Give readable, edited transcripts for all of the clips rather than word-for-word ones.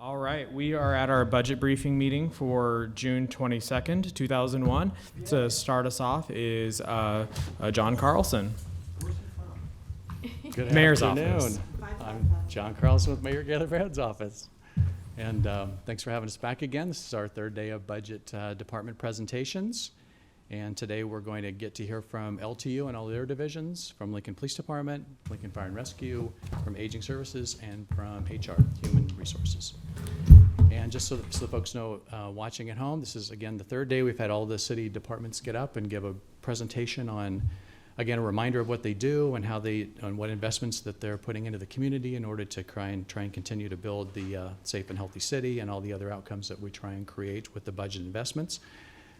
All right, we are at our budget briefing meeting for June 22nd, 2001. To start us off is John Carlson. Good Mayor's afternoon. office. I'm John Carlson with Mayor Gatherford's office. And thanks for having us back again. This is our third day of budget department presentations. And today we're going to get to hear from LTU and all their divisions, from Lincoln Police Department, Lincoln Fire and Rescue, from Aging Services, and from HR, Human Resources. And just so the folks know, watching at home, this is, again, the third day we've had all the city departments get up and give a presentation on, again, a reminder of what they do and how they, on what investments that they're putting into the community in order to try and continue to build the safe and healthy city and all the other outcomes that we try and create with the budget investments.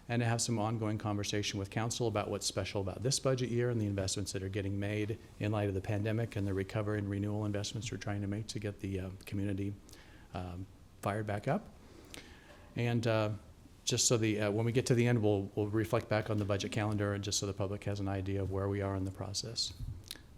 And to have some ongoing conversation with council about what's special about this budget year and the investments that are getting made in light of the pandemic and the recovery and renewal investments we're trying to make to get the community fired back up. And just so when we get to the end, we'll reflect back on the budget calendar and just so the public has an idea of where we are in the process.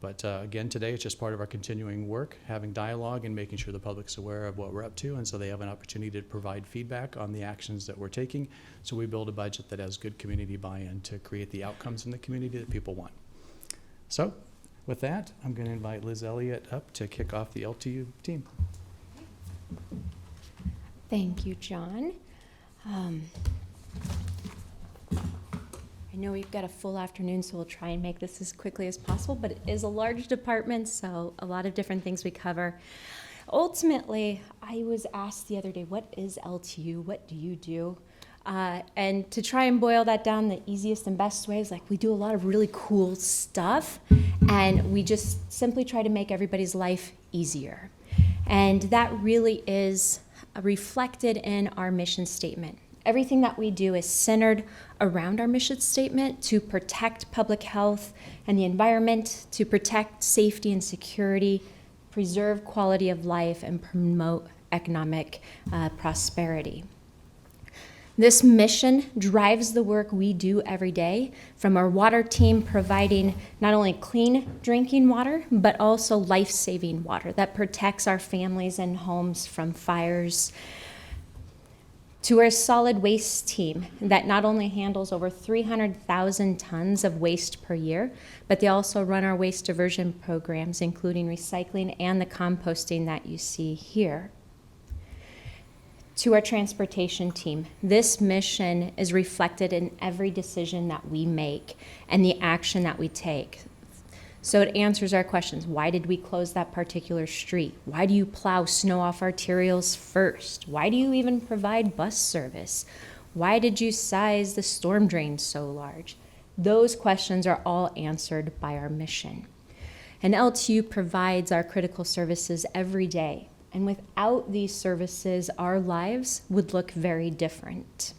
But again, today it's just part of our continuing work, having dialogue and making sure the public's aware of what we're up to, and so they have an opportunity to provide feedback on the actions that we're taking, so we build a budget that has good community buy-in to create the outcomes in the community that people want. So with that, I'm going to invite Liz Elliott up to kick off the LTU team. Thank you, John. I know we've got a full afternoon, so we'll try and make this as quickly as possible, but it is a large department, so a lot of different things we cover. Ultimately, I was asked the other day, what is LTU? What do you do? And to try and boil that down, the easiest and best way is like we do a lot of really cool stuff, and we just simply try to make everybody's life easier. And that really is reflected in our mission statement. Everything that we do is centered around our mission statement to protect public health and the environment, to protect safety and security, preserve quality of life, and promote economic prosperity. This mission drives the work we do every day, from our water team providing not only clean drinking water, but also life-saving water that protects our families and homes from fires, to our solid waste team that not only handles over 300,000 tons of waste per year, but they also run our waste diversion programs, including recycling and the composting that you see here. To our transportation team, this mission is reflected in every decision that we make and the action that we take. So it answers our questions. Why did we close that particular street? Why do you plow snow off arterials first? Why do you even provide bus service? Why did you size the storm drain so large? Those questions are all answered by our mission. And LTU provides our critical services every day. And without these services, our lives would look very different.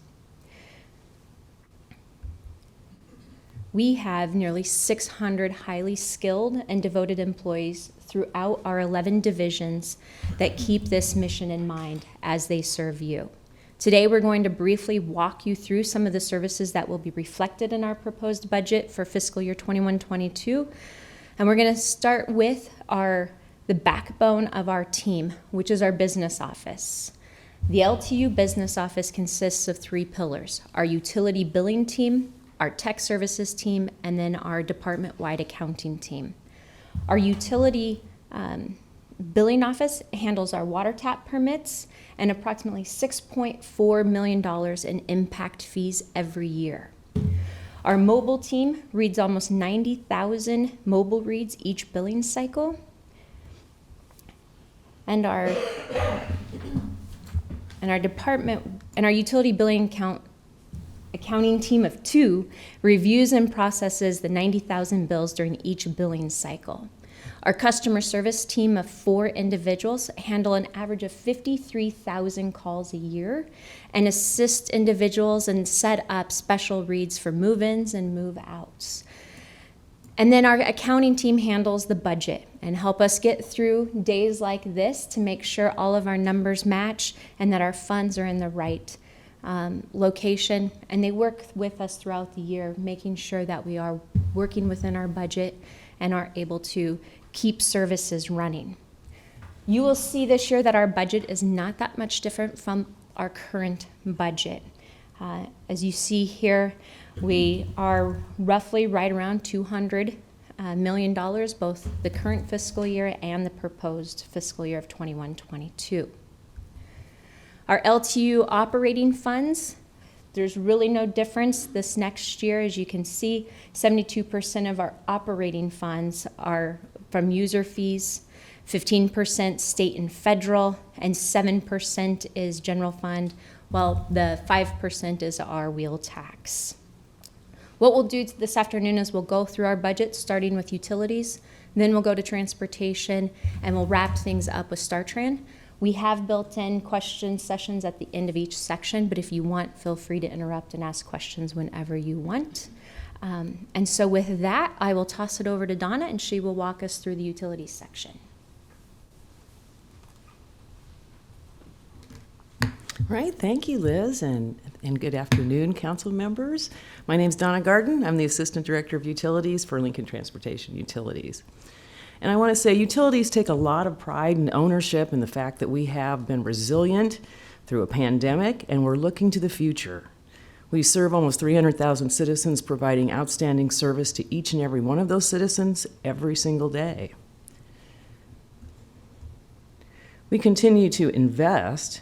We have nearly 600 highly skilled and devoted employees throughout our 11 divisions that keep this mission in mind as they serve you. Today, we're going to briefly walk you through some of the services that will be reflected in our proposed budget for fiscal year 21-22. And we're going to start with the backbone of our team, which is our business office. The LTU business office consists of 3 pillars: our utility billing team, our tech services team, and then our department-wide accounting team. Our utility billing office handles our water tap permits and approximately $6.4 million in impact fees every year. Our mobile team reads almost 90,000 mobile reads each billing cycle. And our utility billing accounting team of 2 reviews and processes the 90,000 bills during each billing cycle. Our customer service team of 4 individuals handle an average of 53,000 calls a year and assist individuals and set up special reads for move-ins and move-outs. And then our accounting team handles the budget and help us get through days like this to make sure all of our numbers match and that our funds are in the right location. And they work with us throughout the year, making sure that we are working within our budget and are able to keep services running. You will see this year that our budget is not that much different from our current budget. As you see here, we are roughly right around $200 million, both the current fiscal year and the proposed fiscal year of 21-22. Our LTU operating funds, there's really no difference this next year. As you can see, 72% of our operating funds are from user fees, 15% state and federal, and 7% is general fund, while the 5% is our wheel tax. What we'll do this afternoon is we'll go through our budget, starting with utilities, then we'll go to transportation, and we'll wrap things up with StarTran. We have built-in question sessions at the end of each section, but if you want, feel free to interrupt and ask questions whenever you want. And so with that, I will toss it over to Donna, and she will walk us through the utilities section. All right, thank you, Liz, and good afternoon, council members. My name's Donna Garden. I'm the Assistant Director of Utilities for Lincoln Transportation Utilities. And I want to say utilities take a lot of pride and ownership in the fact that we have been resilient through a pandemic, and we're looking to the future. We serve almost 300,000 citizens, providing outstanding service to each and every one of those citizens every single day. We continue to invest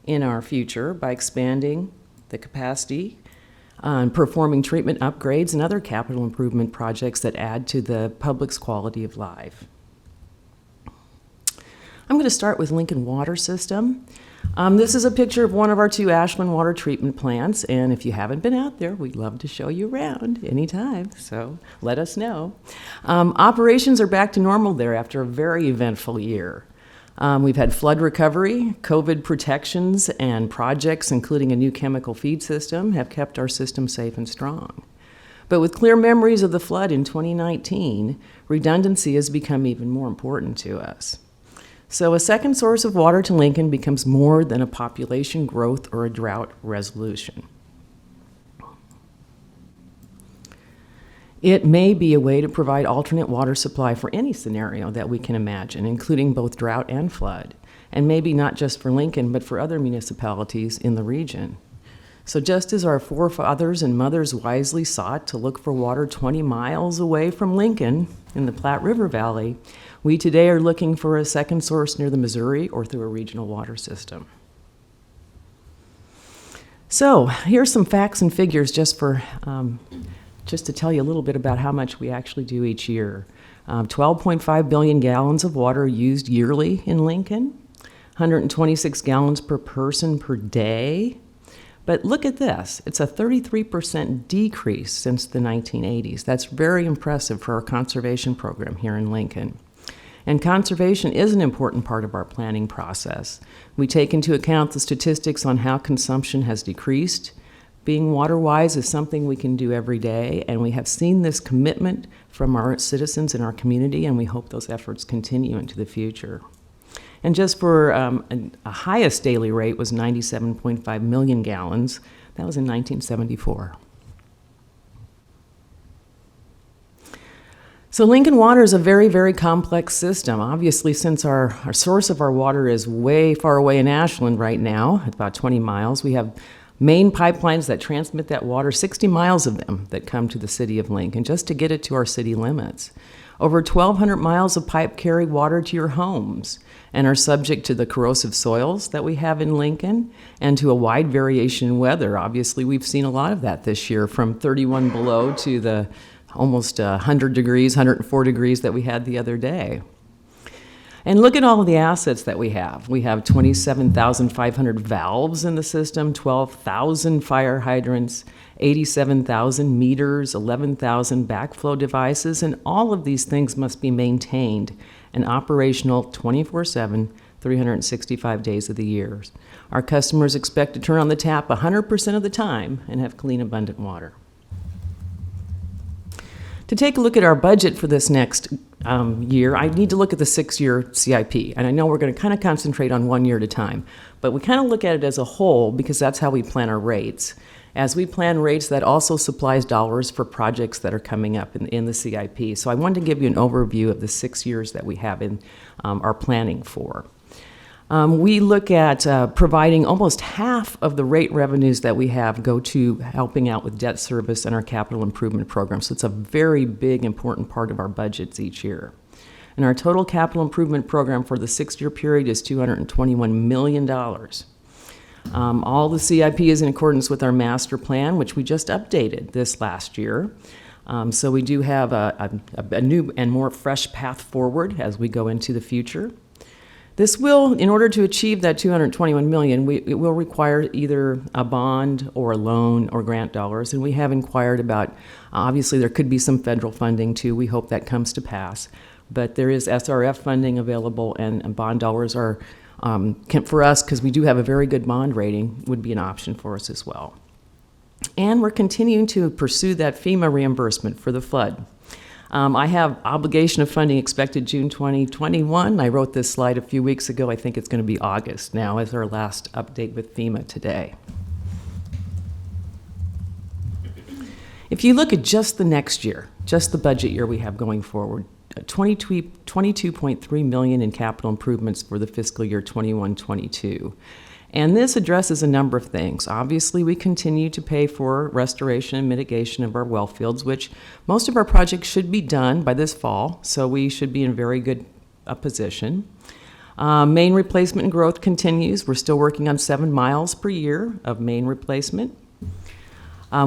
in our future by expanding the capacity and performing treatment upgrades and other capital improvement projects that add to the public's quality of life. I'm going to start with Lincoln Water System. This is a picture of one of our 2 Ashland water treatment plants, and if you haven't been out there, we'd love to show you around anytime, so let us know. Operations are back to normal there after a very eventful year. We've had flood recovery, COVID protections, and projects, including a new chemical feed system, have kept our system safe and strong. But with clear memories of the flood in 2019, redundancy has become even more important to us. So a second source of water to Lincoln becomes more than a population growth or a drought resolution. It may be a way to provide alternate water supply for any scenario that we can imagine, including both drought and flood, and maybe not just for Lincoln, but for other municipalities in the region. So just as our forefathers and mothers wisely sought to look for water 20 miles away from Lincoln in the Platte River Valley, we today are looking for a second source near the Missouri or through a regional water system. So here's some facts and figures just to tell you a little bit about how much we actually do each year. 12.5 billion gallons of water used yearly in Lincoln, 126 gallons per person per day. But look at this, it's a 33% decrease since the 1980s. That's very impressive for our conservation program here in Lincoln. And conservation is an important part of our planning process. We take into account the statistics on how consumption has decreased. Being water-wise is something we can do every day, and we have seen this commitment from our citizens in our community, and we hope those efforts continue into the future. And just for a highest daily rate was 97.5 million gallons. That was in 1974. So Lincoln Water is a very, very complex system. Obviously, since our source of our water is way far away in Ashland right now, about 20 miles, we have main pipelines that transmit that water, 60 miles of them that come to the city of Lincoln just to get it to our city limits. Over 1,200 miles of pipe carry water to your homes and are subject to the corrosive soils that we have in Lincoln and to a wide variation in weather. Obviously, we've seen a lot of that this year, from 31 below to the almost 100 degrees, 104 degrees that we had the other day. And look at all of the assets that we have. We have 27,500 valves in the system, 12,000 fire hydrants, 87,000 meters, 11,000 backflow devices, and all of these things must be maintained and operational 24/7, 365 days of the year. Our customers expect to turn on the tap 100% of the time and have clean, abundant water. To take a look at our budget for this next year, I need to look at the 6-year CIP. And I know we're going to kind of concentrate on 1 year at a time, but we kind of look at it as a whole because that's how we plan our rates. As we plan rates, that also supplies dollars for projects that are coming up in the CIP. So I wanted to give you an overview of the 6 years that we have in our planning for. We look at providing almost half of the rate revenues that we have go to helping out with debt service and our capital improvement program. So it's a very big, important part of our budgets each year. And our total capital improvement program for the 6-year period is $221 million. All the CIP is in accordance with our master plan, which we just updated this last year. So we do have a new and more fresh path forward as we go into the future. This will, in order to achieve that $221 million, it will require either a bond or a loan or grant dollars, and we have inquired about, obviously there could be some federal funding too. We hope that comes to pass, but there is SRF funding available, and bond dollars are, for us, because we do have a very good bond rating, would be an option for us as well. And we're continuing to pursue that FEMA reimbursement for the flood. I have obligation of funding expected June 2021. I wrote this slide a few weeks ago. I think it's going to be August now as our last update with FEMA today. If you look at just the next year, just the budget year we have going forward, $22.3 million in capital improvements for the fiscal year 21-22. And this addresses a number of things. Obviously, we continue to pay for restoration and mitigation of our well fields, which most of our projects should be done by this fall, so we should be in very good position. Main replacement and growth continues. We're still working on 7 miles per year of main replacement.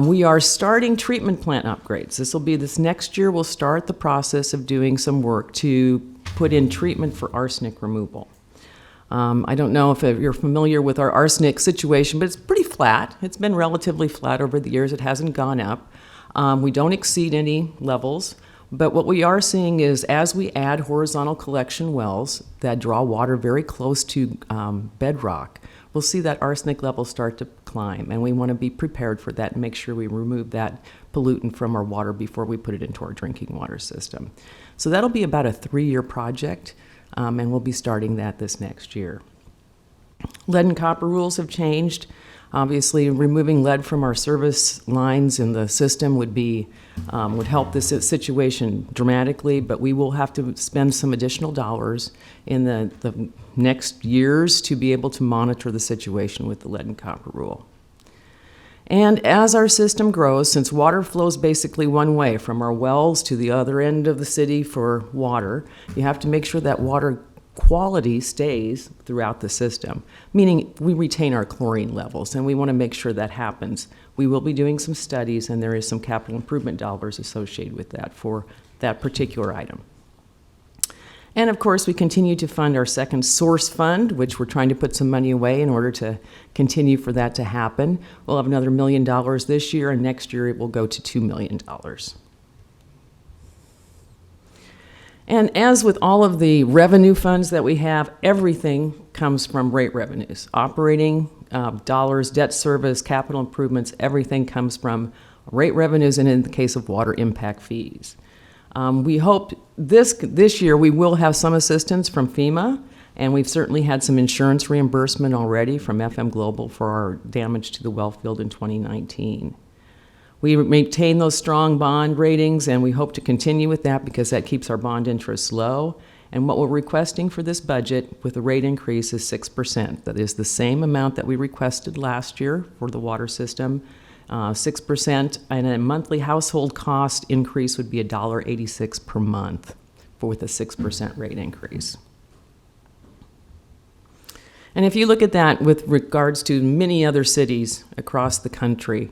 We are starting treatment plant upgrades. This next year, we'll start the process of doing some work to put in treatment for arsenic removal. I don't know if you're familiar with our arsenic situation, but it's pretty flat. It's been relatively flat over the years. It hasn't gone up. We don't exceed any levels, but what we are seeing is as we add horizontal collection wells that draw water very close to bedrock, we'll see that arsenic level start to climb, and we want to be prepared for that and make sure we remove that pollutant from our water before we put it into our drinking water system. So that'll be about a 3-year project. And we'll be starting that this next year. Lead and copper rules have changed. Obviously, removing lead from our service lines in the system would help this situation dramatically, but we will have to spend some additional dollars in the next years to be able to monitor the situation with the lead and copper rule. And as our system grows, since water flows basically one way from our wells to the other end of the city for water, you have to make sure that water quality stays throughout the system, meaning we retain our chlorine levels, and we want to make sure that happens. We will be doing some studies, and there is some capital improvement dollars associated with that for that particular item. And of course, we continue to fund our second source fund, which we're trying to put some money away in order to continue for that to happen. We'll have another $1 million this year, and next year it will go to $2 million. And as with all of the revenue funds that we have, everything comes from rate revenues. Operating dollars, debt service, capital improvements, everything comes from rate revenues, and in the case of water, impact fees. We hope this year we will have some assistance from FEMA, and we've certainly had some insurance reimbursement already from FM Global for our damage to the well field in 2019. We maintain those strong bond ratings, and we hope to continue with that because that keeps our bond interest low. And what we're requesting for this budget with the rate increase is 6%. That is the same amount that we requested last year for the water system. 6%, and a monthly household cost increase would be $1.86 per month with a 6% rate increase. And if you look at that with regards to many other cities across the country,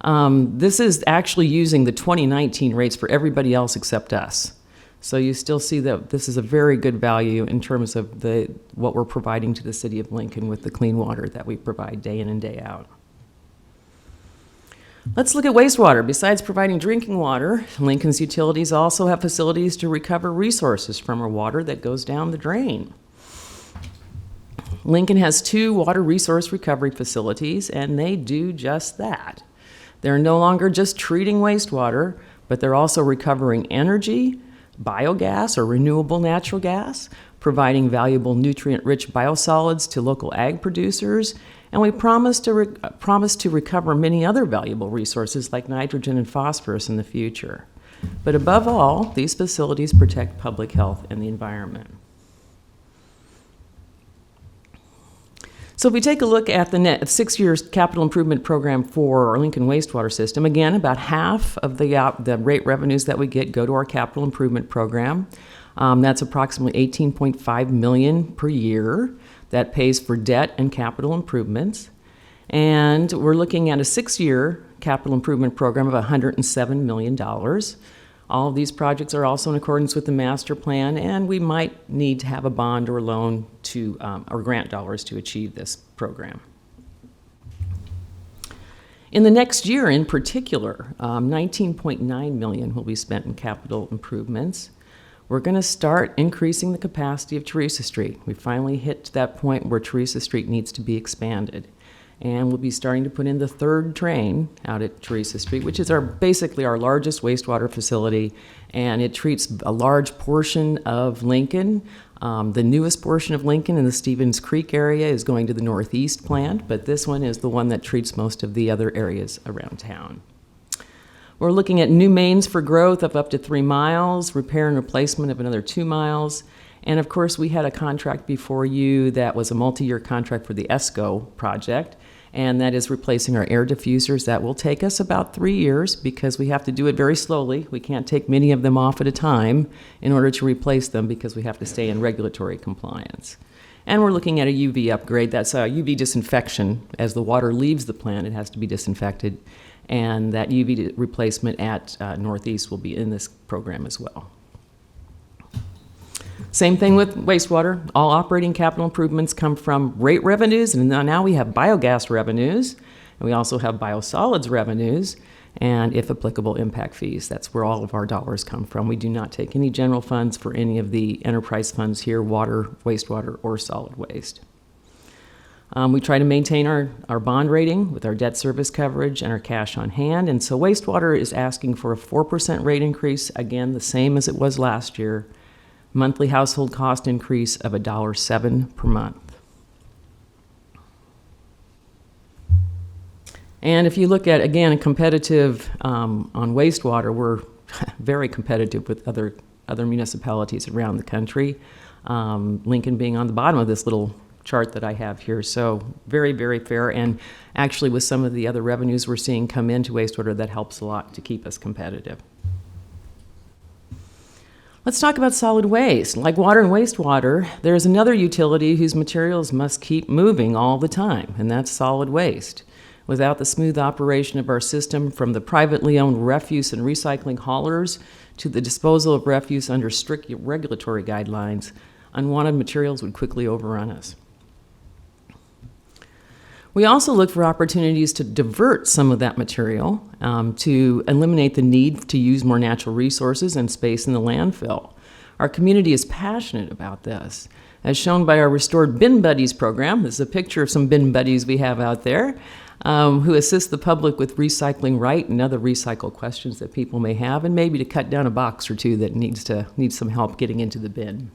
this is actually using the 2019 rates for everybody else except us. So you still see that this is a very good value in terms of what we're providing to the city of Lincoln with the clean water that we provide day in and day out. Let's look at wastewater. Besides providing drinking water, Lincoln's utilities also have facilities to recover resources from our water that goes down the drain. Lincoln has 2 water resource recovery facilities, and they do just that. They're no longer just treating wastewater, but they're also recovering energy, biogas or renewable natural gas, providing valuable nutrient-rich biosolids to local ag producers, and we promise to recover many other valuable resources like nitrogen and phosphorus in the future. But above all, these facilities protect public health and the environment. So if we take a look at the 6-year capital improvement program for our Lincoln wastewater system, again, about half of the rate revenues that we get go to our capital improvement program. That's approximately $18.5 million per year. That pays for debt and capital improvements. And we're looking at a 6-year capital improvement program of $107 million. All of these projects are also in accordance with the master plan, and we might need to have a bond or loan to, or grant dollars to achieve this program. In the next year in particular, $19.9 million will be spent in capital improvements. We're going to start increasing the capacity of Teresa Street. We finally hit that point where Teresa Street needs to be expanded. And we'll be starting to put in the third train out at Teresa Street, which is basically our largest wastewater facility, and it treats a large portion of Lincoln. The newest portion of Lincoln in the Stevens Creek area is going to the northeast plant, but this one is the one that treats most of the other areas around town. We're looking at new mains for growth of up to 3 miles, repair and replacement of another 2 miles, and of course we had a contract before you that was a multi-year contract for the ESCO project, and that is replacing our air diffusers. That will take us about 3 years because we have to do it very slowly. We can't take many of them off at a time in order to replace them because we have to stay in regulatory compliance. And we're looking at a UV upgrade. That's a UV disinfection. As the water leaves the plant, it has to be disinfected, and that UV replacement at Northeast will be in this program as well. Same thing with wastewater. All operating capital improvements come from rate revenues, and now we have biogas revenues, and we also have biosolids revenues, and if applicable, impact fees. That's where all of our dollars come from. We do not take any general funds for any of the enterprise funds here, water, wastewater, or solid waste. We try to maintain our bond rating with our debt service coverage and our cash on hand, and so wastewater is asking for a 4% rate increase, again, the same as it was last year. Monthly household cost increase of $1.07 per month. And if you look at, again, a competitive on wastewater, we're very competitive with other municipalities around the country. Lincoln being on the bottom of this little chart that I have here. So very, very fair. And actually with some of the other revenues we're seeing come into wastewater, that helps a lot to keep us competitive. Let's talk about solid waste. Like water and wastewater, there's another utility whose materials must keep moving all the time, and that's solid waste. Without the smooth operation of our system, from the privately owned refuse and recycling haulers to the disposal of refuse under strict regulatory guidelines, unwanted materials would quickly overrun us. We also look for opportunities to divert some of that material to eliminate the need to use more natural resources and space in the landfill. Our community is passionate about this. As shown by our Restored Bin Buddies program, this is a picture of some bin buddies we have out there who assist the public with recycling right and other recycle questions that people may have, and maybe to cut down a box or two that needs some help getting into the bin.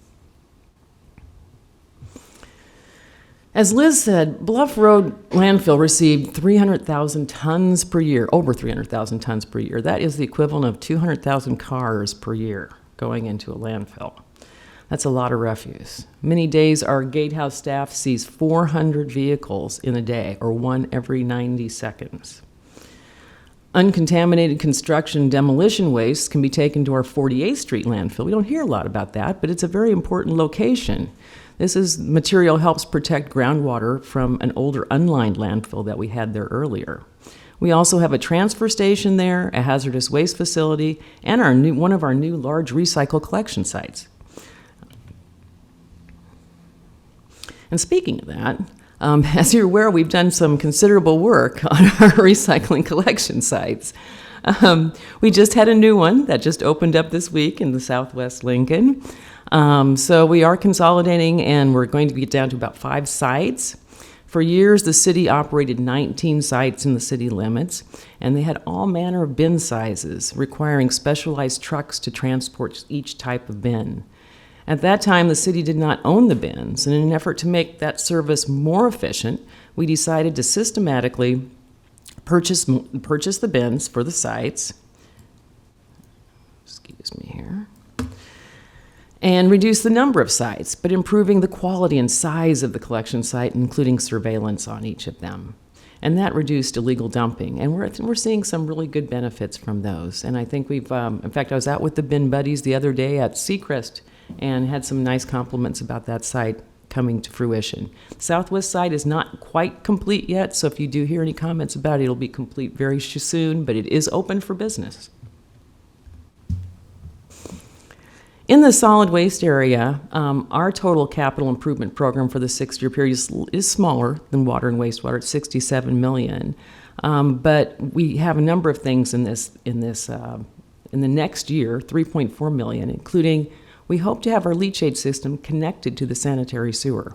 As Liz said, Bluff Road landfill received 300,000 tons per year, over 300,000 tons per year. That is the equivalent of 200,000 cars per year going into a landfill. That's a lot of refuse. Many days our gatehouse staff sees 400 vehicles in a day, or one every 90 seconds. Uncontaminated construction demolition waste can be taken to our 48th Street landfill. We don't hear a lot about that, but it's a very important location. This material helps protect groundwater from an older unlined landfill that we had there earlier. We also have a transfer station there, a hazardous waste facility, and one of our new large recycle collection sites. And speaking of that, as you're aware, we've done some considerable work on our recycling collection sites. We just had a new one that just opened up this week in the Southwest Lincoln. So we are consolidating, and we're going to get down to about 5 sites. For years, the city operated 19 sites in the city limits, and they had all manner of bin sizes, requiring specialized trucks to transport each type of bin. At that time, the city did not own the bins, and in an effort to make that service more efficient, we decided to systematically purchase the bins for the sites. Excuse me here. And reduce the number of sites, but improving the quality and size of the collection site, including surveillance on each of them. And that reduced illegal dumping. And we're seeing some really good benefits from those. And I think we've, in fact, I was out with the bin buddies the other day at Seacrest and had some nice compliments about that site coming to fruition. Southwest side is not quite complete yet, so if you do hear any comments about it, it'll be complete very soon, but it is open for business. In the solid waste area, our total capital improvement program for the 6-year period is smaller than water and wastewater at $67 million. But we have a number of things in the next year, $3.4 million, including we hope to have our leachate system connected to the sanitary sewer.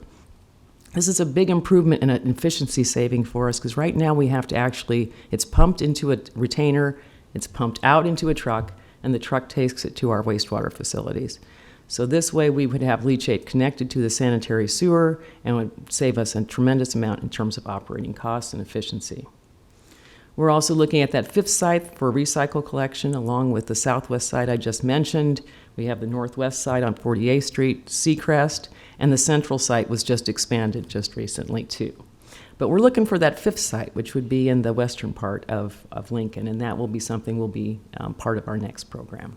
This is a big improvement and an efficiency saving for us because right now we have to it's pumped into a retainer, it's pumped out into a truck, and the truck takes it to our wastewater facilities. So this way we would have leachate connected to the sanitary sewer and would save us a tremendous amount in terms of operating costs and efficiency. We're also looking at that 5th site for recycle collection along with the southwest site I just mentioned. We have the northwest site on 48th Street, Seacrest, and the central site was just expanded just recently too. But we're looking for that 5th site, which would be in the western part of Lincoln, and that will be something will be part of our next program.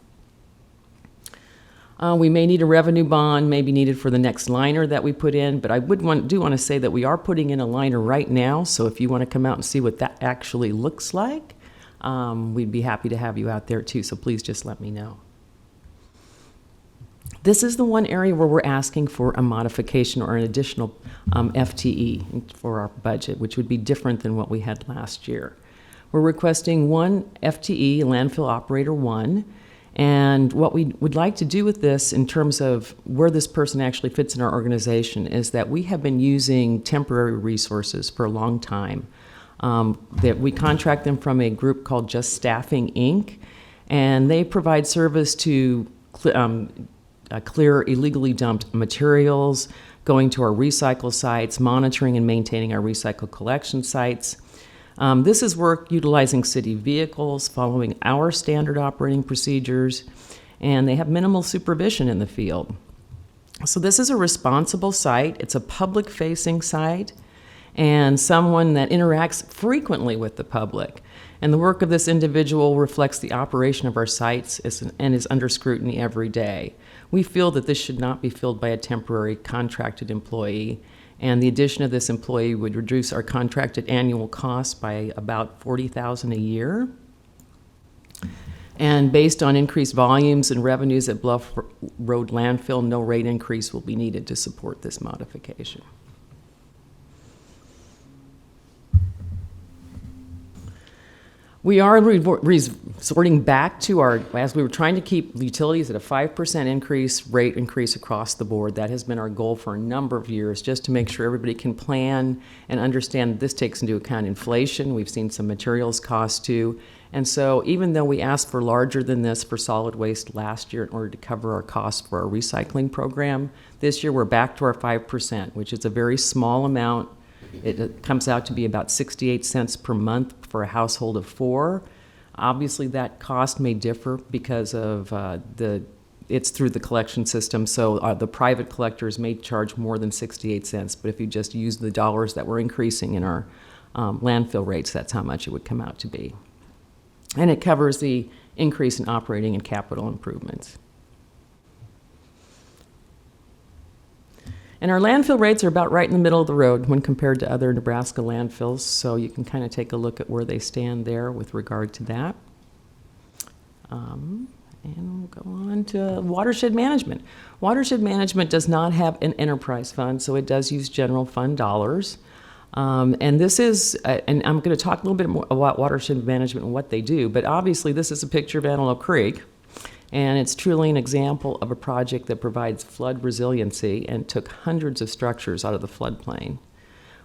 We may need a revenue bond, may be needed for the next liner that we put in, but I do want to say that we are putting in a liner right now, so if you want to come out and see what that actually looks like, we'd be happy to have you out there too, so please just let me know. This is the one area where we're asking for a modification or an additional FTE for our budget, which would be different than what we had last year. We're requesting one FTE, landfill operator 1, and what we would like to do with this in terms of where this person actually fits in our organization is that we have been using temporary resources for a long time. That we contract them from a group called Just Staffing, Inc., and they provide service to clear illegally dumped materials, going to our recycle sites, monitoring and maintaining our recycle collection sites. This is work utilizing city vehicles, following our standard operating procedures, and they have minimal supervision in the field. So this is a responsible site. It's a public-facing site and someone that interacts frequently with the public. And the work of this individual reflects the operation of our sites and is under scrutiny every day. We feel that this should not be filled by a temporary contracted employee, and the addition of this employee would reduce our contracted annual costs by about $40,000 a year. And based on increased volumes and revenues at Bluff Road Landfill, no rate increase will be needed to support this modification. We are resorting back to as we were trying to keep utilities at a 5% rate increase across the board. That has been our goal for a number of years, just to make sure everybody can plan and understand that this takes into account inflation. We've seen some materials costs too. And so even though we asked for larger than this for solid waste last year in order to cover our costs for our recycling program, this year we're back to our 5%, which is a very small amount. It comes out to be about 68 cents per month for a household of 4. Obviously, that cost may differ because of it's through the collection system, so the private collectors may charge more than 68 cents, but if you just use the dollars that we're increasing in our landfill rates, that's how much it would come out to be. And it covers the increase in operating and capital improvements. And our landfill rates are about right in the middle of the road when compared to other Nebraska landfills, so you can kind of take a look at where they stand there with regard to that. And we'll go on to Watershed Management. Watershed Management does not have an enterprise fund, so it does use general fund dollars. And this is, and I'm going to talk a little bit more about Watershed Management and what they do, but obviously this is a picture of Antelope Creek. And it's truly an example of a project that provides flood resiliency and took hundreds of structures out of the floodplain.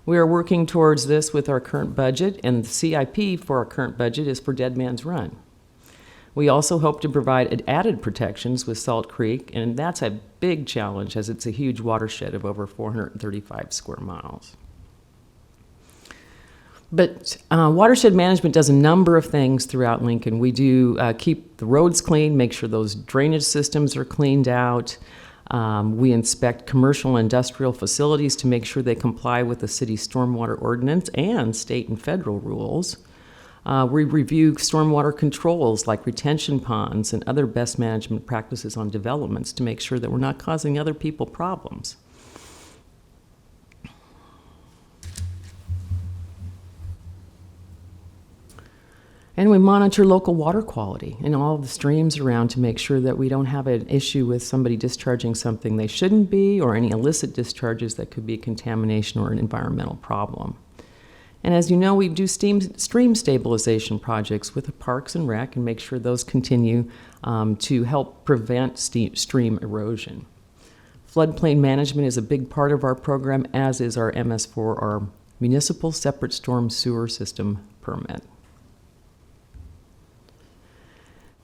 We are working towards this with our current budget, and the CIP for our current budget is for Dead Man's Run. We also hope to provide added protections with Salt Creek, and that's a big challenge as it's a huge watershed of over 435 square miles. But Watershed Management does a number of things throughout Lincoln. We do keep the roads clean, make sure those drainage systems are cleaned out. We inspect commercial and industrial facilities to make sure they comply with the city's stormwater ordinance and state and federal rules. We review stormwater controls like retention ponds and other best management practices on developments to make sure that we're not causing other people problems. And we monitor local water quality in all of the streams around to make sure that we don't have an issue with somebody discharging something they shouldn't be, or any illicit discharges that could be contamination or an environmental problem. And as you know, we do stream stabilization projects with the Parks and Rec and make sure those continue to help prevent stream erosion. Floodplain management is a big part of our program, as is our MS4, our Municipal Separate Storm Sewer System permit.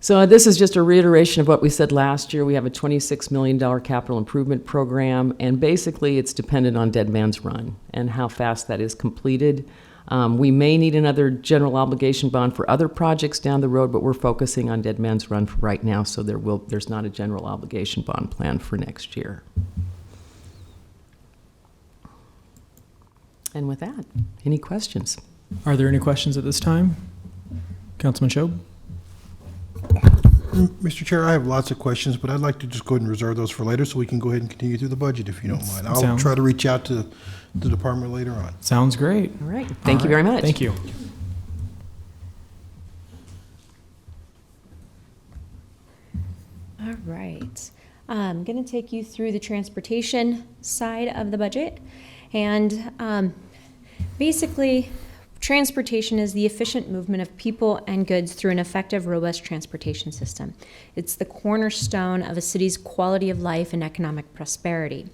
So this is just a reiteration of what we said last year. We have a $26 million capital improvement program, and basically it's dependent on Dead Man's Run and how fast that is completed. We may need another general obligation bond for other projects down the road, but we're focusing on Dead Man's Run for right now, so there's not a general obligation bond plan for next year. And with that, any questions? Are there any questions at this time? Councilman Shob? Mr. Chair, I have lots of questions, but I'd like to just go ahead and reserve those for later so we can go ahead and continue through the budget if you don't mind. I'll try to reach out to the department later on. Sounds great. All right, thank you very much. Thank you. All right. I'm going to take you through the transportation side of the budget. And basically, transportation is the efficient movement of people and goods through an effective, robust transportation system. It's the cornerstone of a city's quality of life and economic prosperity.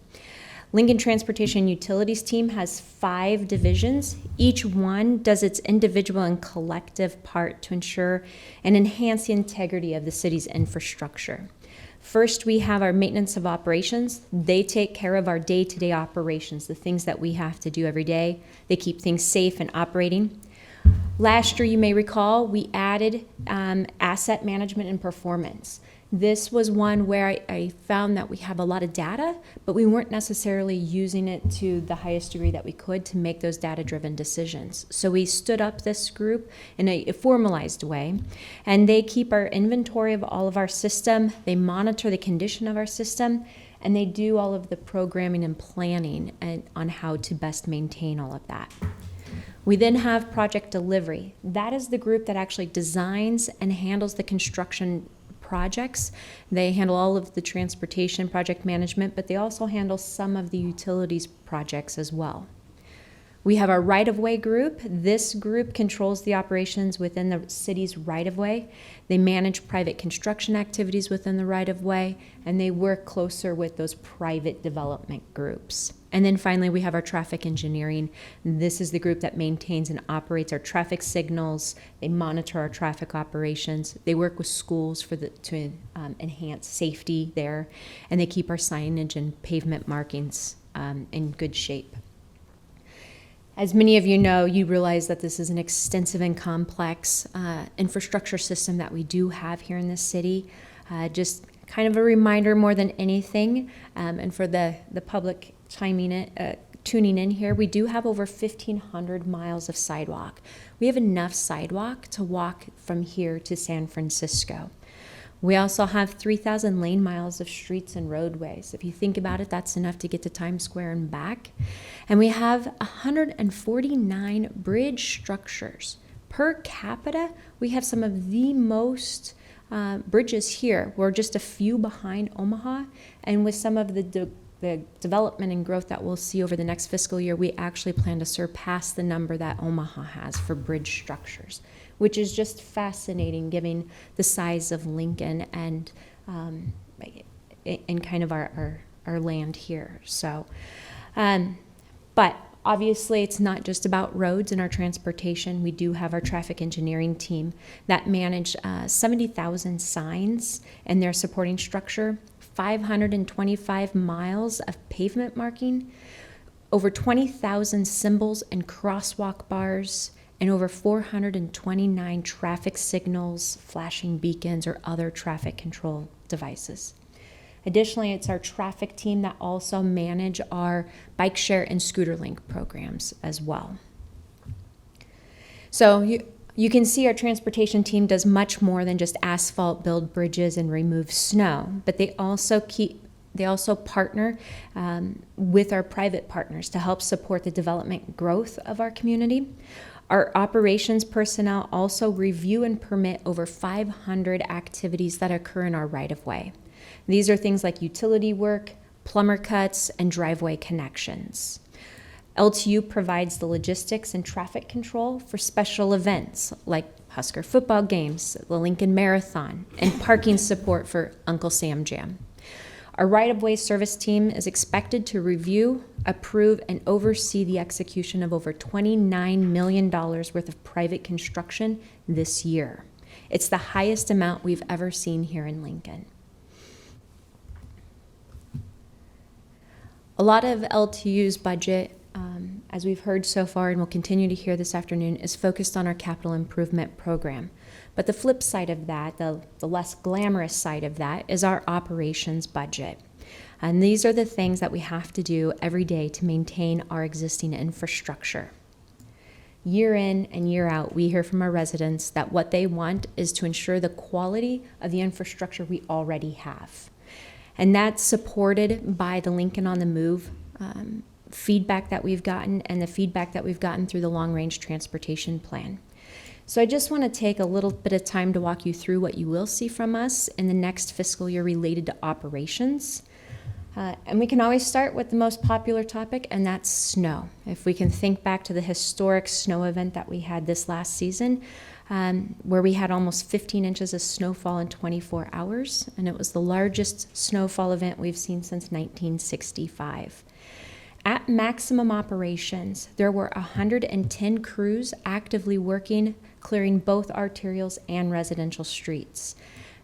Lincoln Transportation Utilities team has 5 divisions. Each one does its individual and collective part to ensure and enhance the integrity of the city's infrastructure. First, we have our maintenance of operations. They take care of our day-to-day operations, the things that we have to do every day. They keep things safe and operating. Last year, you may recall, we added asset management and performance. This was one where I found that we have a lot of data, but we weren't necessarily using it to the highest degree that we could to make those data-driven decisions. So we stood up this group in a formalized way, and they keep our inventory of all of our system, they monitor the condition of our system, and they do all of the programming and planning on how to best maintain all of that. We then have project delivery. That is the group that actually designs and handles the construction projects. They handle all of the transportation project management, but they also handle some of the utilities projects as well. We have our right-of-way group. This group controls the operations within the city's right-of-way. They manage private construction activities within the right-of-way, and they work closer with those private development groups. And then finally, we have our traffic engineering. This is the group that maintains and operates our traffic signals. They monitor our traffic operations. They work with schools to enhance safety there, and they keep our signage and pavement markings in good shape. As many of you know, you realize that this is an extensive and complex infrastructure system that we do have here in this city. Just kind of a reminder more than anything, and for the public tuning in here, we do have over 1,500 miles of sidewalk. We have enough sidewalk to walk from here to San Francisco. We also have 3,000 lane miles of streets and roadways. If you think about it, that's enough to get to Times Square and back. And we have 149 bridge structures. Per capita, we have some of the most bridges here. We're just a few behind Omaha, and with some of the development and growth that we'll see over the next fiscal year, we actually plan to surpass the number that Omaha has for bridge structures, which is just fascinating given the size of Lincoln and kind of our land here. So, but Obviously, it's not just about roads and our transportation. We do have our traffic engineering team that manage 70,000 signs and their supporting structure, 525 miles of pavement marking, over 20,000 symbols and crosswalk bars, and over 429 traffic signals, flashing beacons, or other traffic control devices. Additionally, it's our traffic team that also manage our bike share and scooter link programs as well. So you can see our transportation team does much more than just asphalt, build bridges, and remove snow, but they also partner with our private partners to help support the development growth of our community. Our operations personnel also review and permit over 500 activities that occur in our right-of-way. These are things like utility work, plumber cuts, and driveway connections. LTU provides the logistics and traffic control for special events like Husker football games, the Lincoln Marathon, and parking support for Uncle Sam Jam. Our right-of-way service team is expected to review, approve, and oversee the execution of over $29 million worth of private construction this year. It's the highest amount we've ever seen here in Lincoln. A lot of LTU's budget, as we've heard so far and will continue to hear this afternoon, is focused on our capital improvement program. But the flip side of that, the less glamorous side of that, is our operations budget. And these are the things that we have to do every day to maintain our existing infrastructure. Year in and year out, we hear from our residents that what they want is to ensure the quality of the infrastructure we already have. And that's supported by the Lincoln on the Move feedback that we've gotten and the feedback that we've gotten through the long-range transportation plan. So I just want to take a little bit of time to walk you through what you will see from us in the next fiscal year related to operations. And we can always start with the most popular topic, and that's snow. If we can think back to the historic snow event that we had this last season, where we had almost 15 inches of snowfall in 24 hours, and it was the largest snowfall event we've seen since 1965. At maximum operations, there were 110 crews actively working, clearing both arterials and residential streets.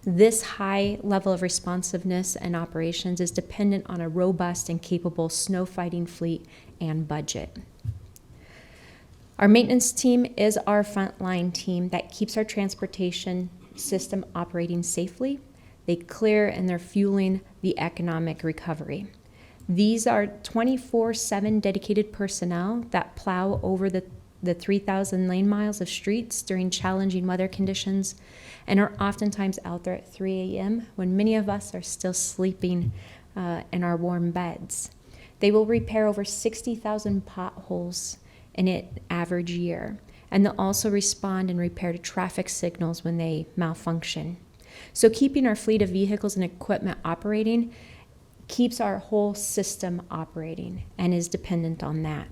This high level of responsiveness and operations is dependent on a robust and capable snow fighting fleet and budget. Our maintenance team is our frontline team that keeps our transportation system operating safely. They clear and they're fueling the economic recovery. These are 24/7 dedicated personnel that plow over the 3,000 lane miles of streets during challenging weather conditions and are oftentimes out there at 3 a.m. when many of us are still sleeping in our warm beds. They will repair over 60,000 potholes in an average year, and they'll also respond and repair to traffic signals when they malfunction. So keeping our fleet of vehicles and equipment operating keeps our whole system operating and is dependent on that.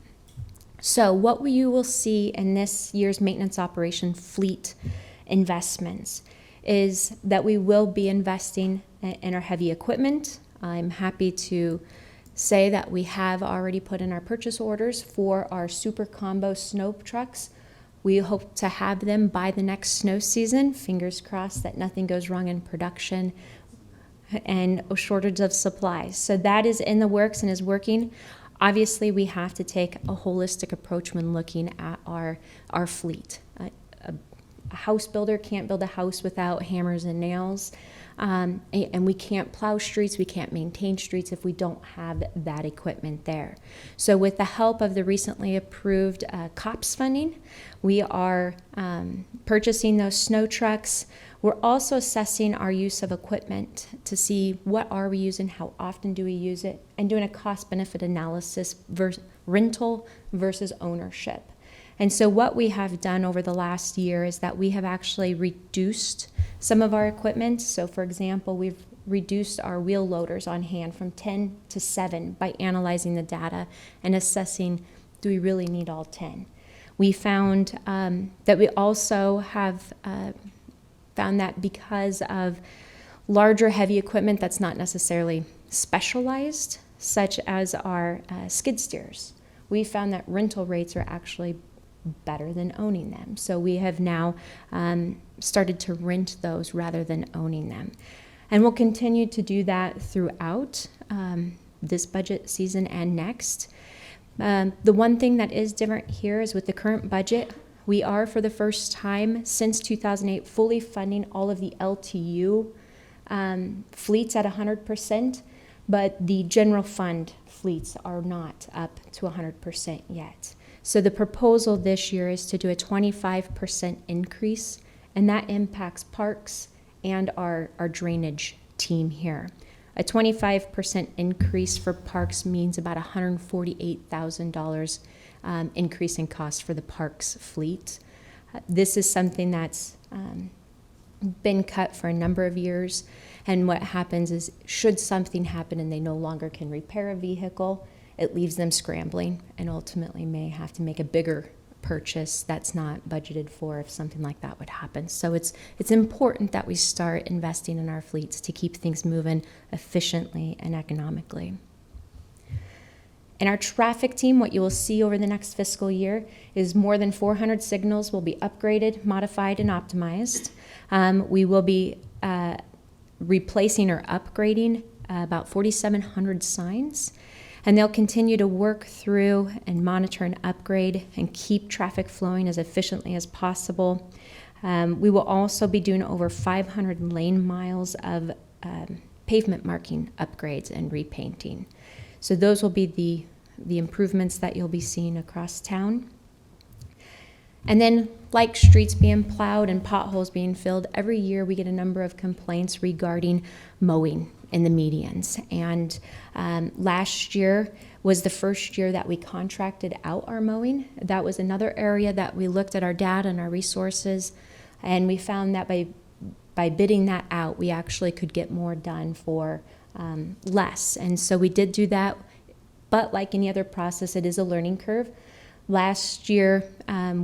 So what you will see in this year's maintenance operation fleet investments is that we will be investing in our heavy equipment. I'm happy to say that we have already put in our purchase orders for our super combo snow trucks. We hope to have them by the next snow season. Fingers crossed that nothing goes wrong in production and a shortage of supplies. So that is in the works and is working. Obviously, we have to take a holistic approach when looking at our fleet. A house builder can't build a house without hammers and nails, and we can't plow streets, we can't maintain streets if we don't have that equipment there. So with the help of the recently approved COPS funding, we are purchasing those snow trucks. We're also assessing our use of equipment to see what are we using, how often do we use it, and doing a cost-benefit analysis rental versus ownership. And so what we have done over the last year is that we have actually reduced some of our equipment. So for example, we've reduced our wheel loaders on hand from 10 to 7 by analyzing the data and assessing, do we really need all 10? We found that we also have found that because of larger heavy equipment that's not necessarily specialized, such as our skid steers, we found that rental rates are actually better than owning them. So we have now started to rent those rather than owning them. And we'll continue to do that throughout this budget season and next. The one thing that is different here is with the current budget, we are for the first time since 2008 fully funding all of the LTU fleets at 100%, but the general fund fleets are not up to 100% yet. So the proposal this year is to do a 25% increase, and that impacts parks and our drainage team here. A 25% increase for parks means about $148,000 increase in cost for the parks fleet. This is something that's been cut for a number of years, and what happens is should something happen and they no longer can repair a vehicle, it leaves them scrambling and ultimately may have to make a bigger purchase that's not budgeted for if something like that would happen. So it's important that we start investing in our fleets to keep things moving efficiently and economically. In our traffic team, what you will see over the next fiscal year is more than 400 signals will be upgraded, modified, and optimized. We will be replacing or upgrading about 4,700 signs. And they'll continue to work through and monitor and upgrade and keep traffic flowing as efficiently as possible. We will also be doing over 500 lane miles of pavement marking upgrades and repainting. So those will be the improvements that you'll be seeing across town. And then, like streets being plowed and potholes being filled, every year we get a number of complaints regarding mowing in the medians. And last year was the first year that we contracted out our mowing. That was another area that we looked at our data and our resources, and we found that by bidding that out, we actually could get more done for less. And so we did do that, but like any other process, it is a learning curve. Last year,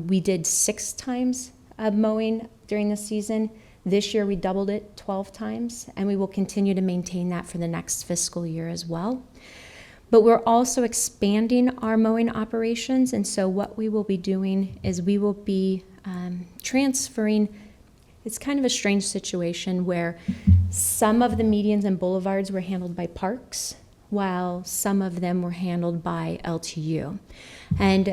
we did 6 times of mowing during the season. This year, we doubled it 12 times, and we will continue to maintain that for the next fiscal year as well. But we're also expanding our mowing operations, and so what we will be doing is we will be transferring. It's kind of a strange situation where some of the medians and boulevards were handled by parks, while some of them were handled by LTU. And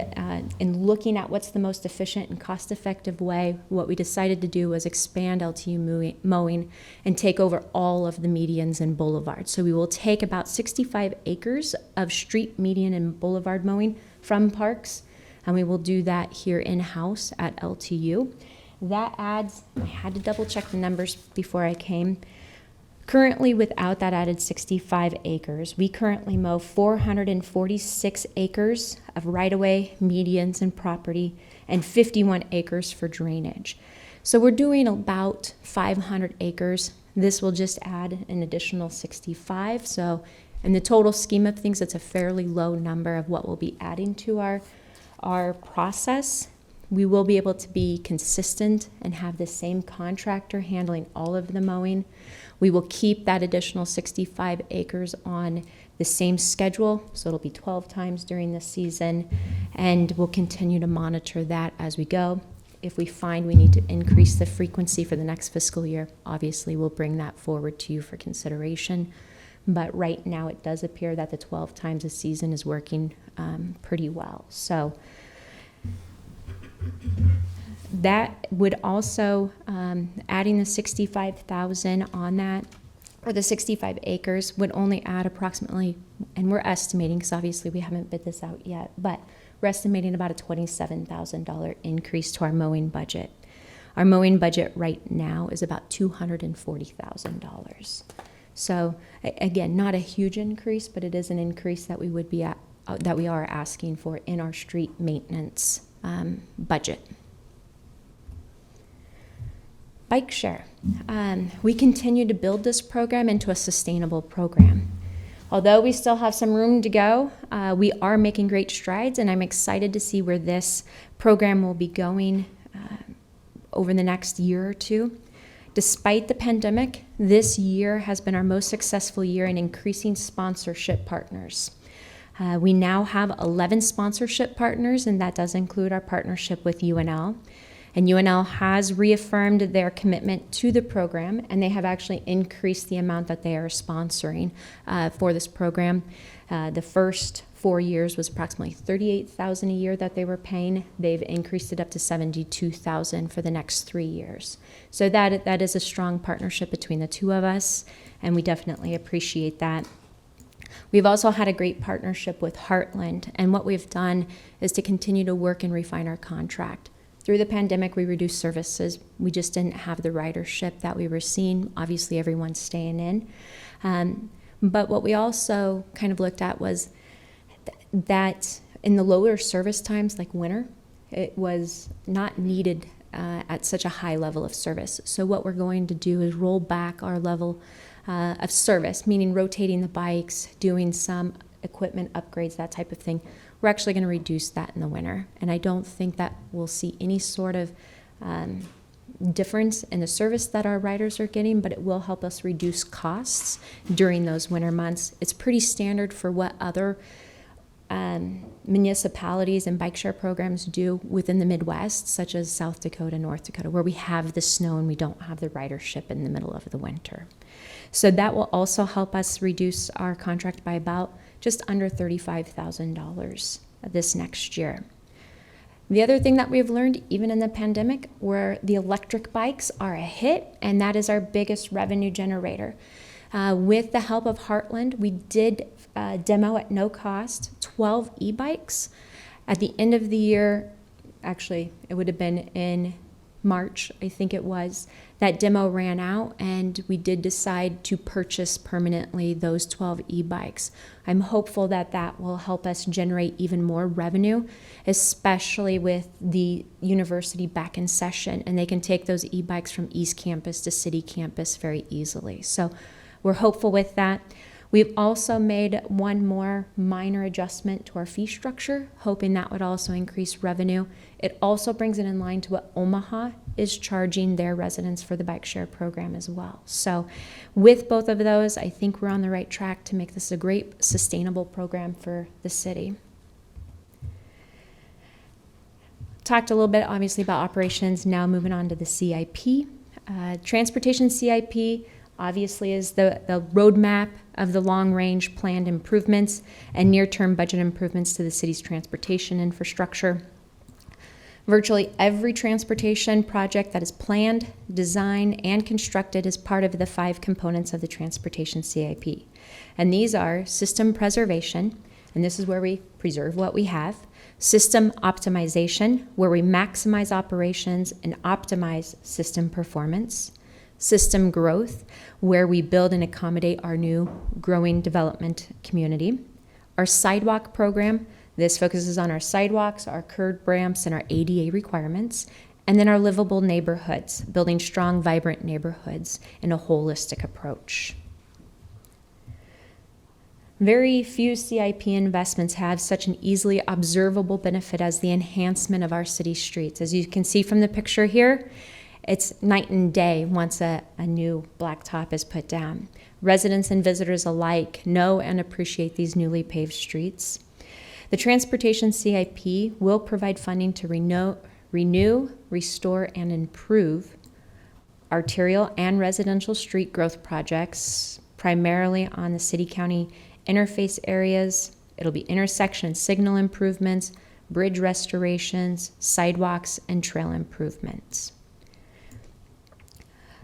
in looking at what's the most efficient and cost-effective way, what we decided to do was expand LTU mowing and take over all of the medians and boulevards. So we will take about 65 acres of street, median, and boulevard mowing from parks, and we will do that here in-house at LTU. That adds, I had to double-check the numbers before I came. Currently, without that added 65 acres, we currently mow 446 acres of right-of-way, medians, and property, and 51 acres for drainage. So we're doing about 500 acres. This will just add an additional 65. So in the total scheme of things, it's a fairly low number of what we'll be adding to our process. We will be able to be consistent and have the same contractor handling all of the mowing. We will keep that additional 65 acres on the same schedule, so it'll be 12 times during the season, and we'll continue to monitor that as we go. If we find we need to increase the frequency for the next fiscal year, obviously we'll bring that forward to you for consideration. But right now it does appear that the 12 times a season is working pretty well. So that would also, adding the 65,000 on that, or the 65 acres, would only add approximately, and we're estimating, because obviously we haven't bid this out yet, but we're estimating about a $27,000 increase to our mowing budget. Our mowing budget right now is about $240,000. So again, not a huge increase, but it is an increase that we would be at, that we are asking for in our street maintenance budget. Bike share. We continue to build this program into a sustainable program. Although we still have some room to go, we are making great strides, and I'm excited to see where this program will be going over the next year or two. Despite the pandemic, this year has been our most successful year in increasing sponsorship partners. We now have 11 sponsorship partners, and that does include our partnership with UNL. And UNL has reaffirmed their commitment to the program, and they have actually increased the amount that they are sponsoring for this program. The first 4 years was approximately $38,000 a year that they were paying. They've increased it up to $72,000 for the next 3 years. So that is a strong partnership between the two of us, and we definitely appreciate that. We've also had a great partnership with Heartland, and what we've done is to continue to work and refine our contract. Through the pandemic, we reduced services. We just didn't have the ridership that we were seeing. Obviously, everyone's staying in. But what we also kind of looked at was that in the lower service times, like winter, it was not needed at such a high level of service. So what we're going to do is roll back our level of service, meaning rotating the bikes, doing some equipment upgrades, that type of thing. We're actually going to reduce that in the winter. And I don't think that we'll see any sort of difference in the service that our riders are getting, but it will help us reduce costs during those winter months. It's pretty standard for what other municipalities and bike share programs do within the Midwest, such as South Dakota, North Dakota, where we have the snow and we don't have the ridership in the middle of the winter. So that will also help us reduce our contract by about just under $35,000 this next year. The other thing that we've learned, even in the pandemic, where the electric bikes are a hit, and that is our biggest revenue generator. With the help of Heartland, we did demo at no cost 12 e-bikes. At the end of the year, actually, it would have been in March, I think it was, that demo ran out, and we did decide to purchase permanently those 12 e-bikes. I'm hopeful that that will help us generate even more revenue, especially with the university back in session, and they can take those e-bikes from East Campus to City Campus very easily. So we're hopeful with that. We've also made one more minor adjustment to our fee structure, hoping that would also increase revenue. It also brings it in line to what Omaha is charging their residents for the bike share program as well. So with both of those, I think we're on the right track to make this a great sustainable program for the city. Talked a little bit obviously about operations, now moving on to the CIP. Transportation CIP obviously is the roadmap of the long-range planned improvements and near-term budget improvements to the city's transportation infrastructure. Virtually every transportation project that is planned, designed, and constructed is part of the 5 components of the Transportation CIP. And these are system preservation, and this is where we preserve what we have. System optimization, where we maximize operations and optimize system performance. System growth, where we build and accommodate our new growing development community. Our sidewalk program, this focuses on our sidewalks, our curb ramps, and our ADA requirements. And then our livable neighborhoods, building strong, vibrant neighborhoods in a holistic approach. Very few CIP investments have such an easily observable benefit as the enhancement of our city streets. As you can see from the picture here, it's night and day once a new blacktop is put down. Residents and visitors alike know and appreciate these newly paved streets. The Transportation CIP will provide funding to renew, restore, and improve arterial and residential street growth projects, primarily on the city-county interface areas. It'll be intersection and signal improvements, bridge restorations, sidewalks, and trail improvements.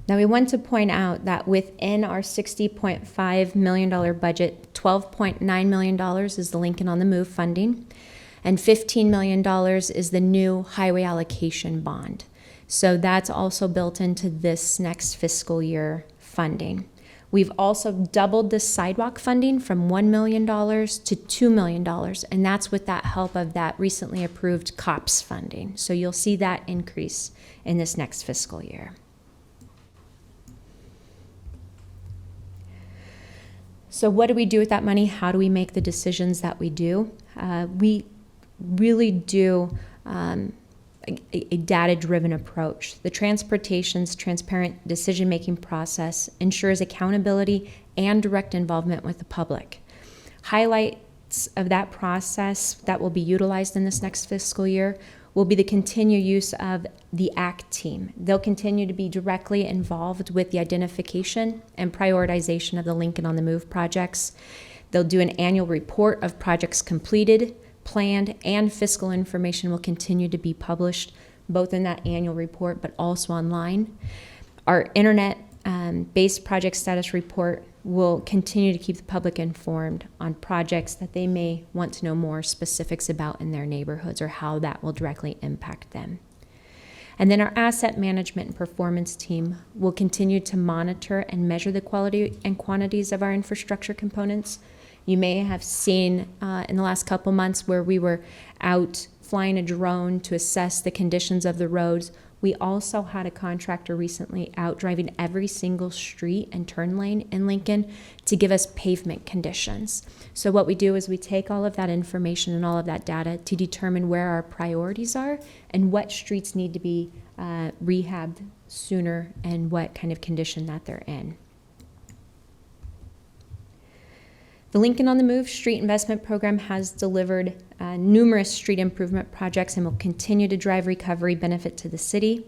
Now, we want to point out that within our $60.5 million budget, $12.9 million is the Lincoln on the Move funding, and $15 million is the new highway allocation bond. So that's also built into this next fiscal year funding. We've also doubled the sidewalk funding from $1 million to $2 million, and that's with that help of that recently approved COPS funding. So you'll see that increase in this next fiscal year. So what do we do with that money? How do we make the decisions that we do? We really do a data-driven approach. The transportation's transparent decision-making process ensures accountability and direct involvement with the public. Highlight of that process that will be utilized in this next fiscal year will be the continued use of the ACT team. They'll continue to be directly involved with the identification and prioritization of the Lincoln on the Move projects. They'll do an annual report of projects completed, planned, and fiscal information will continue to be published both in that annual report but also online. Our internet-based project status report will continue to keep the public informed on projects that they may want to know more specifics about in their neighborhoods or how that will directly impact them. And then our asset management and performance team will continue to monitor and measure the quality and quantities of our infrastructure components. You may have seen in the last couple months where we were out flying a drone to assess the conditions of the roads. We also had a contractor recently out driving every single street and turn lane in Lincoln to give us pavement conditions. So what we do is we take all of that information and all of that data to determine where our priorities are and what streets need to be rehabbed sooner and what kind of condition that they're in. The Lincoln on the Move Street Investment Program has delivered numerous street improvement projects and will continue to drive recovery benefit to the city.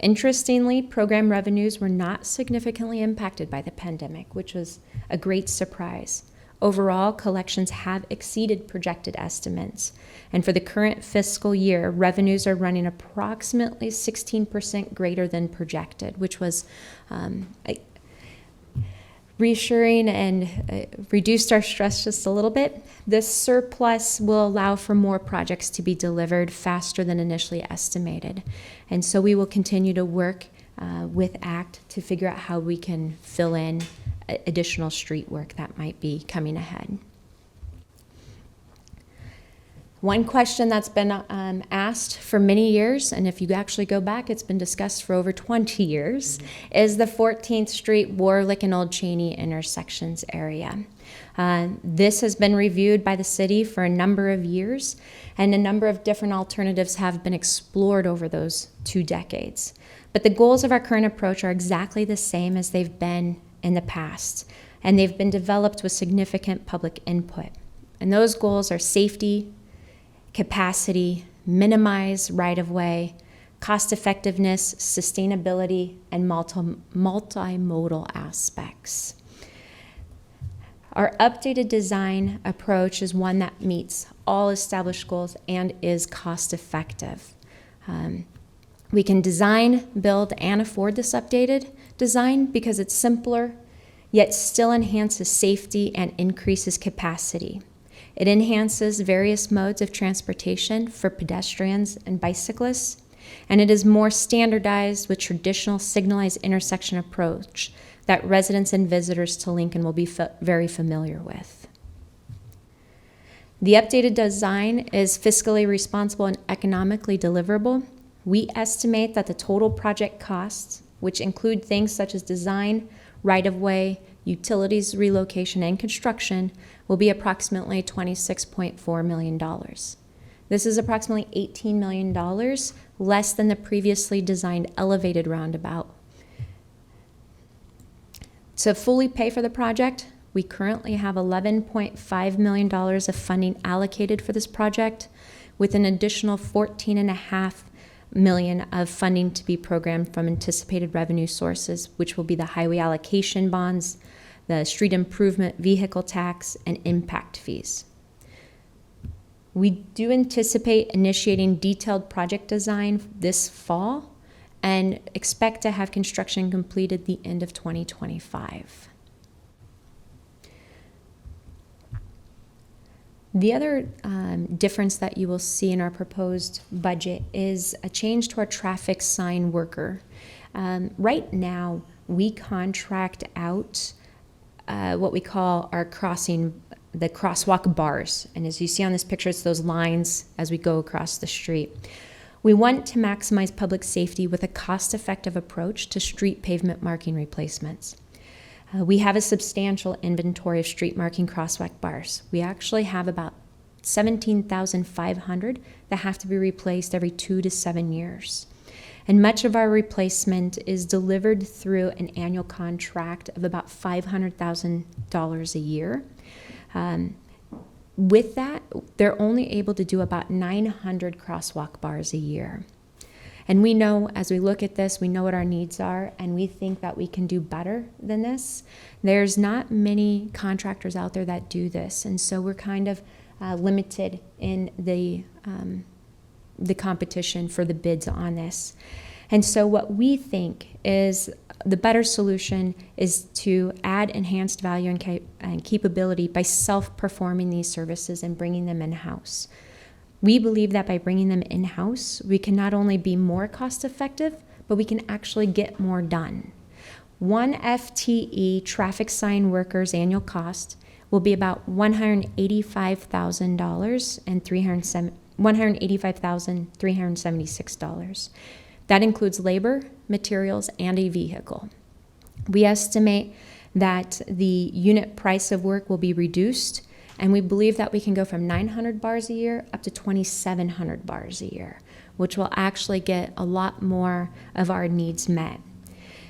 Interestingly, program revenues were not significantly impacted by the pandemic, which was a great surprise. Overall, collections have exceeded projected estimates. And for the current fiscal year, revenues are running approximately 16% greater than projected, which was reassuring and reduced our stress just a little bit. This surplus will allow for more projects to be delivered faster than initially estimated. And so we will continue to work with ACT to figure out how we can fill in additional street work that might be coming ahead. One question that's been asked for many years, and if you actually go back, it's been discussed for over 20 years, is the 14th Street, Warlick, and Old Cheney intersections area. This has been reviewed by the city for a number of years, and a number of different alternatives have been explored over those 2 decades. But the goals of our current approach are exactly the same as they've been in the past, and they've been developed with significant public input. And those goals are safety, capacity, minimize right-of-way, cost-effectiveness, sustainability, and multimodal aspects. Our updated design approach is one that meets all established goals and is cost-effective. We can design, build, and afford this updated design because it's simpler, yet still enhances safety and increases capacity. It enhances various modes of transportation for pedestrians and bicyclists, and it is more standardized with traditional signalized intersection approach that residents and visitors to Lincoln will be very familiar with. The updated design is fiscally responsible and economically deliverable. We estimate that the total project costs, which include things such as design, right-of-way, utilities relocation, and construction, will be approximately $26.4 million. This is approximately $18 million less than the previously designed elevated roundabout. To fully pay for the project, we currently have $11.5 million of funding allocated for this project, with an additional $14.5 million of funding to be programmed from anticipated revenue sources, which will be the highway allocation bonds, the street improvement vehicle tax, and impact fees. We do anticipate initiating detailed project design this fall and expect to have construction completed the end of 2025. The other difference that you will see in our proposed budget is a change to our traffic sign worker. Right now, we contract out what we call our the crosswalk bars. And as you see on this picture, it's those lines as we go across the street. We want to maximize public safety with a cost-effective approach to street pavement marking replacements. We have a substantial inventory of street marking crosswalk bars. We actually have about 17,500 that have to be replaced every 2 to 7 years. And much of our replacement is delivered through an annual contract of about $500,000 a year. With that, they're only able to do about 900 crosswalk bars a year. And we know, as we look at this, we know what our needs are, and we think that we can do better than this. There's not many contractors out there that do this, and so we're kind of limited in the competition for the bids on this. And so what we think is the better solution is to add enhanced value and capability by self-performing these services and bringing them in-house. We believe that by bringing them in-house, we can not only be more cost-effective, but we can actually get more done. One FTE traffic sign worker's annual cost will be about $185,000 and $185,376. That includes labor, materials, and a vehicle. We estimate that the unit price of work will be reduced, and we believe that we can go from 900 bars a year up to 2,700 bars a year, which will actually get a lot more of our needs met.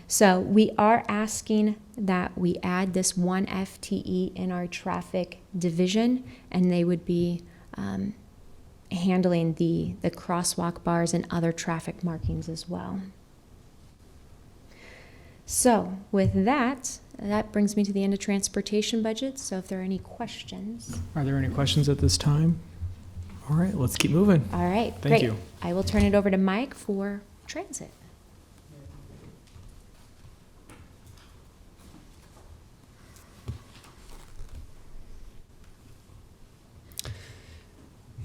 So we are asking that we add this one FTE in our traffic division, and they would be handling the crosswalk bars and other traffic markings as well. So with that brings me to the end of transportation budget. So if there are any questions. Are there any questions at this time? All right, let's keep moving. All right, Thank great. you. I will turn it over to Mike for transit.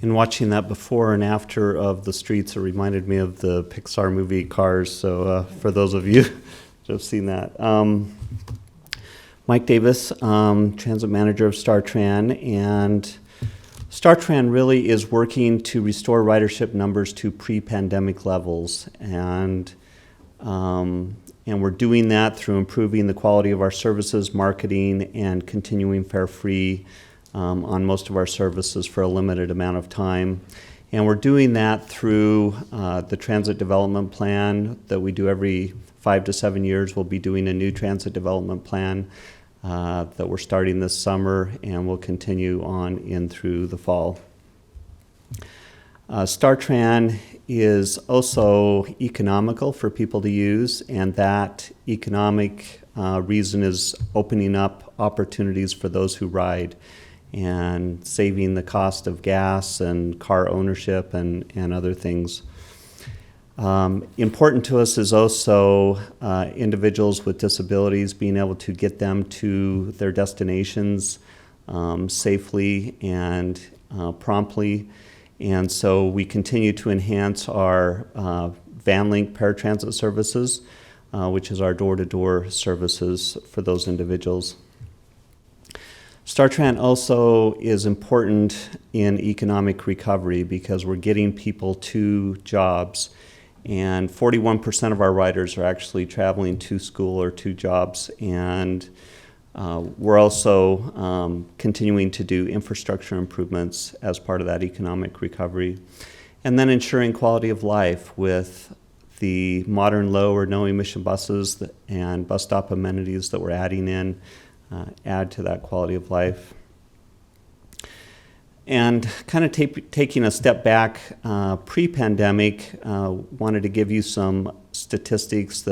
In watching that before and after of the streets, it reminded me of the Pixar movie Cars. So for those of you who have seen that. Mike Davis, Transit Manager of StarTran, and StarTran really is working to restore ridership numbers to pre-pandemic levels, and we're doing that through improving the quality of our services, marketing, and continuing fare-free on most of our services for a limited amount of time. And we're doing that through the Transit Development Plan that we do every 5 to 7 years. We'll be doing a new Transit Development Plan that we're starting this summer, and will continue on in through the fall. StarTran is also economical for people to use, and that economic reason is opening up opportunities for those who ride and saving the cost of gas and car ownership and other things. Important to us is also individuals with disabilities, being able to get them to their destinations safely and promptly. And so we continue to enhance our VanLink paratransit services, which is our door-to-door services for those individuals. StarTran also is important in economic recovery because we're getting people to jobs, and 41% of our riders are actually traveling to school or to jobs, and we're also continuing to do infrastructure improvements as part of that economic recovery. And then ensuring quality of life with the modern low or no emission buses and bus stop amenities that we're adding in. Add to that quality of life. And kind of taking a step back, pre-pandemic, wanted to give you some statistics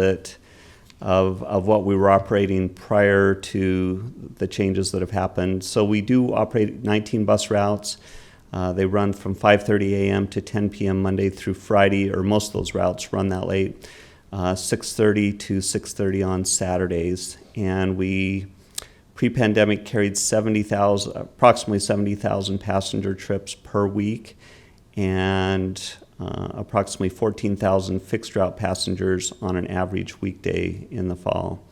of what we were operating prior to the changes that have happened. So we do operate 19 bus routes. They run from 5:30 a.m. to 10 p.m. Monday through Friday, or most of those routes run that late. 6:30 to 6:30 on Saturdays, and we pre-pandemic carried approximately 70,000 passenger trips per week, and approximately 14,000 fixed route passengers on an average weekday in the fall.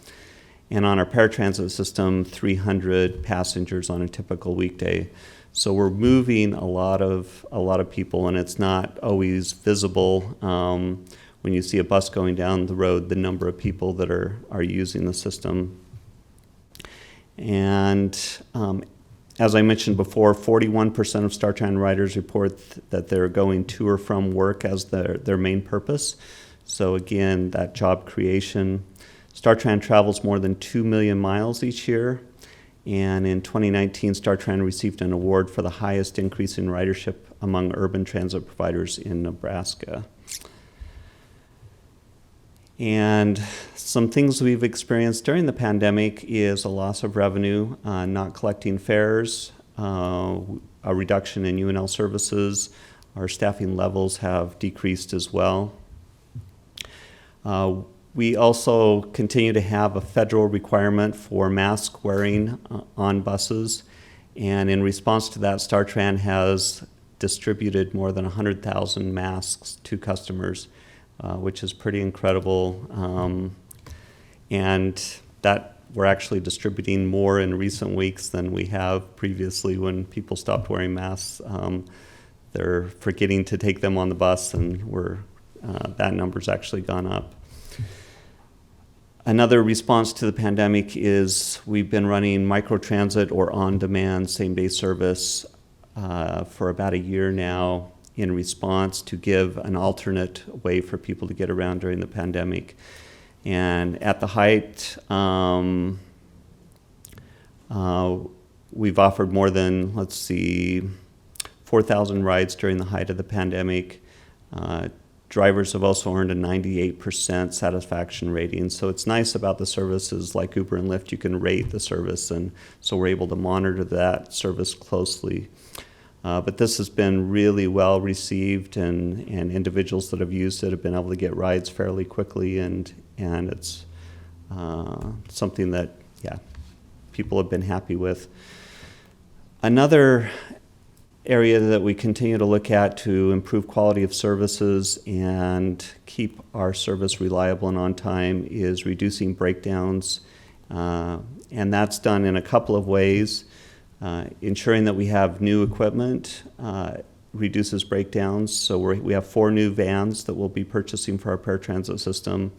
And on our paratransit system, 300 passengers on a typical weekday. So we're moving a lot of people, and it's not always visible when you see a bus going down the road, the number of people that are using the system. And as I mentioned before, 41% of StarTran riders report that they're going to or from work as their main purpose. So again, that job creation. StarTran travels more than 2 million miles each year, And in 2019, StarTran received an award for the highest increase in ridership among urban transit providers in Nebraska. And some things we've experienced during the pandemic is a loss of revenue, not collecting fares, a reduction in UNL services. Our staffing levels have decreased as well. We also continue to have a federal requirement for mask wearing on buses. And in response to that, StarTran has distributed more than 100,000 masks to customers, which is pretty incredible. And that we're actually distributing more in recent weeks than we have previously when people stopped wearing masks. They're forgetting to take them on the bus, and that number's actually gone up. Another response to the pandemic is we've been running microtransit or on-demand same-day service for about a year now in response to give an alternate way for people to get around during the pandemic. And at the height, we've offered more than, 4,000 rides during the height of the pandemic. Drivers have also earned a 98% satisfaction rating. So it's nice about the services like Uber and Lyft, you can rate the service, and so we're able to monitor that service closely. But this has been really well received, and individuals that have used it have been able to get rides fairly quickly, and it's something that, people have been happy with. Another area that we continue to look at to improve quality of services and keep our service reliable and on time is reducing breakdowns. And that's done in a couple of ways. Ensuring that we have new equipment reduces breakdowns. So we have 4 new vans that we'll be purchasing for our paratransit system.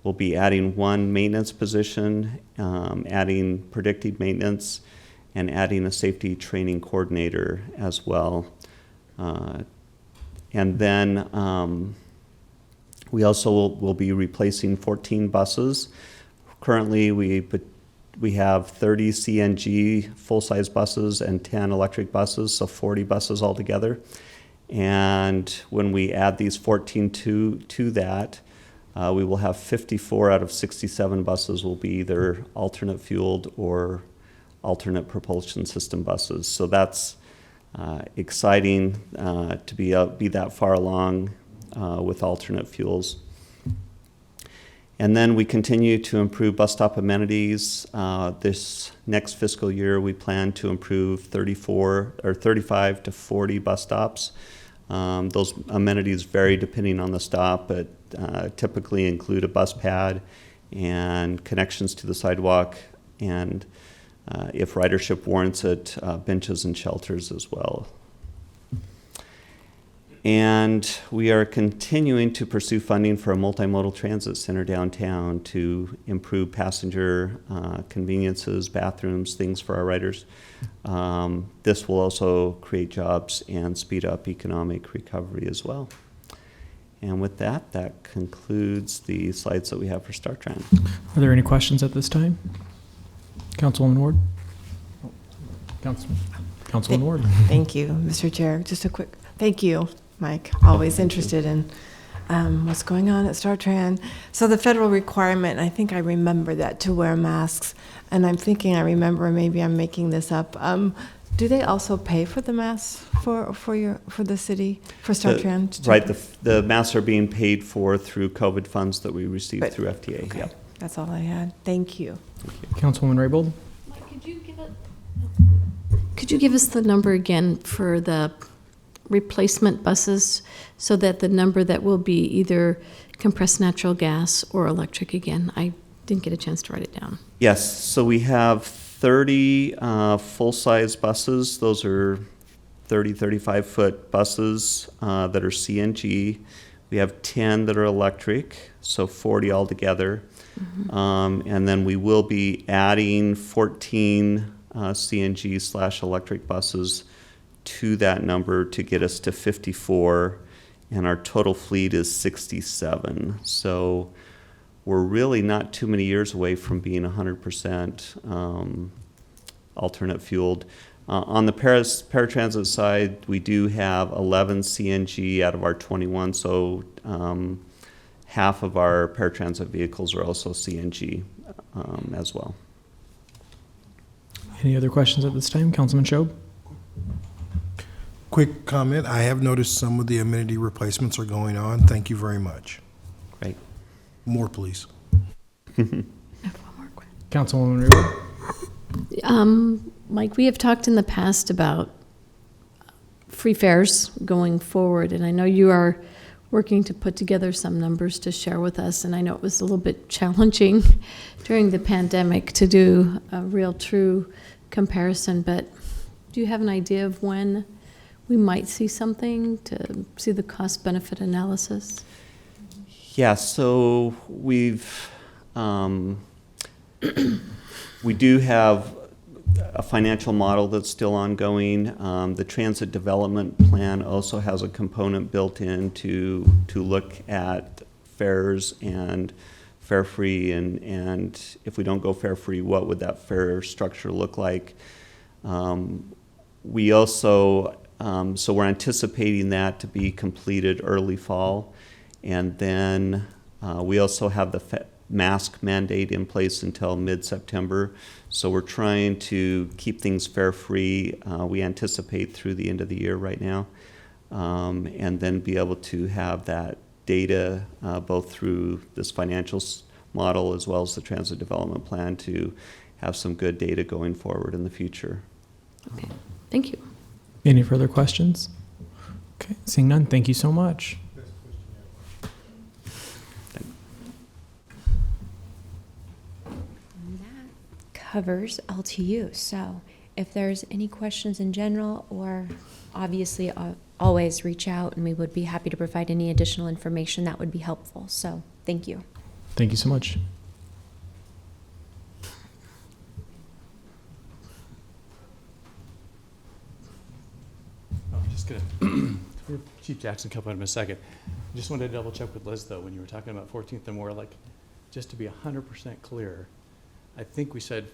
We'll be adding 1 maintenance position, adding predictive maintenance, and adding a safety training coordinator as well. And then we also will be replacing 14 buses. Currently, we have 30 CNG full-size buses and 10 electric buses, so 40 buses altogether. And when we add these 14 to that, we will have 54 out of 67 buses will be either alternate fueled or alternate propulsion system buses. So that's exciting to be that far along with alternate fuels. And then we continue to improve bus stop amenities. This next fiscal year, we plan to improve 35 to 40 bus stops. Those amenities vary depending on the stop, but typically include a bus pad and connections to the sidewalk, and if ridership warrants it, benches and shelters as well. And we are continuing to pursue funding for a multimodal transit center downtown to improve passenger conveniences, bathrooms, things for our riders. This will also create jobs and speed up economic recovery as well. And with that, that concludes the slides that we have for StarTran. Are there any questions at this time? Councilwoman Ward? Councilwoman Ward? Thank you, Mr. Chair. Just a quick thank you, Mike. Always interested in what's going on at StarTran. So the federal requirement, I think I remember that, to wear masks. And I'm thinking I remember, maybe I'm making this up. Do they also pay for the masks for the city, for StarTran? Right, the masks are being paid for through COVID funds that we received through FTA. Okay. Yep. That's all I had. Thank you. Councilwoman Raybold? Mike, could you give us the number again for the replacement buses, so that the number that will be either compressed natural gas or electric again? I didn't get a chance to write it down. Yes, so we have 30 full-size buses. Those are 35-foot buses that are CNG. We have 10 that are electric, so 40 altogether. Mm-hmm. And then we will be adding 14 CNG/electric buses to that number to get us to 54, and our total fleet is 67. So we're really not too many years away from being 100% alternate fueled. On the paratransit side, we do have 11 CNG out of our 21, so half of our paratransit vehicles are also CNG as well. Any other questions at this time? Councilman Shob? Quick comment, I have noticed some of the amenity replacements are going on. Thank you very much. Great. More, please. I have one more question. Councilwoman Rubin? Mike, we have talked in the past about free fares going forward, and I know you are working to put together some numbers to share with us, and I know it was a little bit challenging during the pandemic to do a real true comparison, but do you have an idea of when we might see something to see the cost-benefit analysis? Yeah, so we do have a financial model that's still ongoing. The transit development plan also has a component built in to look at fares and fare-free, and if we don't go fare-free, what would that fare structure look like? We also, so we're anticipating that to be completed early fall, and then we also have the mask mandate in place until mid-September. So we're trying to keep things fare-free. We anticipate through the end of the year right now, and then be able to have that data both through this financial model as well as the transit development plan to have some good data going forward in the future. Okay, thank you. Any further questions? Okay, seeing none, thank you so much. Covers LTU. So if there's any questions in general, or obviously always reach out and we would be happy to provide any additional information that would be helpful. So thank you. Thank you so much. I'm just gonna, Chief Jackson, come up in a second. I just wanted to double check with Liz though, when you were talking about 14th and more, like, just to be 100% clear, I think we said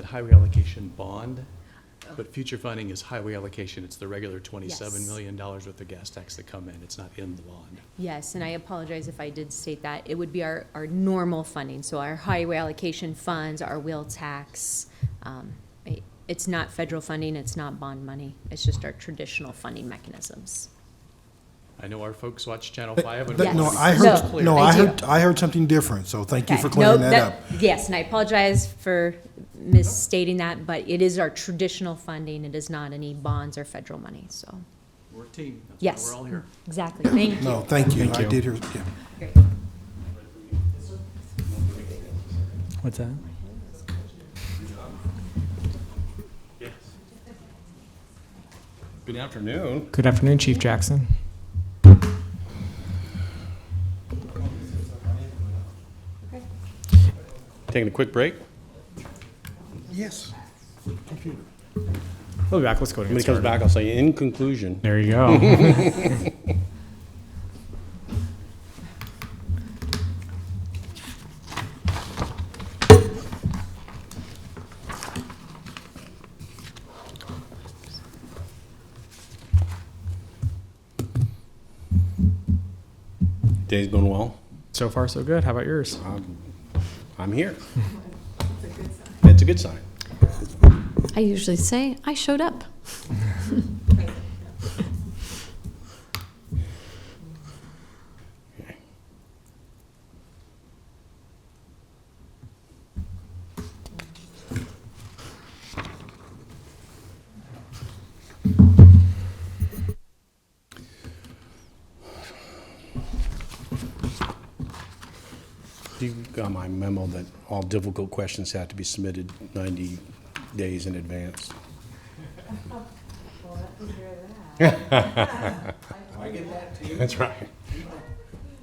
highway allocation bond, but future funding is highway allocation. It's the regular $27 million worth of gas tax that come in. It's not in the bond. Yes, and I apologize if I did state that. It would be our normal funding. So our highway allocation funds, our wheel tax. It's not federal funding. It's not bond money. It's just our traditional funding mechanisms. I know our folks watch Channel 5. And Yes. No, I heard something different, so thank you for clearing that up. Yes, and I apologize for misstating that, but it is our traditional funding. It is not any bonds or federal money, so. we're a team. That's Yes. why we're all here. Exactly. Thank you. No, thank you. Thank I you. did hear, yeah. Great. What's that? Good afternoon. Good afternoon, Chief Jackson. Taking a quick break. Yes. Computer. We'll be back. Let's go. When he comes back, I'll say, in conclusion. There you go. Day's going well. So far, so good. How about yours? I'm here. It's a good sign. I usually say, I showed up. Okay. You got my memo that all difficult questions have to be submitted 90 days in advance. That's right.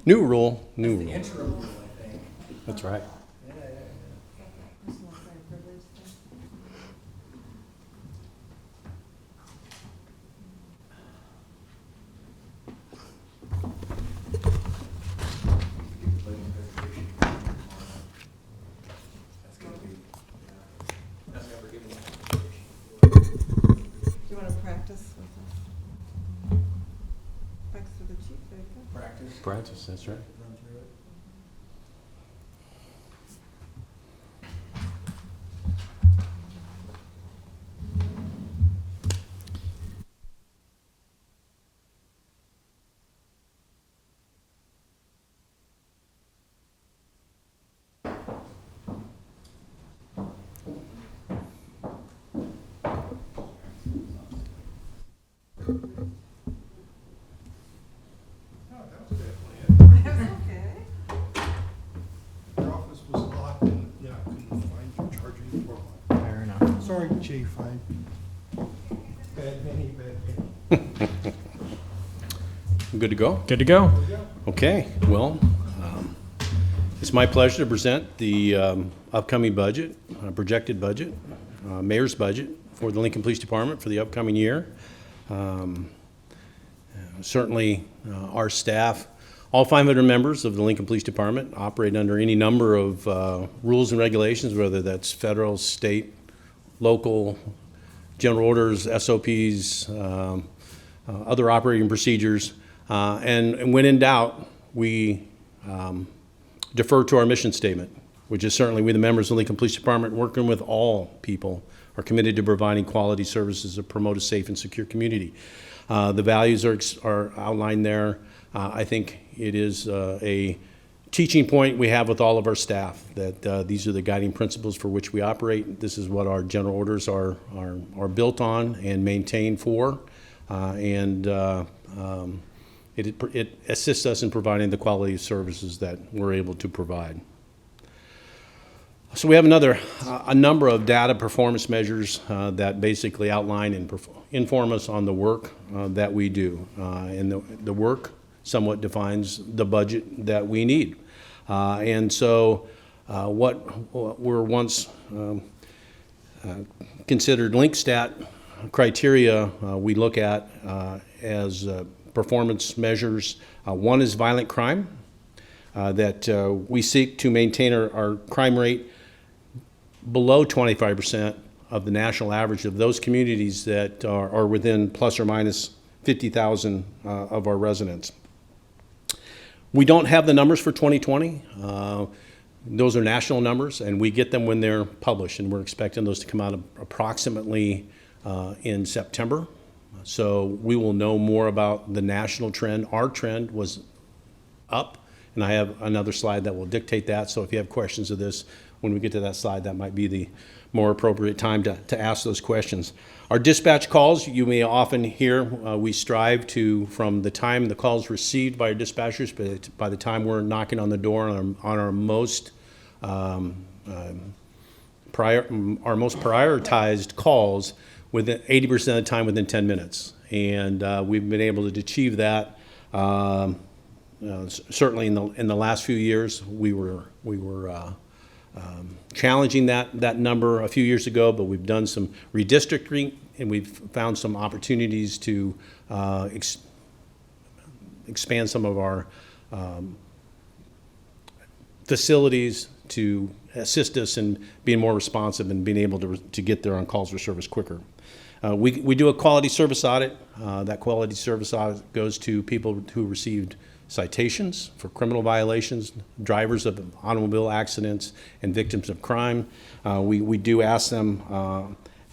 New rule, new rule. That's right. Francis, that's right. Your office was locked and, yeah, I couldn't find your charging port. Fair enough. Sorry, Chief, bad penny. Good to go? Good to go. Okay, well, it's my pleasure to present the upcoming budget, projected budget, mayor's budget for the Lincoln Police Department for the upcoming year. Certainly, our staff, all 500 members of the Lincoln Police Department operate under any number of rules and regulations, whether that's federal, state, local, general orders, SOPs, other operating procedures. And when in doubt, we defer to our mission statement, which is certainly we, the members of the Lincoln Police Department, working with all people, are committed to providing quality services that promote a safe and secure community. The values are outlined there. I think it is a teaching point we have with all of our staff, that these are the guiding principles for which we operate. This is what our general orders are built on and maintained for. It assists us in providing the quality of services that we're able to provide. So we have a number of data performance measures that basically outline and inform us on the work that we do. And the work somewhat defines the budget that we need. And so what were once considered LinkStat criteria we look at as performance measures. One is violent crime, that we seek to maintain our crime rate below 25% of the national average of those communities that are within plus or minus 50,000 of our residents. We don't have the numbers for 2020. Those are national numbers, and we get them when they're published, and we're expecting those to come out approximately in September. So we will know more about the national trend. Our trend was up, and I have another slide that will dictate that. So if you have questions of this, when we get to that slide, that might be the more appropriate time to ask those questions. Our dispatch calls, you may often hear, we strive to, from the time the call's received by our dispatchers, but by the time we're knocking on the door on our most prioritized calls, within 80% of the time within 10 minutes. And we've been able to achieve that. Certainly in the last few years, we were challenging that number a few years ago, but we've done some redistricting, and we've found some opportunities to expand some of our facilities to assist us in being more responsive and being able to get there on calls for service quicker. We do a quality service audit. That quality service audit goes to people who received citations for criminal violations, drivers of automobile accidents, and victims of crime. We do ask them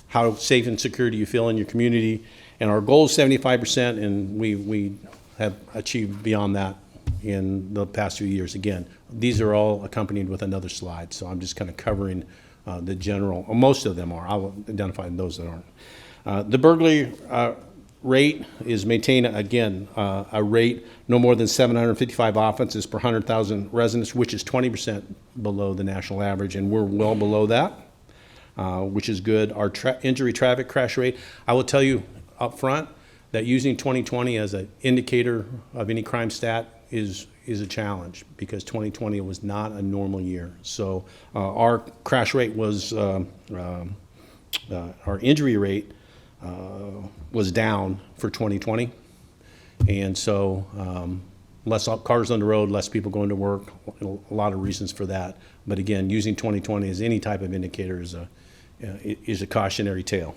how safe and secure do you feel in your community, and our goal is 75%, and we have achieved beyond that in the past few years. Again, these are all accompanied with another slide, so I'm just kind of covering the general, or most of them are. I'll identify those that aren't. The burglary rate is maintained, again, a rate no more than 755 offenses per 100,000 residents, which is 20% below the national average, and we're well below that, which is good. Our injury traffic crash rate, I will tell you up front that using 2020 as an indicator of any crime stat is a challenge, because 2020 was not a normal year. So our crash rate was, our injury rate was down for 2020, and so less cars on the road, less people going to work, a lot of reasons for that. But again, using 2020 as any type of indicator is a cautionary tale.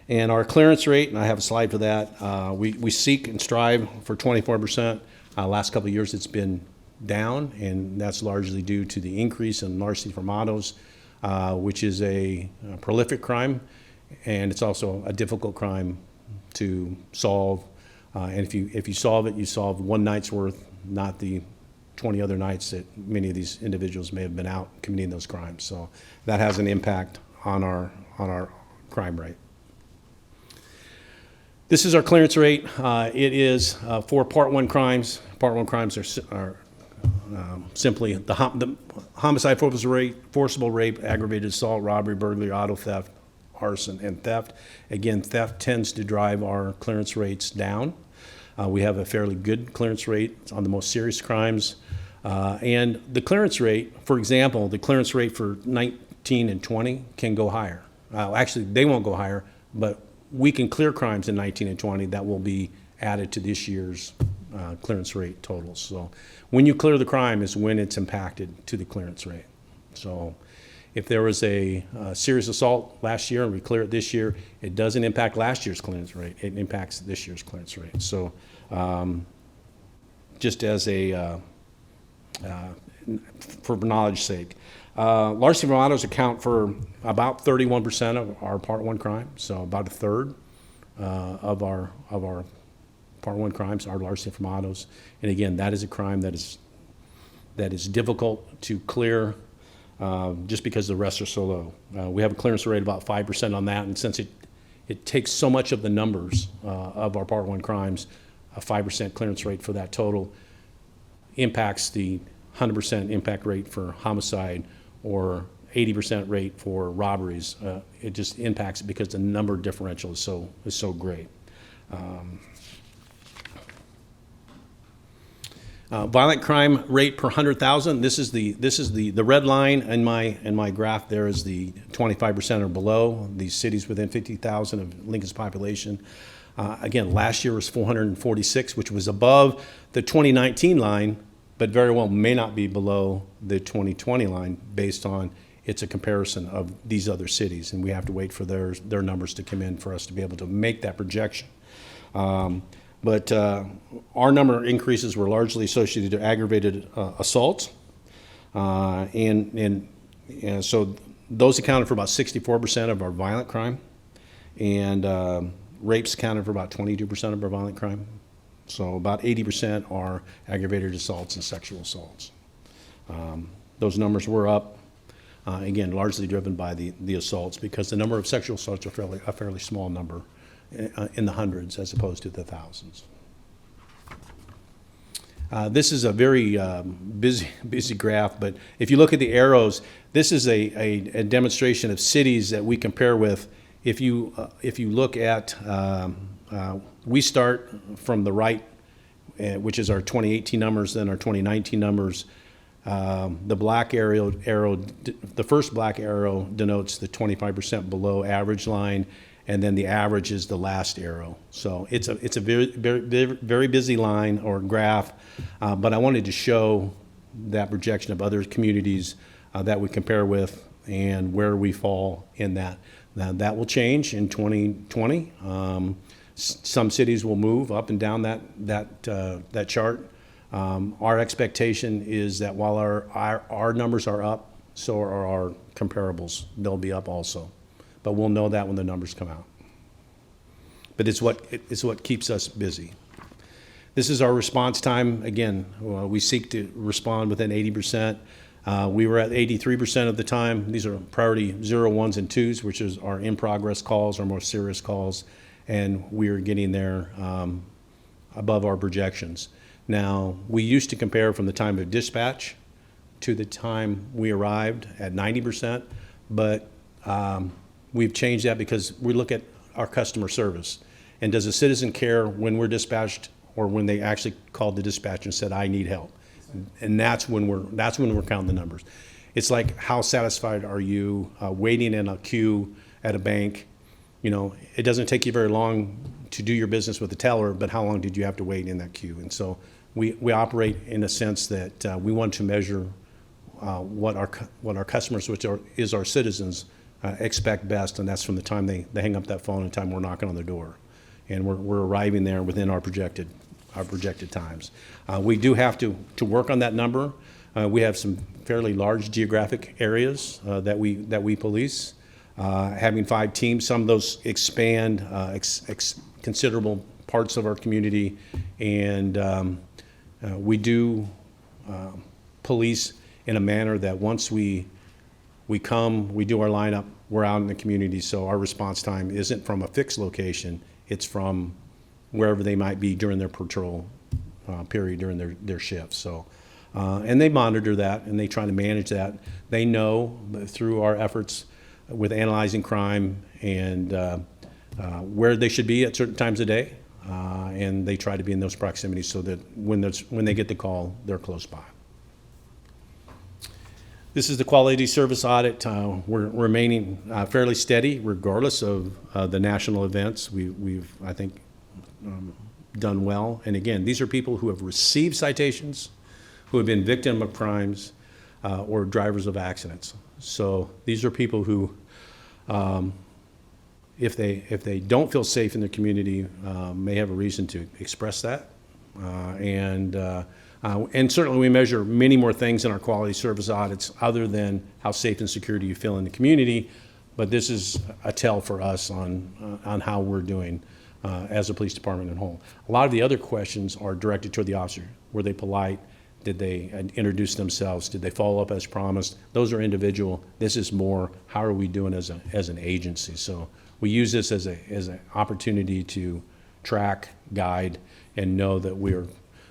And our clearance rate, and I have a slide for that, we seek and strive for 24% Last couple of years, it's been down, and that's largely due to the increase in larceny from autos, which is a prolific crime, and it's also a difficult crime to solve. And if you solve it, you solve one night's worth, not the 20 other nights that many of these individuals may have been out committing those crimes. So that has an impact on our crime rate. This is our clearance rate. It is for Part 1 crimes. Part 1 crimes are simply the homicide, forcible rape, aggravated assault, robbery, burglary, auto theft, arson, and theft. Again, theft tends to drive our clearance rates down. We have a fairly good clearance rate on the most serious crimes. And the clearance rate, for example, the clearance rate for 19 and 20 can go higher. Actually, they won't go higher, but we can clear crimes in 19 and 20 that will be added to this year's clearance rate totals. So when you clear the crime is when it's impacted to the clearance rate. So if there was a serious assault last year and we clear it this year, it doesn't impact last year's clearance rate. It impacts this year's clearance rate. So just as a, for knowledge's sake, larceny from autos account for about 31% of our Part 1 crime, so about a third of our Part 1 crimes are larceny from autos. And again, that is a crime that is difficult to clear just because the rest are so low. We have a clearance rate of about 5% on that, and since it takes so much of the numbers of our Part 1 crimes, a 5% clearance rate for that total impacts the 100% impact rate for homicide or 80% rate for robberies. It just impacts it because the number differential is so great. Violent crime rate per 100,000. This is the red line in my graph. There is the 25% or below. These cities within 50,000 of Lincoln's population. Again, last year was 446, which was above the 2019 line, but very well may not be below the 2020 line based on it's a comparison of these other cities, and we have to wait for their numbers to come in for us to be able to make that projection. But our number increases were largely associated to aggravated assaults, and so those accounted for about 64% of our violent crime, and rapes accounted for about 22% of our violent crime. So about 80% are aggravated assaults and sexual assaults. Those numbers were up, again, largely driven by the assaults, because the number of sexual assaults are a fairly small number in the hundreds as opposed to the thousands. This is a very busy graph, but if you look at the arrows, this is a demonstration of cities that we compare with. If you look at, we start from the right, which is our 2018 numbers, then our 2019 numbers. The black arrow, the first black arrow denotes the 25% below average line, and then the average is the last arrow. So it's a very busy line or graph, but I wanted to show that projection of other communities that we compare with and where we fall in that. Now that will change in 2020. Some cities will move up and down that chart. Our expectation is that while our numbers are up, so are our comparables. They'll be up also, but we'll know that when the numbers come out. But it's what keeps us busy. This is our response time. Again, we seek to respond within 80%. We were at 83% of the time. These are priority 0, 1s, and 2s, which is our in-progress calls, our more serious calls, and we are getting there above our projections. Now, we used to compare from the time of dispatch to the time we arrived at 90%, but we've changed that because we look at our customer service. And does a citizen care when we're dispatched or when they actually called the dispatch and said, I need help? And that's when we're counting the numbers. It's like, how satisfied are you waiting in a queue at a bank? You know, it doesn't take you very long to do your business with the teller, but how long did you have to wait in that queue? And so we operate in a sense that we want to measure what our customers, which is our citizens, expect best, and that's from the time they hang up that phone and the time we're knocking on their door. And we're arriving there within our projected our projected times. We do have to work on that number. We have some fairly large geographic areas that we police. Having 5 teams, some of those expand considerable parts of our community, and we do police in a manner that once we come, we do our lineup, we're out in the community, so our response time isn't from a fixed location, it's from wherever they might be during their patrol period, during their shifts. So, and they monitor that, and they try to manage that. They know through our efforts with analyzing crime and where they should be at certain times of day, and they try to be in those proximities so that when they get the call, they're close by. This is the quality service audit. We're remaining fairly steady regardless of the national events. We've, I think, done well. And again, these are people who have received citations, who have been victim of crimes, or drivers of accidents. So these are people who, if they don't feel safe in their community, may have a reason to express that. And certainly we measure many more things in our quality service audits other than how safe and secure do you feel in the community, but this is a tell for us on how we're doing as a police department in whole. A lot of the other questions are directed toward the officer. Were they polite? Did they introduce themselves? Did they follow up as promised? Those are individual. This is more, how are we doing as an agency? So we use this as an opportunity to track, guide, and know that we're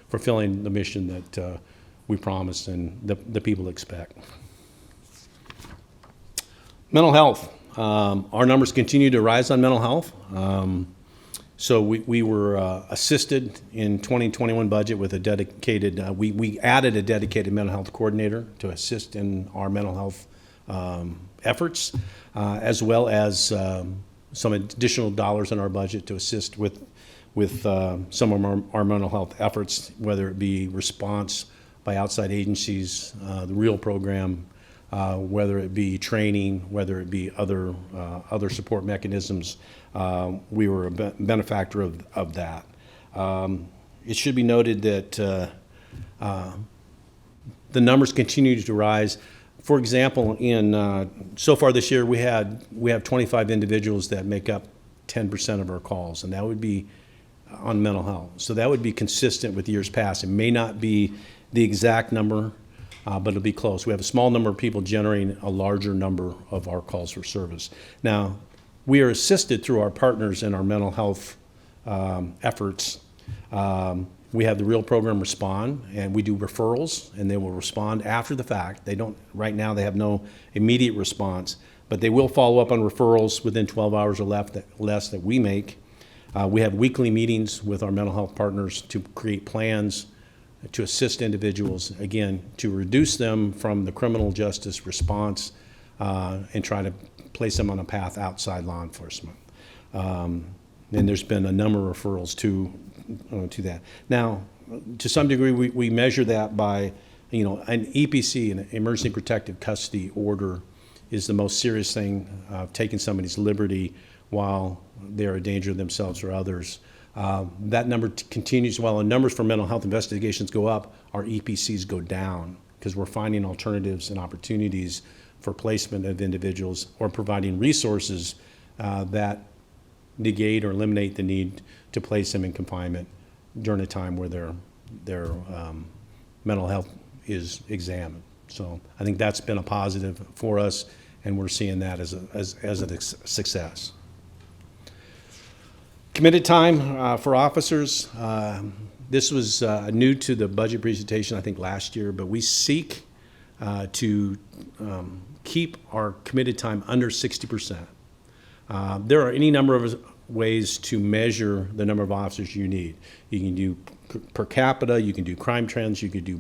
fulfilling the mission that we promised and the people expect. Mental health. Our numbers continue to rise on mental health. So we were assisted in 2021 budget with a dedicated, we added a dedicated mental health coordinator to assist in our mental health efforts, as well as some additional dollars in our budget to assist with some of our mental health efforts, whether it be response by outside agencies, the REAL program, whether it be training, whether it be other support mechanisms. We were a benefactor of that. It should be noted that the numbers continue to rise. For example, so far this year, we have 25 individuals that make up 10% of our calls, and that would be on mental health. So that would be consistent with years past. It may not be the exact number, but it'll be close. We have a small number of people generating a larger number of our calls for service. Now, we are assisted through our partners in our mental health efforts. We have the REAL program respond, and we do referrals, and they will respond after the fact. They don't, right now they have no immediate response, but they will follow up on referrals within 12 hours or less that we make. We have weekly meetings with our mental health partners to create plans to assist individuals, again, to reduce them from the criminal justice response and try to place them on a path outside law enforcement. And there's been a number of referrals to that. Now, to some degree, we measure that by, an EPC, an emergency protective custody order, is the most serious thing, taking somebody's liberty while they're a danger to themselves or others. That number continues. While the numbers for mental health investigations go up, our EPCs go down because we're finding alternatives and opportunities for placement of individuals or providing resources that negate or eliminate the need to place them in confinement during a time where their mental health is examined. So I think that's been a positive for us, and we're seeing that as a success. Committed time for officers. This was new to the budget presentation, I think, last year, but we seek to keep our committed time under 60%. There are any number of ways to measure the number of officers you need. You can do per capita, you can do crime trends, you can do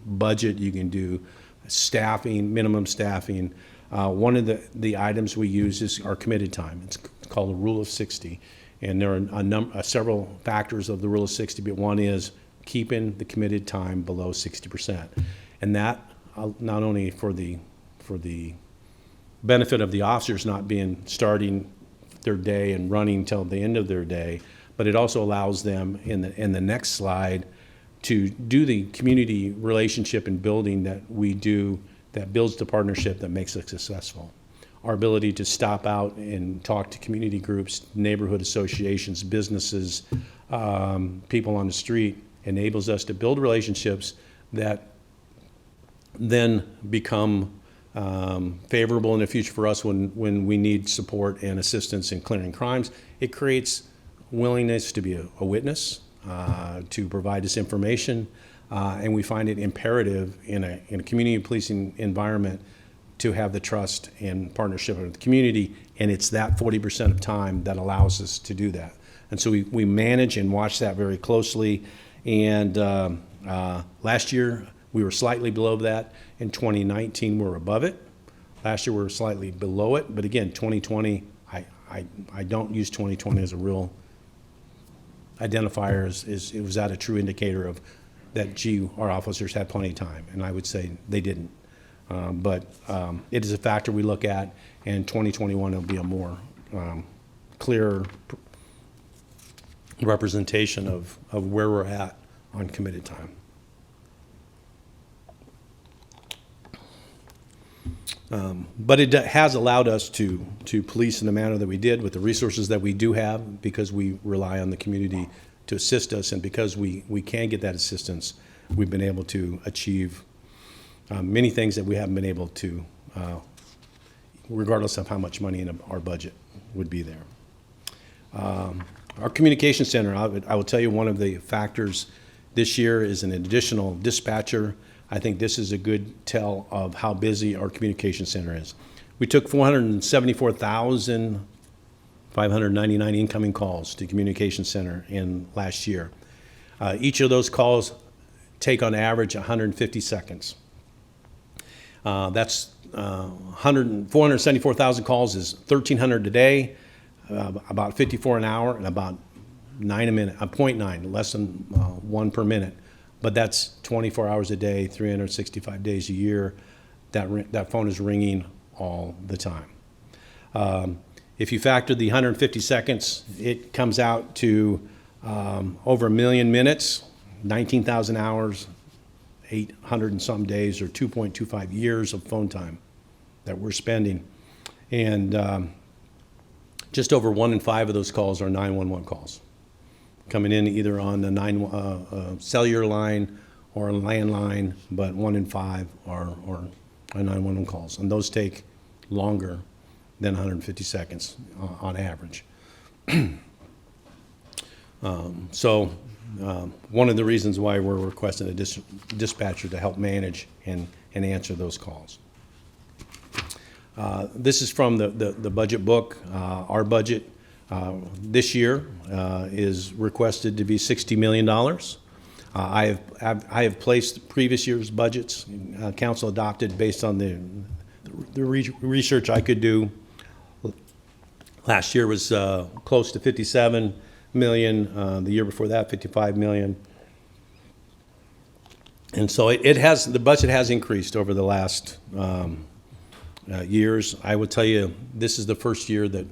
budget, you can do staffing, minimum staffing. One of the items we use is our committed time. It's called the Rule of 60. And there are several factors of the Rule of 60, but one is keeping the committed time below 60%. And that, not only for the benefit of the officers not starting their day and running till the end of their day, but it also allows them in the next slide to do the community relationship and building that we do that builds the partnership that makes us successful. Our ability to stop out and talk to community groups, neighborhood associations, businesses, people on the street enables us to build relationships that then become favorable in the future for us when we need support and assistance in clearing crimes. It creates willingness to be a witness, to provide us information, and we find it imperative in a community policing environment to have the trust and partnership with the community, and it's that 40% of time that allows us to do that. And so we manage and watch that very closely, and last year we were slightly below that. In 2019 we're above it. Last year we were slightly below it, but again, 2020, I don't use 2020 as a real identifier, it was that a true indicator of that, gee, our officers had plenty of time, and I would say they didn't. But it is a factor we look at, and 2021 will be a more clear representation of where we're at on committed time. But it has allowed us to police in the manner that we did with the resources that we do have, because we rely on the community to assist us, and because we can get that assistance, we've been able to achieve many things that we haven't been able to, regardless of how much money in our budget would be there. Our communication center, I will tell you, one of the factors this year is an additional dispatcher. I think this is a good tell of how busy our communication center is. We took 474,599 incoming calls to communication center in last year. Each of those calls take on average 150 seconds. That's 474,000 calls is 1,300 a day, about 54 an hour, and about 9 a minute, 0.9, less than 1 per minute. But that's 24 hours a day, 365 days a year. That phone is ringing all the time. If you factor the 150 seconds, it comes out to over 1 million minutes, 19,000 hours, 800 and some days, or 2.25 years of phone time that we're spending. And just over 1 in 5 of those calls are 911 calls, coming in either on the cellular line or a landline, but 1 in 5 are 911 calls. And those take longer than 150 seconds on average. One of the reasons why we're requesting a dispatcher to help manage and answer those calls. This is from the budget book. Our budget this year is requested to be $60 million. I have placed previous year's budgets, council adopted based on the research I could do. Last year was close to 57 million. The year before that, 55 million. And so the budget has increased over the last years. I would tell you, this is the first year that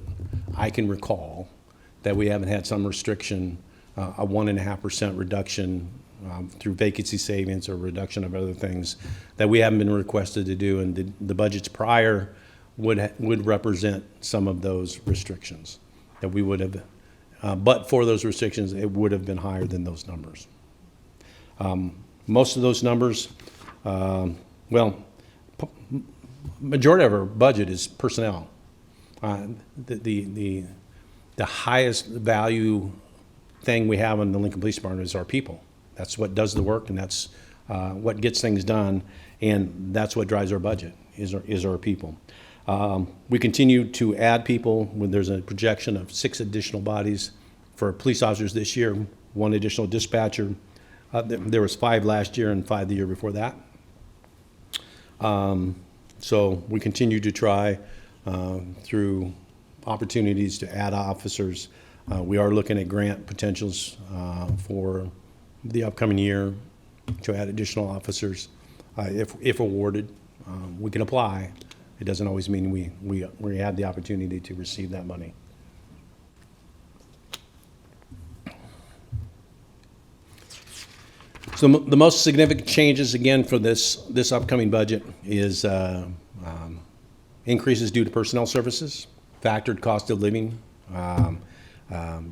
I can recall that we haven't had some restriction, a 1.5% reduction through vacancy savings or reduction of other things that we haven't been requested to do, and the budgets prior would represent some of those restrictions that we would have, but for those restrictions, it would have been higher than those numbers. Most of those numbers, majority of our budget is personnel. The highest value thing we have in the Lincoln Police Department is our people. That's what does the work, and that's what gets things done, and that's what drives our budget, is our people. We continue to add people. When there's a projection of 6 additional bodies for police officers this year, 1 additional dispatcher. There was 5 last year and 5 the year before that. So we continue to try through opportunities to add officers. We are looking at grant potentials for the upcoming year to add additional officers. If awarded, we can apply. It doesn't always mean we have the opportunity to receive that money. So the most significant changes, again, for this upcoming budget is increases due to personnel services, factored cost of living,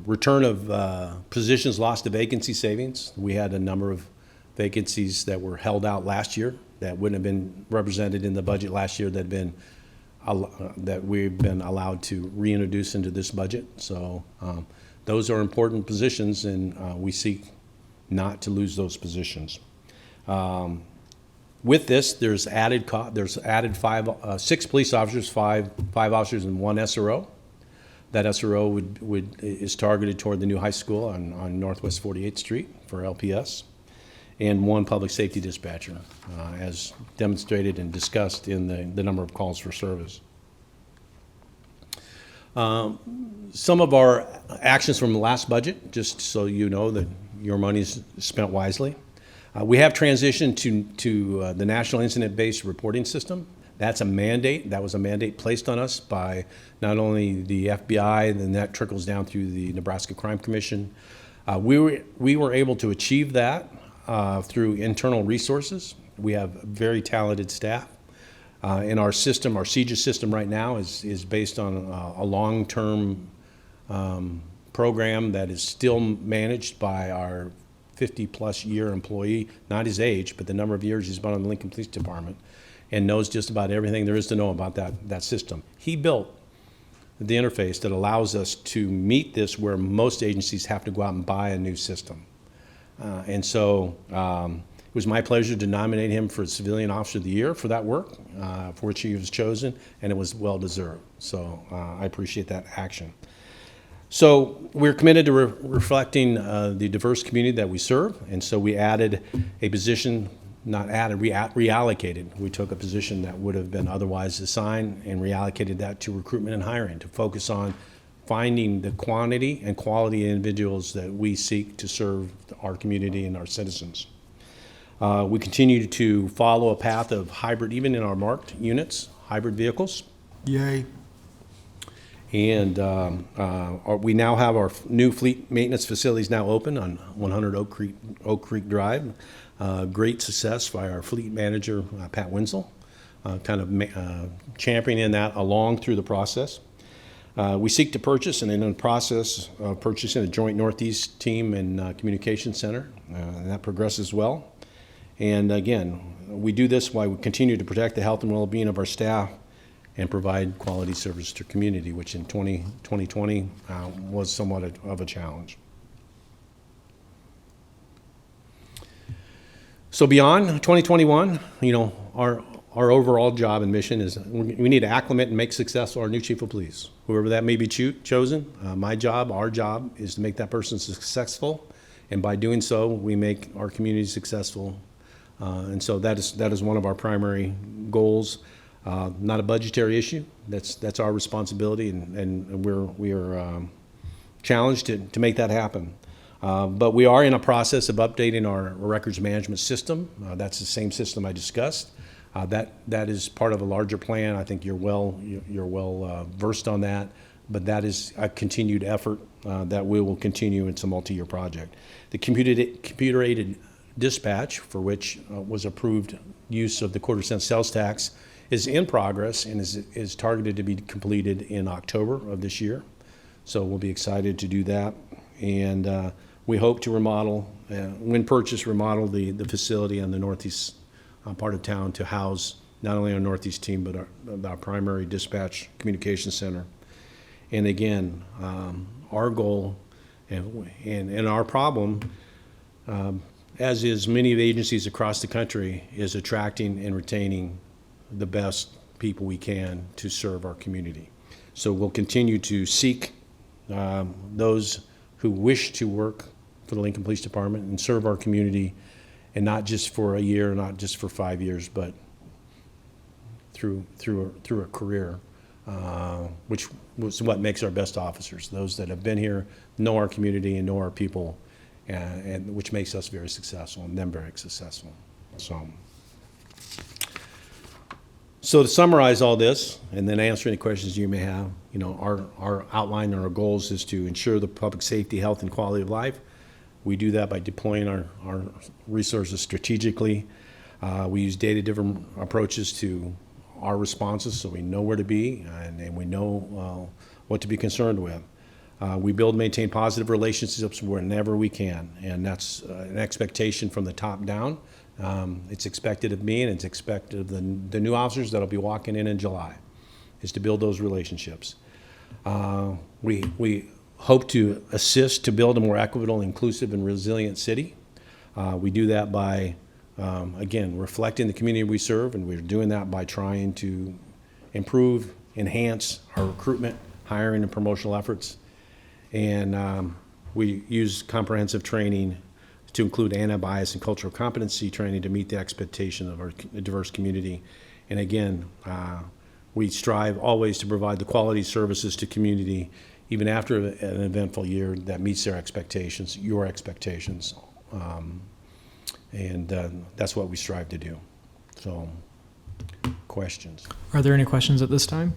return of positions lost to vacancy savings. We had a number of vacancies that were held out last year that wouldn't have been represented in the budget last year that we've been allowed to reintroduce into this budget. So those are important positions, and we seek not to lose those positions. With this, there's added 6 police officers, five officers, and 1 SRO. That SRO is targeted toward the new high school on Northwest 48th Street for LPS, and 1 public safety dispatcher, as demonstrated and discussed in the number of calls for service. Some of our actions from the last budget, just so you know that your money's spent wisely. We have transitioned to the National Incident-Based Reporting System. That's a mandate. That was a mandate placed on us by not only the FBI, and then that trickles down through the Nebraska Crime Commission. We were able to achieve that through internal resources. We have very talented staff. In our system, our CJIS system right now is based on a long-term program that is still managed by our 50-plus year employee, not his age, but the number of years he's been on the Lincoln Police Department, and knows just about everything there is to know about that system. He built the interface that allows us to meet this where most agencies have to go out and buy a new system. And so it was my pleasure to nominate him for Civilian Officer of the Year for that work, for which he was chosen, and it was well-deserved. So I appreciate that action. So we're committed to reflecting the diverse community that we serve, and so we added a position, not added, reallocated. We took a position that would have been otherwise assigned and reallocated that to recruitment and hiring to focus on finding the quantity and quality of individuals that we seek to serve our community and our citizens. We continue to follow a path of hybrid, even in our marked units, hybrid vehicles. Yay. And we now have our new fleet maintenance facilities now open on 100 Oak Creek Drive. Great success by our fleet manager, Pat Winslow, kind of championing that along through the process. We seek to purchase, and in the process of purchasing, a joint Northeast team and communication center, and that progresses well. And again, we do this while we continue to protect the health and well-being of our staff and provide quality service to community, which in 2020 was somewhat of a challenge. So beyond 2021, our overall job and mission is we need to acclimate and make successful our new chief of police, whoever that may be chosen. Our job is to make that person successful, and by doing so, we make our community successful. And so that is one of our primary goals. Not a budgetary issue. That's our responsibility, and we are challenged to make that happen. But we are in a process of updating our records management system. That's the same system I discussed. That is part of a larger plan. I think you're well versed on that. But that is a continued effort that we will continue. It's a multi-year project. The computer-aided dispatch, for which was approved use of the quarter-cent sales tax, is in progress and is targeted to be completed in October of this year. So we'll be excited to do that. And we hope to remodel, when purchased, remodel the facility on the northeast part of town to house not only our northeast team, but our primary dispatch communication center. And again, our goal and our problem, as is many of the agencies across the country, is attracting and retaining the best people we can to serve our community. So we'll continue to seek those who wish to work for the Lincoln Police Department and serve our community, and not just for a year, not just for 5 years, but through a career, which was what makes our best officers. Those that have been here, know our community, and know our people, and which makes us very successful, and them very successful. So to summarize all this, and then answer any questions you may have, our outline and our goals is to ensure the public safety, health, and quality of life, We do that by deploying our resources strategically. We use data-driven approaches to our responses, so we know where to be and we know what to be concerned with. We build, maintain positive relationships whenever we can, and that's an expectation from the top down. It's expected of me, and it's expected of the new officers that'll be walking in July, is to build those relationships. We hope to assist to build a more equitable, inclusive, and resilient city. We do that by, again, reflecting the community we serve, and we're doing that by trying to improve, enhance our recruitment, hiring, and promotional efforts. And we use comprehensive training to include anti-bias and cultural competency training to meet the expectation of our diverse community. And again, we strive always to provide the quality services to community, even after an eventful year, that meets their expectations, your expectations. And that's what we strive to do. So, questions? Are there any questions at this time?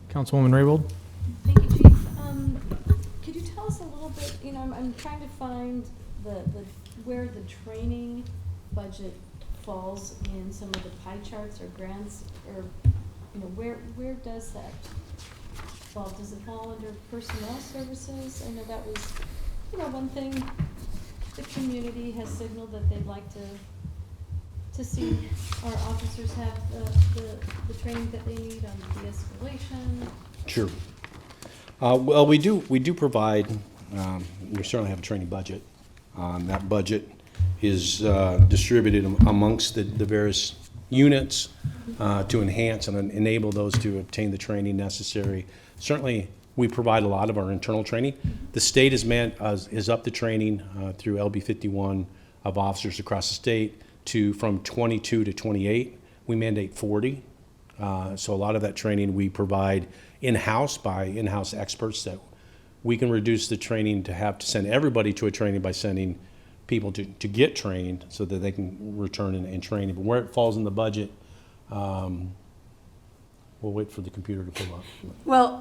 Councilwoman Raybold? Thank you, Chief. Could you tell us a little bit, I'm trying to find where the training budget falls in some of the pie charts or grants, or, where does that fall? Does it fall under personnel services? I know that was, one thing the community has signaled that they'd like to see our officers have the training that they need on de-escalation. Sure. Well, we do provide, we certainly have a training budget. That budget is distributed amongst the various units to enhance and enable those to obtain the training necessary. Certainly, we provide a lot of our internal training. The state is up the training through LB 51 of officers across the state from 22 to 28. We mandate 40. So a lot of that training we provide in-house by in-house experts that we can reduce the training to have to send everybody to a training by sending people to get trained so that they can return and train. But where it falls in the budget, we'll wait for the computer to pull up. Well,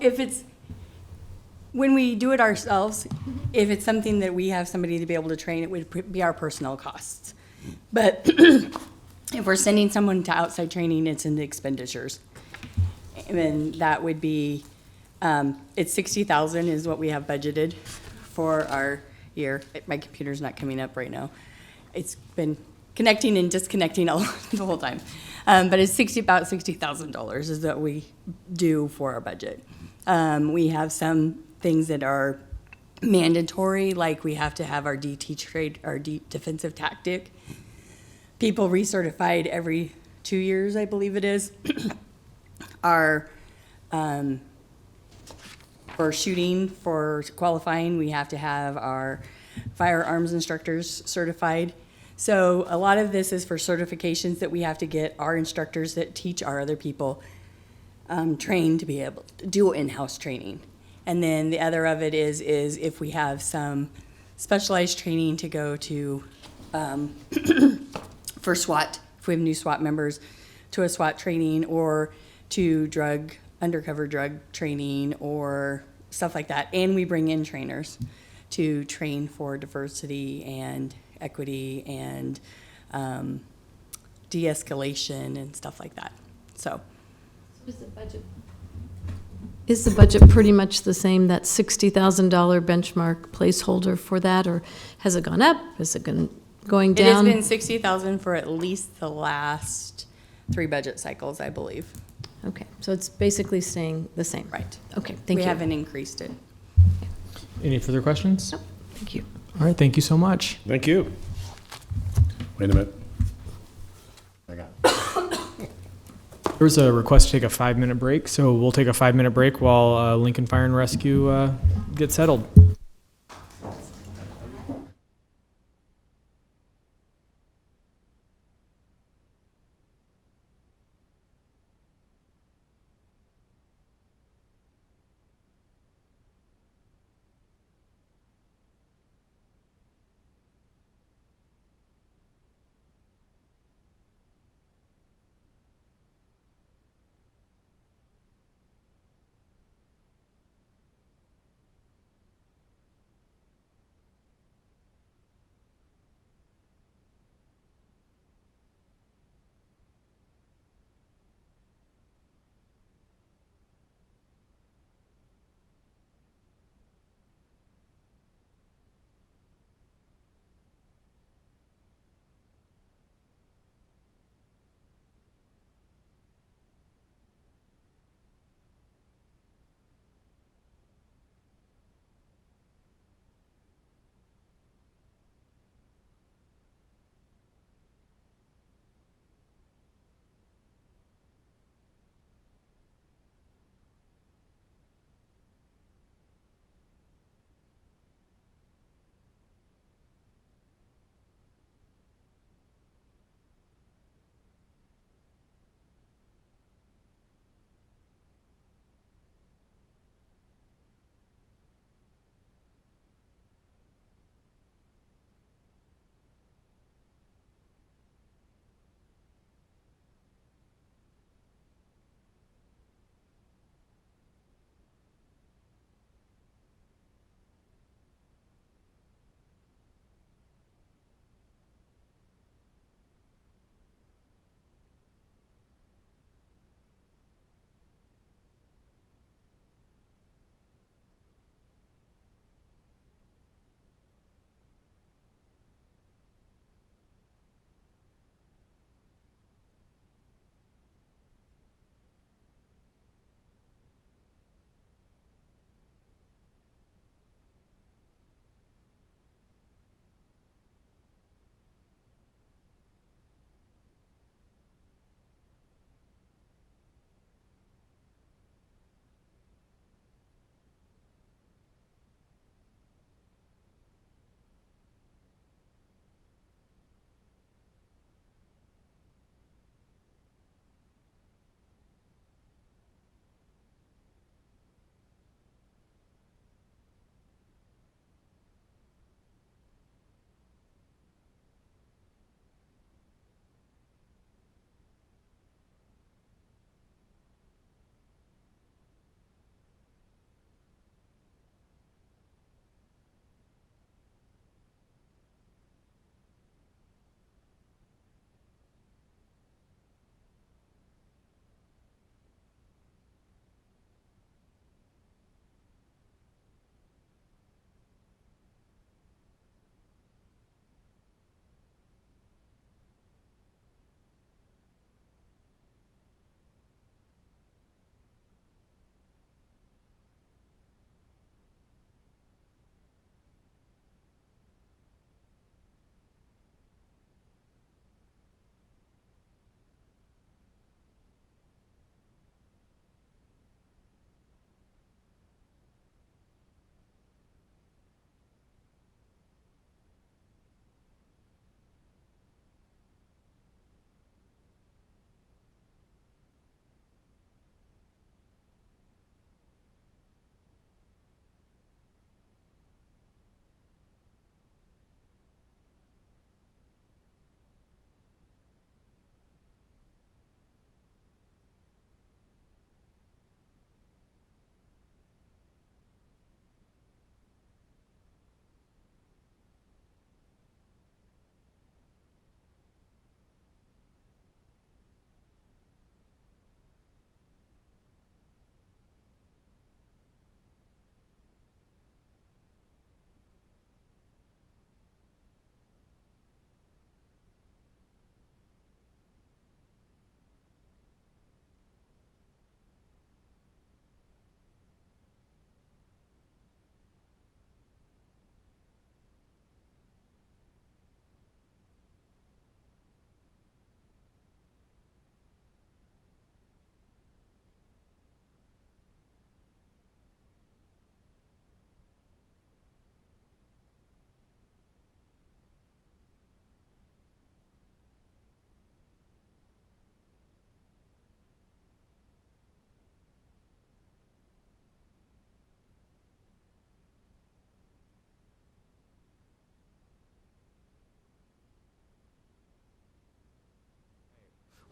when we do it ourselves, if it's something that we have somebody to be able to train, it would be our personnel costs. But if we're sending someone to outside training, it's in the expenditures. And that would be, it's $60,000 is what we have budgeted for our year. My computer's not coming up right now. It's been connecting and disconnecting the whole time. But it's about $60,000 is what we do for our budget. We have some things that are mandatory, like we have to have our DT trade, our defensive tactic people recertified every 2 years, I believe it is. Our for shooting, for qualifying, we have to have our firearms instructors certified. So a lot of this is for certifications that we have to get our instructors that teach our other people trained to be able to do in-house training. And then the other of it is if we have some specialized training to go to for SWAT, if we have new SWAT members, to a SWAT training or to undercover drug training or stuff like that. And we bring in trainers to train for diversity and equity and de-escalation and stuff like that. So is the budget pretty much the same, that $60,000 benchmark placeholder for that, or has it gone up? Is it going down? It has been $60,000 for at least the last 3 budget cycles, I believe. Okay, so it's basically staying the same. Right. Okay, thank you. We haven't increased it. Any further questions? Nope, thank you. All right, thank you so much. Thank you. Wait a minute. I got it. There was a request to take a 5-minute break, so we'll take a 5-minute break while Lincoln Fire and Rescue gets settled.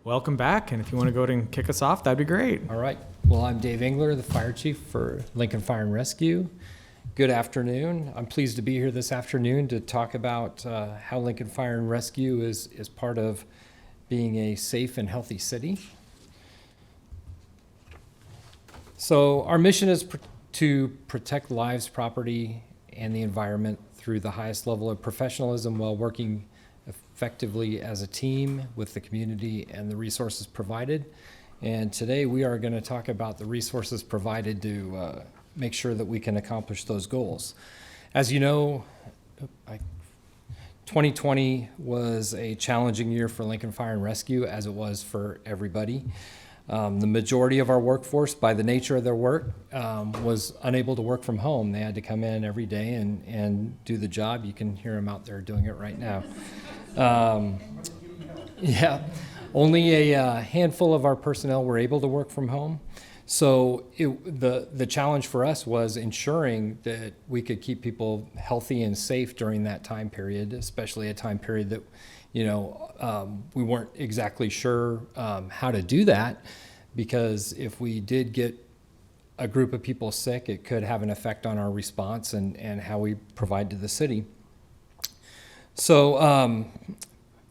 Welcome back, and if you want to go ahead and kick us off, that'd be great. All right. Well, I'm Dave Engler, the fire chief for Lincoln Fire and Rescue. Good afternoon. I'm pleased to be here this afternoon to talk about how Lincoln Fire and Rescue is part of being a safe and healthy city. So our mission is to protect lives, property, and the environment through the highest level of professionalism while working effectively as a team with the community and the resources provided. And today we are going to talk about the resources provided to make sure that we can accomplish those goals. As you know, 2020 was a challenging year for Lincoln Fire and Rescue, as it was for everybody. The majority of our workforce, by the nature of their work, was unable to work from home. They had to come in every day and do the job. You can hear them out there doing it right now. Yeah, only a handful of our personnel were able to work from home. So the challenge for us was ensuring that we could keep people healthy and safe during that time period, especially a time period that, we weren't exactly sure how to do that, because if we did get a group of people sick, it could have an effect on our response and how we provide to the city. So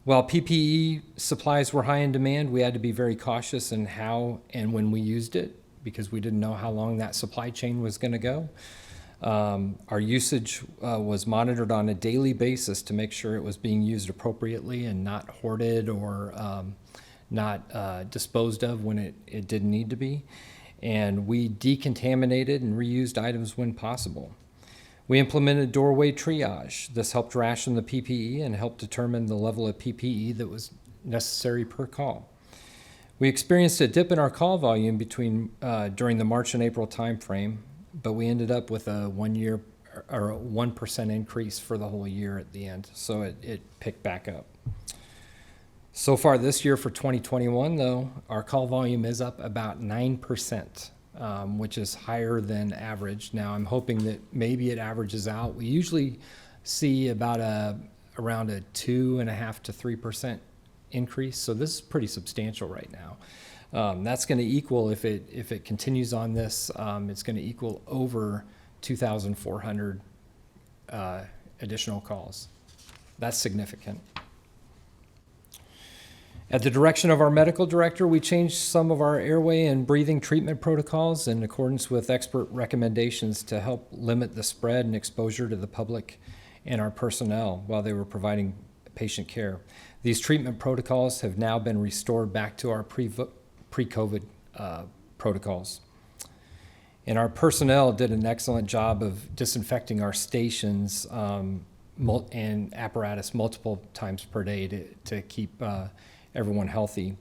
while PPE supplies were high in demand, we had to be very cautious in how and when we used it, because we didn't know how long that supply chain was going to go. Our usage was monitored on a daily basis to make sure it was being used appropriately and not hoarded or not disposed of when it didn't need to be. And we decontaminated and reused items when possible. We implemented doorway triage. This helped ration the PPE and helped determine the level of PPE that was necessary per call. We experienced a dip in our call volume during the March and April timeframe, but we ended up with a 1% increase for the whole year at the end, so it picked back up. So far this year for 2021, though, our call volume is up about 9%. Which is higher than average. Now I'm hoping that maybe it averages out. We usually see about around a 2.5% to 3% increase. So this is pretty substantial right now. That's going to equal, if it continues on this, it's going to equal over 2,400 additional calls. That's significant. At the direction of our medical director, we changed some of our airway and breathing treatment protocols in accordance with expert recommendations to help limit the spread and exposure to the public and our personnel while they were providing patient care. These treatment protocols have now been restored back to our pre-COVID protocols. And our personnel did an excellent job of disinfecting our stations and apparatus multiple times per day to keep everyone healthy.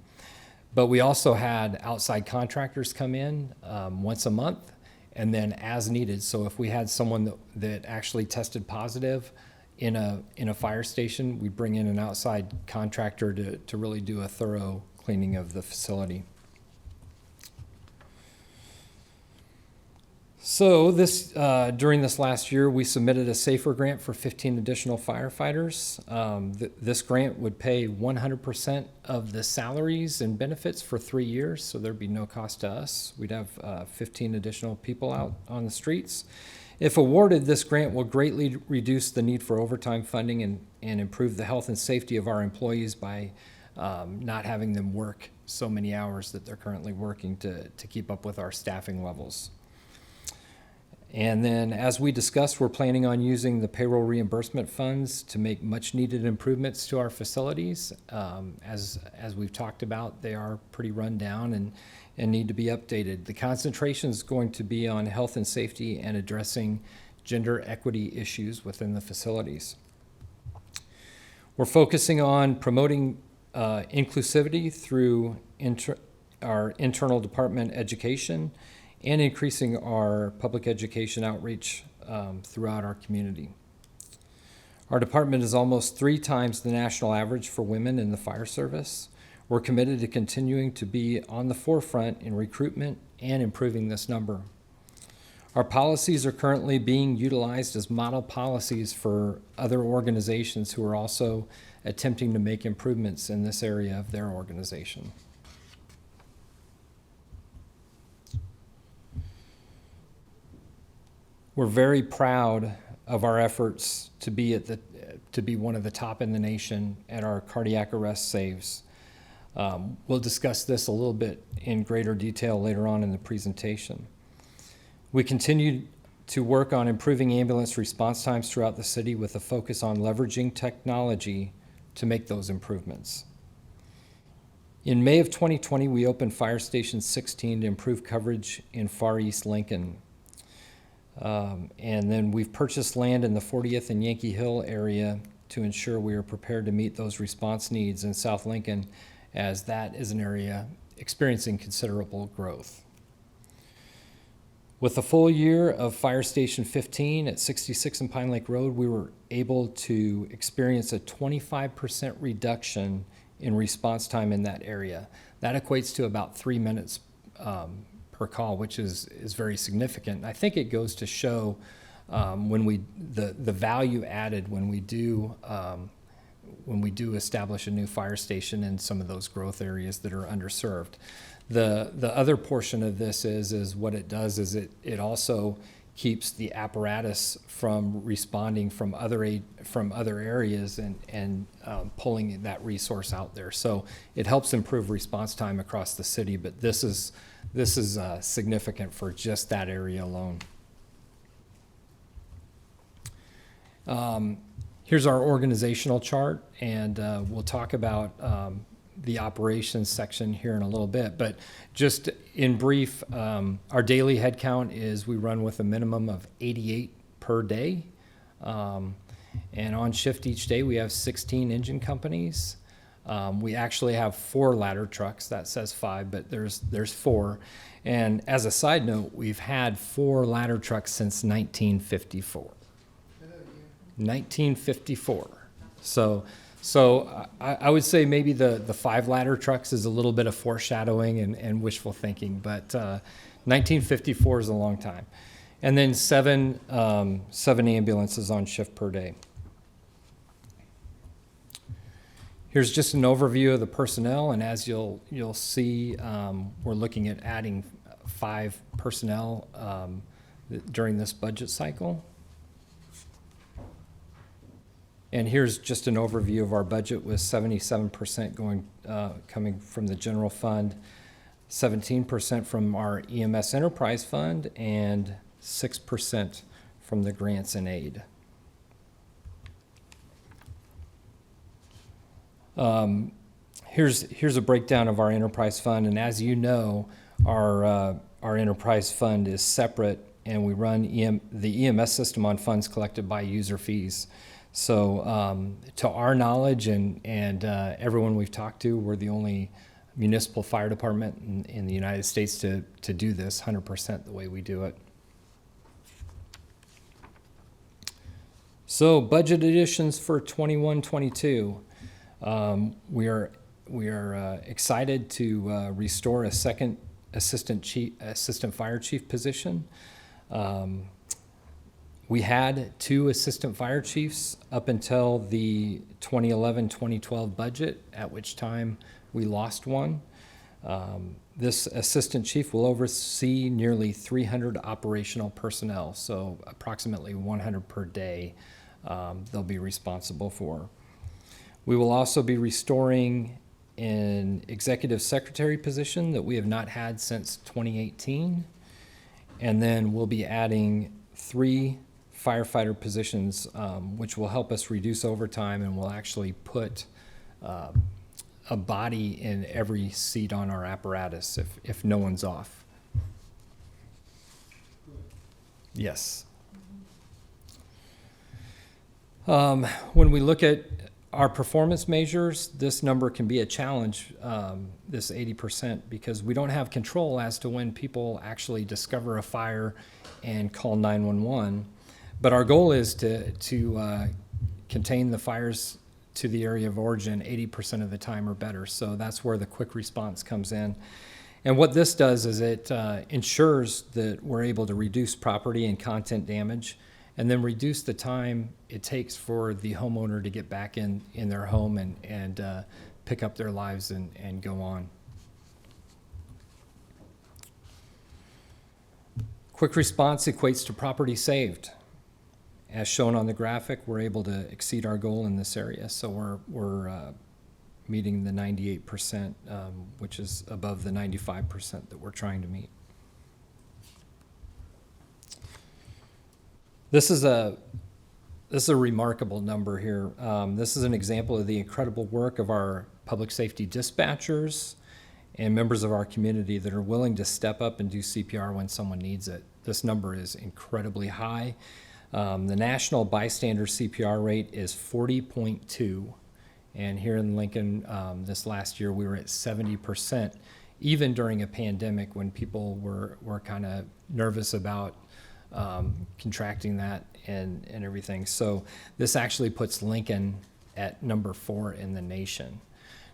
But we also had outside contractors come in once a month and then as needed. So if we had someone that actually tested positive in a fire station, we'd bring in an outside contractor to really do a thorough cleaning of the facility. So during this last year, we submitted a SAFER grant for 15 additional firefighters. This grant would pay 100% of the salaries and benefits for 3 years, so there'd be no cost to us. We'd have 15 additional people out on the streets. If awarded, this grant will greatly reduce the need for overtime funding and improve the health and safety of our employees by not having them work so many hours that they're currently working to keep up with our staffing levels. And then, as we discussed, we're planning on using the payroll reimbursement funds to make much needed improvements to our facilities. As we've talked about, they are pretty run down and need to be updated. The concentration is going to be on health and safety and addressing gender equity issues within the facilities. We're focusing on promoting inclusivity through our internal department education and increasing our public education outreach throughout our community. Our department is almost 3 times the national average for women in the fire service. We're committed to continuing to be on the forefront in recruitment and improving this number. Our policies are currently being utilized as model policies for other organizations who are also attempting to make improvements in this area of their organization. We're very proud of our efforts to be one of the top in the nation at our cardiac arrest saves. We'll discuss this a little bit in greater detail later on in the presentation. We continue to work on improving ambulance response times throughout the city with a focus on leveraging technology to make those improvements. In May of 2020, we opened Fire Station 16 to improve coverage in Far East Lincoln. And then we've purchased land in the 40th and Yankee Hill area to ensure we are prepared to meet those response needs in South Lincoln, as that is an area experiencing considerable growth. With a full year of Fire Station 15 at 66 and Pine Lake Road, we were able to experience a 25% reduction in response time in that area. That equates to about 3 minutes per call, which is very significant. I think it goes to show the value added when we do establish a new fire station in some of those growth areas that are underserved. The other portion of this is what it does is it also keeps the apparatus from responding from other areas and pulling that resource out there. So it helps improve response time across the city, but this is significant for just that area alone. Here's our organizational chart, and we'll talk about the operations section here in a little bit, but just in brief, our daily head count is we run with a minimum of 88 per day. And on shift each day, we have 16 engine companies. We actually have 4 ladder trucks. That says 5, but there's 4. And as a side note, we've had 4 ladder trucks since 1954. 1954. So I would say maybe the 5 ladder trucks is a little bit of foreshadowing and wishful thinking, but 1954 is a long time. And then 7 ambulances on shift per day. Here's just an overview of the personnel, and as you'll see, we're looking at adding 5 personnel during this budget cycle. And here's just an overview of our budget with 77% coming from the general fund, 17% from our EMS enterprise fund, and 6% from the grants and aid. Here's a breakdown of our enterprise fund, and as you know, our enterprise fund is separate, and we run the EMS system on funds collected by user fees. So to our knowledge and everyone we've talked to, we're the only municipal fire department in the United States to do this 100% the way we do it. So budget additions for 21-22. We are excited to restore a second assistant fire chief position. We had 2 assistant fire chiefs up until the 2011-2012 budget, at which time we lost one. This assistant chief will oversee nearly 300 operational personnel, so approximately 100 per day they'll be responsible for. We will also be restoring an executive secretary position that we have not had since 2018. And then we'll be adding 3 firefighter positions, which will help us reduce overtime and will actually put a body in every seat on our apparatus if no one's off. Yes. When we look at our performance measures, this number can be a challenge, this 80%, because we don't have control as to when people actually discover a fire and call 911. But our goal is to contain the fires to the area of origin 80% of the time or better. So that's where the quick response comes in. And what this does is it ensures that we're able to reduce property and content damage, and then reduce the time it takes for the homeowner to get back in their home and pick up their lives and go on. Quick response equates to property saved. As shown on the graphic, we're able to exceed our goal in this area. So we're meeting the 98%, which is above the 95% that we're trying to meet. This is a remarkable number here. This is an example of the incredible work of our public safety dispatchers and members of our community that are willing to step up and do CPR when someone needs it. This number is incredibly high. The national bystander CPR rate is 40.2, and here in Lincoln this last year we were at 70%, even during a pandemic when people were kind of nervous about contracting that and everything. So this actually puts Lincoln at number 4 in the nation.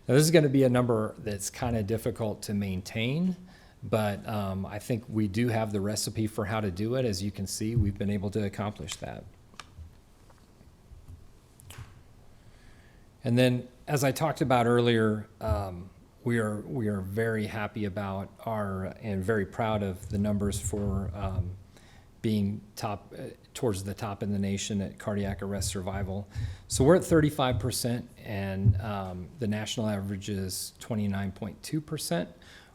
Now this is going to be a number that's kind of difficult to maintain, but I think we do have the recipe for how to do it. As you can see, we've been able to accomplish that. And then, as I talked about earlier, we are very happy about and very proud of the numbers for being towards the top in the nation at cardiac arrest survival. So we're at 35%, and the national average is 29.2%.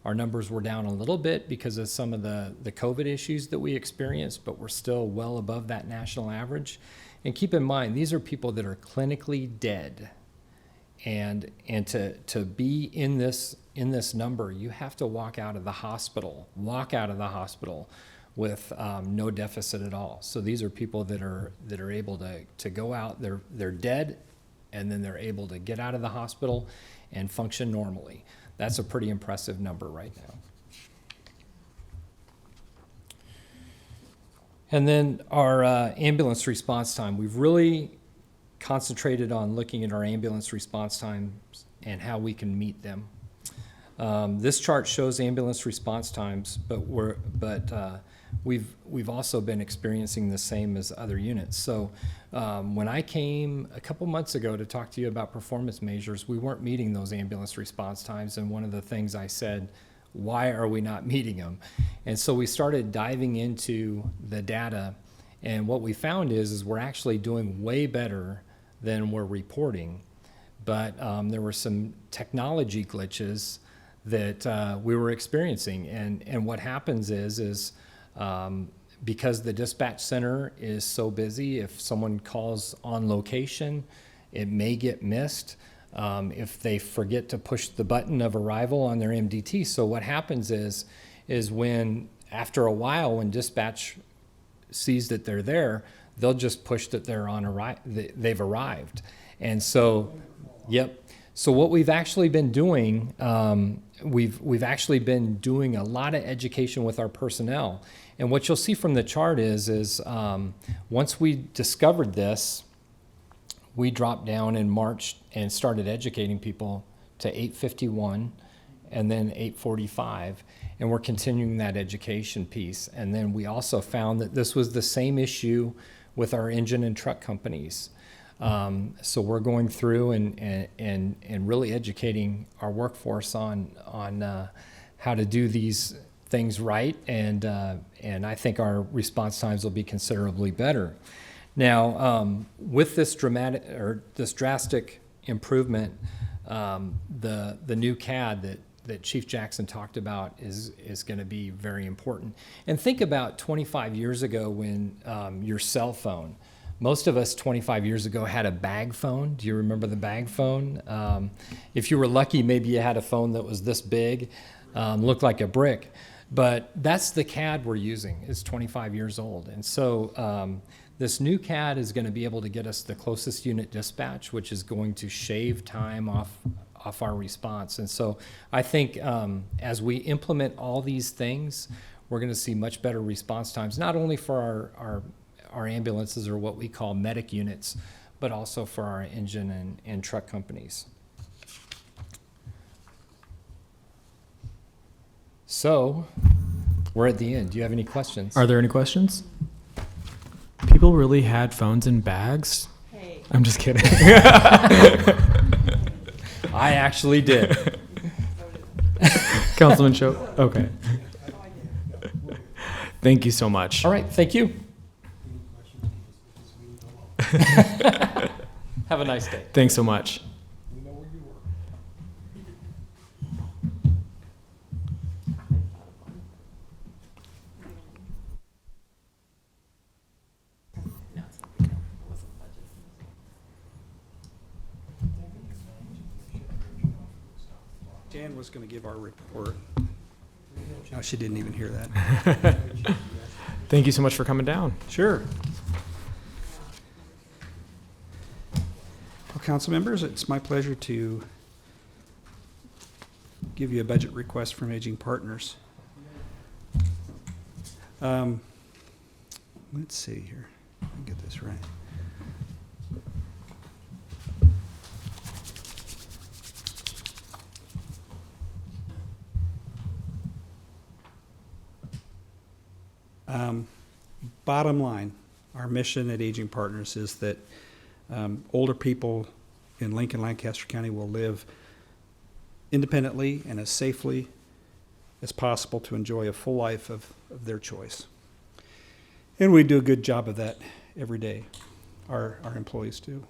Our numbers were down a little bit because of some of the COVID issues that we experienced, but we're still well above that national average. And keep in mind, these are people that are clinically dead. And to be in this number, you have to walk out of the hospital with no deficit at all. So these are people that are able to go out, they're dead, and then they're able to get out of the hospital and function normally. That's a pretty impressive number right now. And then our ambulance response time. We've really concentrated on looking at our ambulance response times and how we can meet them. This chart shows ambulance response times, but we've also been experiencing the same as other units. So when I came a couple months ago to talk to you about performance measures, we weren't meeting those ambulance response times, and one of the things I said, why are we not meeting them? And so we started diving into the data, and what we found is we're actually doing way better than we're reporting, but there were some technology glitches that we were experiencing, and what happens is because the dispatch center is so busy, if someone calls on location, it may get missed if they forget to push the button of arrival on their MDT. So what happens is when, after a while, when dispatch sees that they're there, they'll just push that they've arrived. And so, yep. So what we've actually been doing, we've actually been doing a lot of education with our personnel. And what you'll see from the chart is once we discovered this, we dropped down in March and started educating people to 8:51 and then 8:45. And we're continuing that education piece. And then we also found that this was the same issue with our engine and truck companies. So we're going through and really educating our workforce on how to do these things right, and I think our response times will be considerably better. Now, with this drastic improvement, the new CAD that Chief Jackson talked about is going to be very important. And think about 25 years ago when your cell phone. Most of us 25 years ago had a bag phone. Do you remember the bag phone? If you were lucky, maybe you had a phone that was this big, looked like a brick. But that's the CAD we're using. It's 25 years old. And so this new CAD is going to be able to get us the closest unit dispatch, which is going to shave time off our response. And so I think as we implement all these things, we're going to see much better response times, not only for our ambulances, or what we call medic units, but also for our engine and truck companies. So we're at the end. Do you have any questions? Are there any questions? People people really had phones in bags? Hey. I'm just kidding. I actually did. Councilman Show. Okay. Thank you so much. All right, thank you. Have a nice day. Thanks so much. Jan was going to give our report. No, she didn't even hear that. Thank you so much for coming down. Sure. Well, council members, it's my pleasure to give you a budget request from Aging Partners. Let's see here. Let me get this right. Bottom line, our mission at Aging Partners is that older people in Lincoln, Lancaster County will live independently and as safely as possible to enjoy a full life of their choice. And we do a good job of that every day. Our employees do.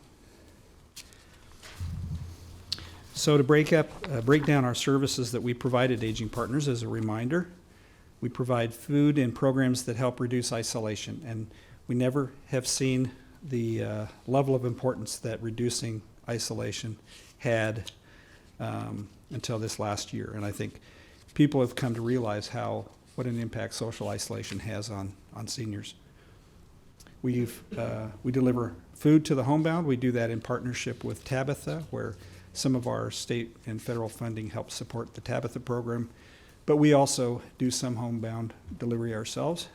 So to break down our services that we provide at Aging Partners as a reminder, we provide food and programs that help reduce isolation, and we never have seen the level of importance that reducing isolation had until this last year. And I think people have come to realize what an impact social isolation has on seniors. We deliver food to the homebound. We do that in partnership with Tabitha, where some of our state and federal funding helps support the Tabitha program. But we also do some homebound delivery ourselves.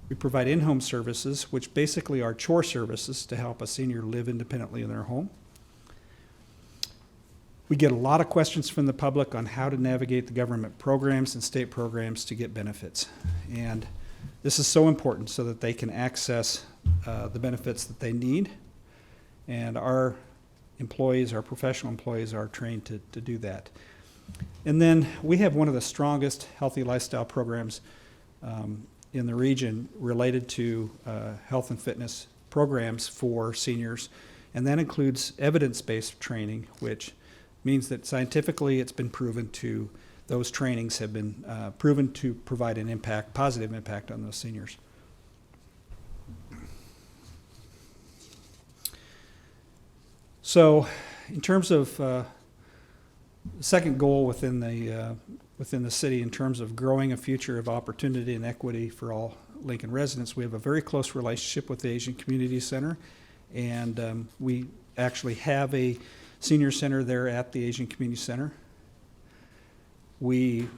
We provide in-home services, which basically are chore services to help a senior live independently in their home. We get a lot of questions from the public on how to navigate the government programs and state programs to get benefits. And this is so important so that they can access the benefits that they need. And our employees, our professional employees, are trained to do that. And then we have one of the strongest healthy lifestyle programs in the region related to health and fitness programs for seniors. And that includes evidence-based training, which means that scientifically it's been proven those trainings have been proven to provide an impact, positive impact on those seniors. So in terms of the second goal within the city, in terms of growing a future of opportunity and equity for all Lincoln residents, we have a very close relationship with the Asian Community Center, and we actually have a senior center there at the Asian Community Center. We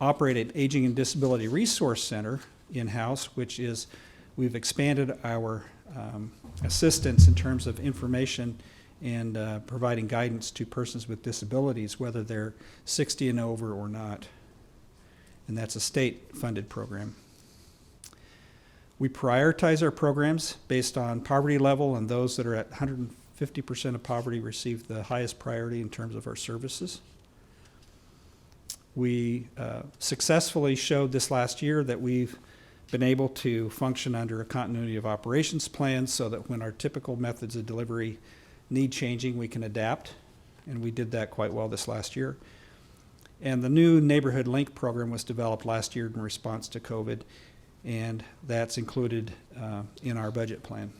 operate an Aging and Disability Resource Center in-house, which is, we've expanded our assistance in terms of information and providing guidance to persons with disabilities, whether they're 60 and over or not. And that's a state-funded program. We prioritize our programs based on poverty level, and those that are at 150% of poverty receive the highest priority in terms of our services. We successfully showed this last year that we've been able to function under a continuity of operations plan so that when our typical methods of delivery need changing, we can adapt, and we did that quite well this last year. And the new Neighborhood Link program was developed last year in response to COVID, and that's included in our budget plan.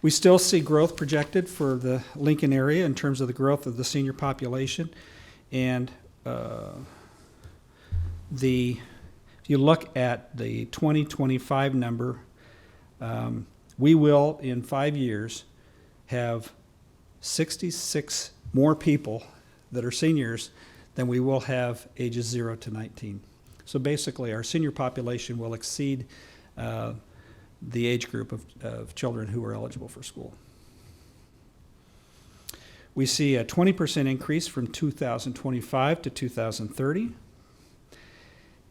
We still see growth projected for the Lincoln area in terms of the growth of the senior population, and if you look at the 2025 number, we will, in 5 years, have 66 more people that are seniors than we will have ages 0 to 19. So basically, our senior population will exceed the age group of children who are eligible for school. We see a 20% increase from 2025 to 2030.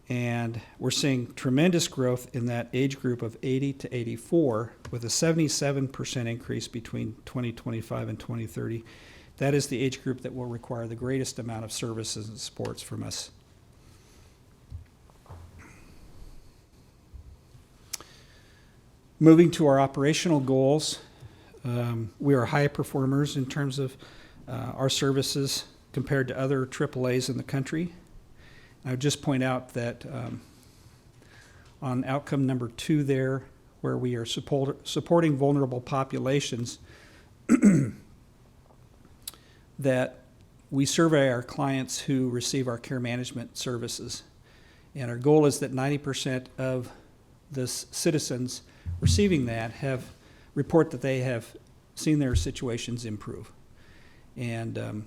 And we're seeing tremendous growth in that age group of 80 to 84, with a 77% increase between 2025 and 2030. That is the age group that will require the greatest amount of services and supports from us. Moving to our operational goals, we are high performers in terms of our services compared to other AAAs in the country. I would just point out that on outcome number 2 there, where we are supporting vulnerable populations, that we survey our clients who receive our care management services. And our goal is that 90% of the citizens receiving that report that they have seen their situations improve. And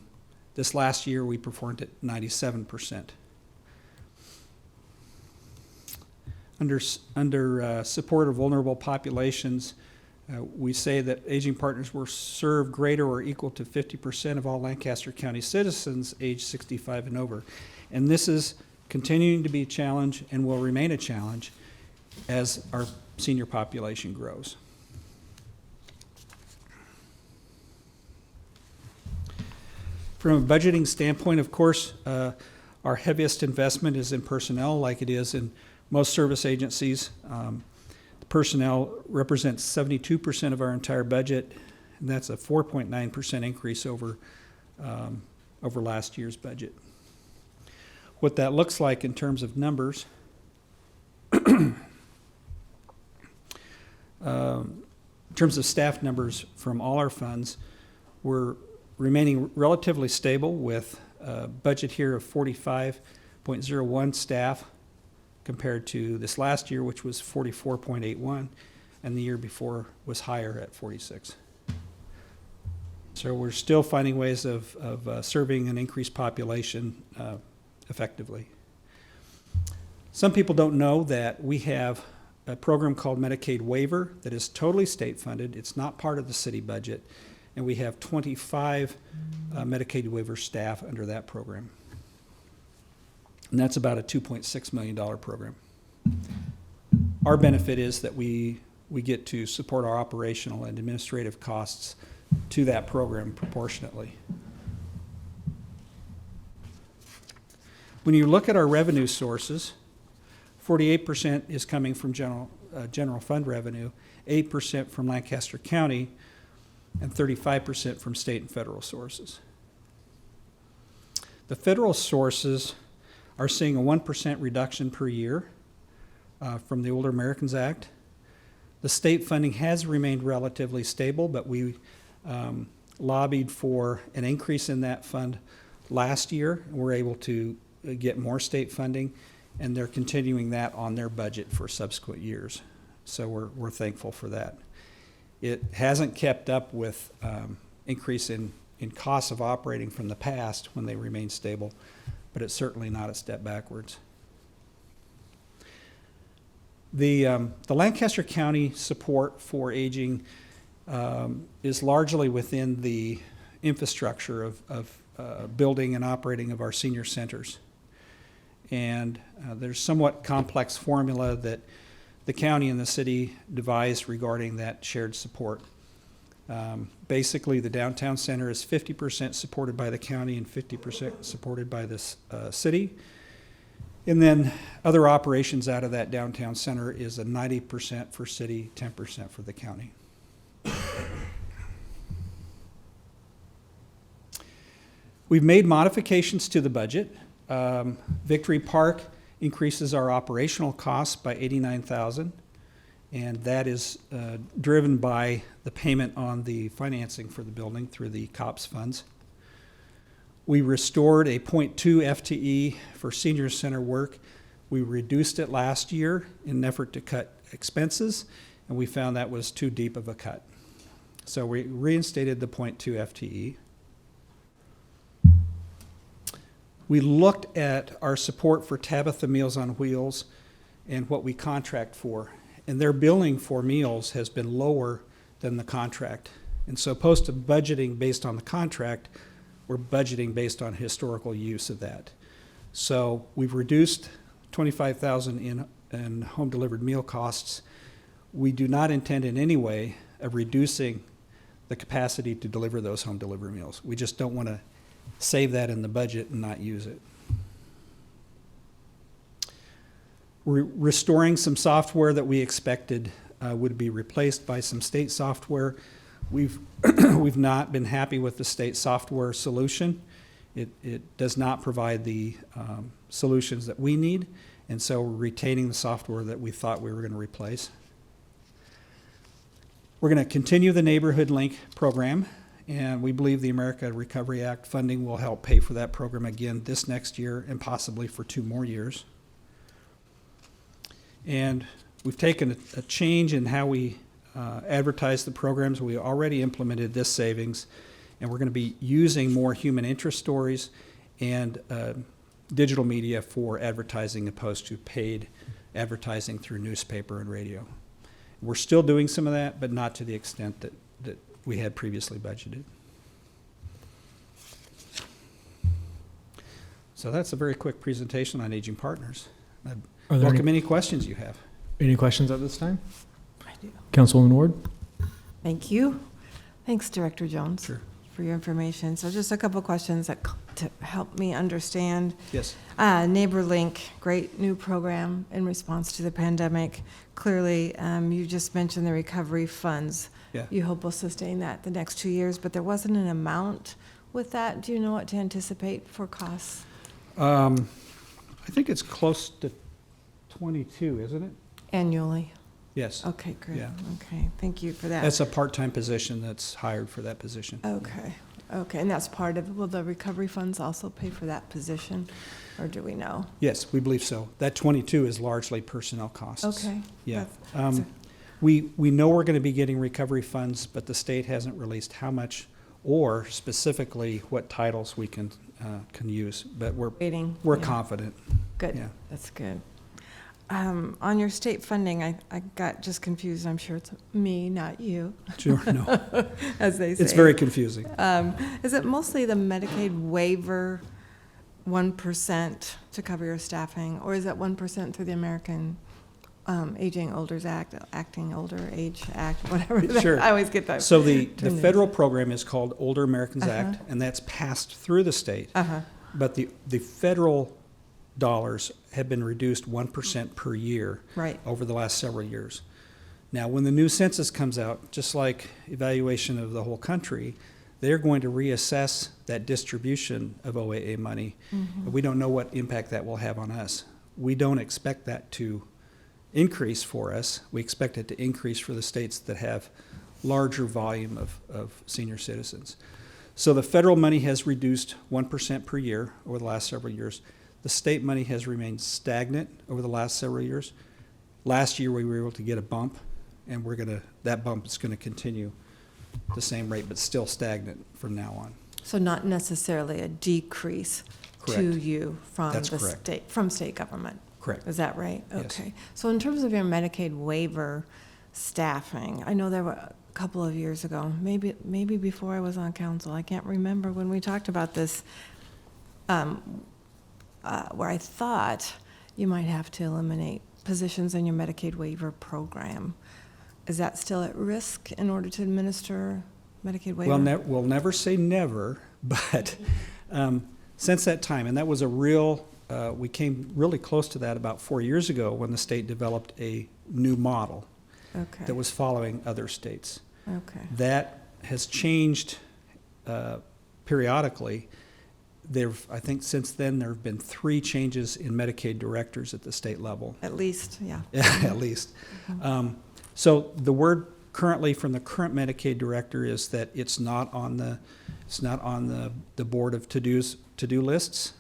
this last year we performed at 97%. Under support of vulnerable populations, we say that Aging Partners will serve greater or equal to 50% of all Lancaster County citizens age 65 and over. And this is continuing to be a challenge and will remain a challenge as our senior population grows. From a budgeting standpoint, of course, our heaviest investment is in personnel, like it is in most service agencies. The personnel represents 72% of our entire budget, and that's a 4.9% increase over last year's budget. What that looks like in terms of numbers, in terms of staff numbers from all our funds, we're remaining relatively stable with a budget here of 45.01 staff, compared to this last year, which was 44.81, and the year before was higher at 46. So we're still finding ways of serving an increased population effectively. Some people don't know that we have a program called Medicaid Waiver that is totally state funded. It's not part of the city budget, and we have 25 Medicaid Waiver staff under that program. And that's about a $2.6 million program. Our benefit is that we get to support our operational and administrative costs to that program proportionately. When you look at our revenue sources, 48% is coming from general fund revenue, 8% from Lancaster County, and 35% from state and federal sources. The federal sources are seeing a 1% reduction per year from the Older Americans Act. The state funding has remained relatively stable, but we lobbied for an increase in that fund last year. We're able to get more state funding, and they're continuing that on their budget for subsequent years. So we're thankful for that. It hasn't kept up with increase in costs of operating from the past when they remain stable, but it's certainly not a step backwards. The Lancaster County support for aging is largely within the infrastructure of building and operating of our senior centers. And there's somewhat complex formula that the county and the city devised regarding that shared support. Basically, the downtown center is 50% supported by the county and 50% supported by the city. And then other operations out of that downtown center is a 90% for city, 10% for the county. We've made modifications to the budget. Victory Park increases our operational costs by $89,000, and that is driven by the payment on the financing for the building through the COPS funds. We restored a 0.2 FTE for senior center work. We reduced it last year in an effort to cut expenses, and we found that was too deep of a cut. So we reinstated the 0.2 FTE. We looked at our support for Tabitha Meals on Wheels and what we contract for, and their billing for meals has been lower than the contract. And so opposed to budgeting based on the contract, we're budgeting based on historical use of that. So we've reduced $25,000 in home-delivered meal costs, we do not intend in any way of reducing the capacity to deliver those home-delivered meals. We just don't want to save that in the budget and not use it. We're restoring some software that we expected would be replaced by some state software. We've not been happy with the state software solution. It does not provide the solutions that we need, and so we're retaining the software that we thought we were going to replace. We're going to continue the Neighborhood Link program, and we believe the America Recovery Act funding will help pay for that program again this next year and possibly for 2 more years. And we've taken a change in how we advertise the programs. We already implemented this savings, and we're going to be using more human interest stories and digital media for advertising opposed to paid advertising through newspaper and radio. We're still doing some of that, but not to the extent that we had previously budgeted. So that's a very quick presentation on Aging Partners. I welcome any questions you have. Any questions at this time? I do. Councilwoman Ward? Thank you. Thanks, Director Jones. Sure. For your information. So just a couple questions to help me understand. Yes. NeighborLink, great new program in response to the pandemic. Clearly, you just mentioned the recovery funds. Yeah. You hope will sustain that the next 2 years, but there wasn't an amount with that. Do you know what to anticipate for costs? I think it's close to 22, isn't it? Annually? Yes. Okay, great. Yeah. Okay, thank you for that. That's a part-time position that's hired for that position. Okay, okay, and that's part of, will the recovery funds also pay for that position, or do we know? Yes, we believe so. That 22 is largely personnel costs. Okay. Yeah. That's We know we're going to be getting recovery funds, but the state hasn't released how much or specifically what titles we can use, but we're waiting. we're Yeah. confident. Good, Yeah. that's good. On your state funding, I got just confused. I'm sure it's me, not you, Sure, no. as they say. It's very confusing. Is it mostly the Medicaid waiver 1% to cover your staffing, or is it 1% through the American Aging Older Act, Acting Older Age Act, whatever? Sure. I always get that. So the federal program is called Older Americans Act, and that's passed through the state. But the federal dollars have been reduced 1% per year Right. over the last several years. Now, when the new census comes out, just like evaluation of the whole country, they're going to reassess that distribution of OAA money. And we don't know what impact that will have on us. We don't expect that to increase for us. We expect it to increase for the states that have larger volume of senior citizens. So the federal money has reduced 1% per year over the last several years. The state money has remained stagnant over the last several years. Last year, we were able to get a bump, and that bump is going to continue the same rate, but still stagnant from now on. So not necessarily a decrease to Correct. you from That's the correct. state, from state government? Correct. Is that right? Yes. Okay. So in terms of your Medicaid waiver staffing, I know there were a couple of years ago, maybe before I was on council, I can't remember when we talked about this, where I thought you might have to eliminate positions in your Medicaid waiver program. Is that still at risk in order to administer Medicaid waiver? Well, we'll never say never, but since that time, and that was we came really close to that about 4 years ago when the state developed a new model Okay. that was following other states. Okay. That has changed periodically. I think since then, there have been 3 changes in Medicaid directors at the state level. At least, yeah. At least. So the word currently from the current Medicaid director is that it's not on the board of to-do lists.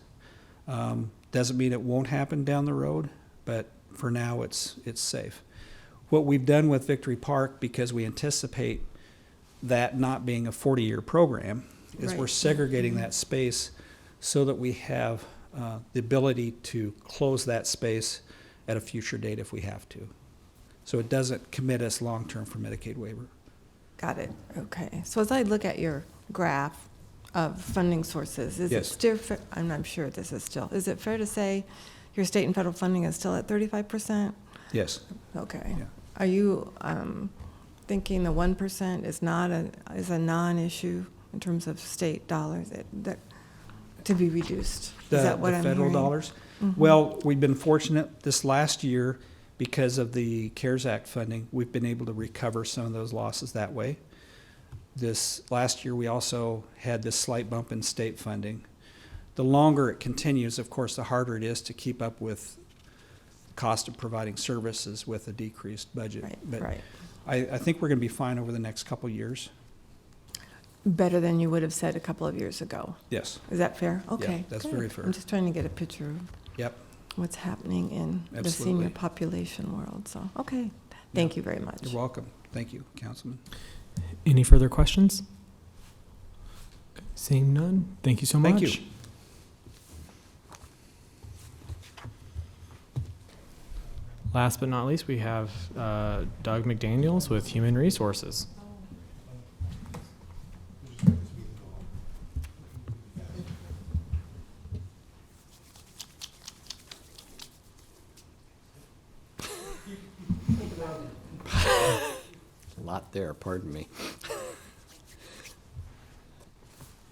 Doesn't mean it won't happen down the road, but for now it's safe. What we've done with Victory Park, because we anticipate that not being a 40-year program, is we're Right. segregating that space so that we have the ability to close that space at a future date if we have to. So it doesn't commit us long-term for Medicaid waiver. Got it. Okay. So as I look at your graph of funding sources, is it Yes. still, I'm sure this is still, is it fair to say your state and federal funding is still at 35%? Yes. Okay. Yeah. Are you thinking the 1% is a non-issue in terms of state dollars that to be reduced? Is that what I'm hearing? The federal dollars? Mm-hmm. Well, we've been fortunate this last year because of the CARES Act funding. We've been able to recover some of those losses that way. This last year, we also had this slight bump in state funding. The longer it continues, of course, the harder it is to keep up with the cost of providing services with a decreased budget. Right, But right. I think we're going to be fine over the next couple of years. Better than you would have said a couple of years ago. Yes. Is that fair? Okay. that's good. very fair. I'm just trying to get a picture of Yep. what's happening in the Absolutely. senior population world. So, okay. Thank you very much. You're welcome. Thank you, Councilman. Any further questions? Seeing none, thank you so much. Thank you. Last but not least, we have Doug McDaniels with Human Resources. A lot there, pardon me.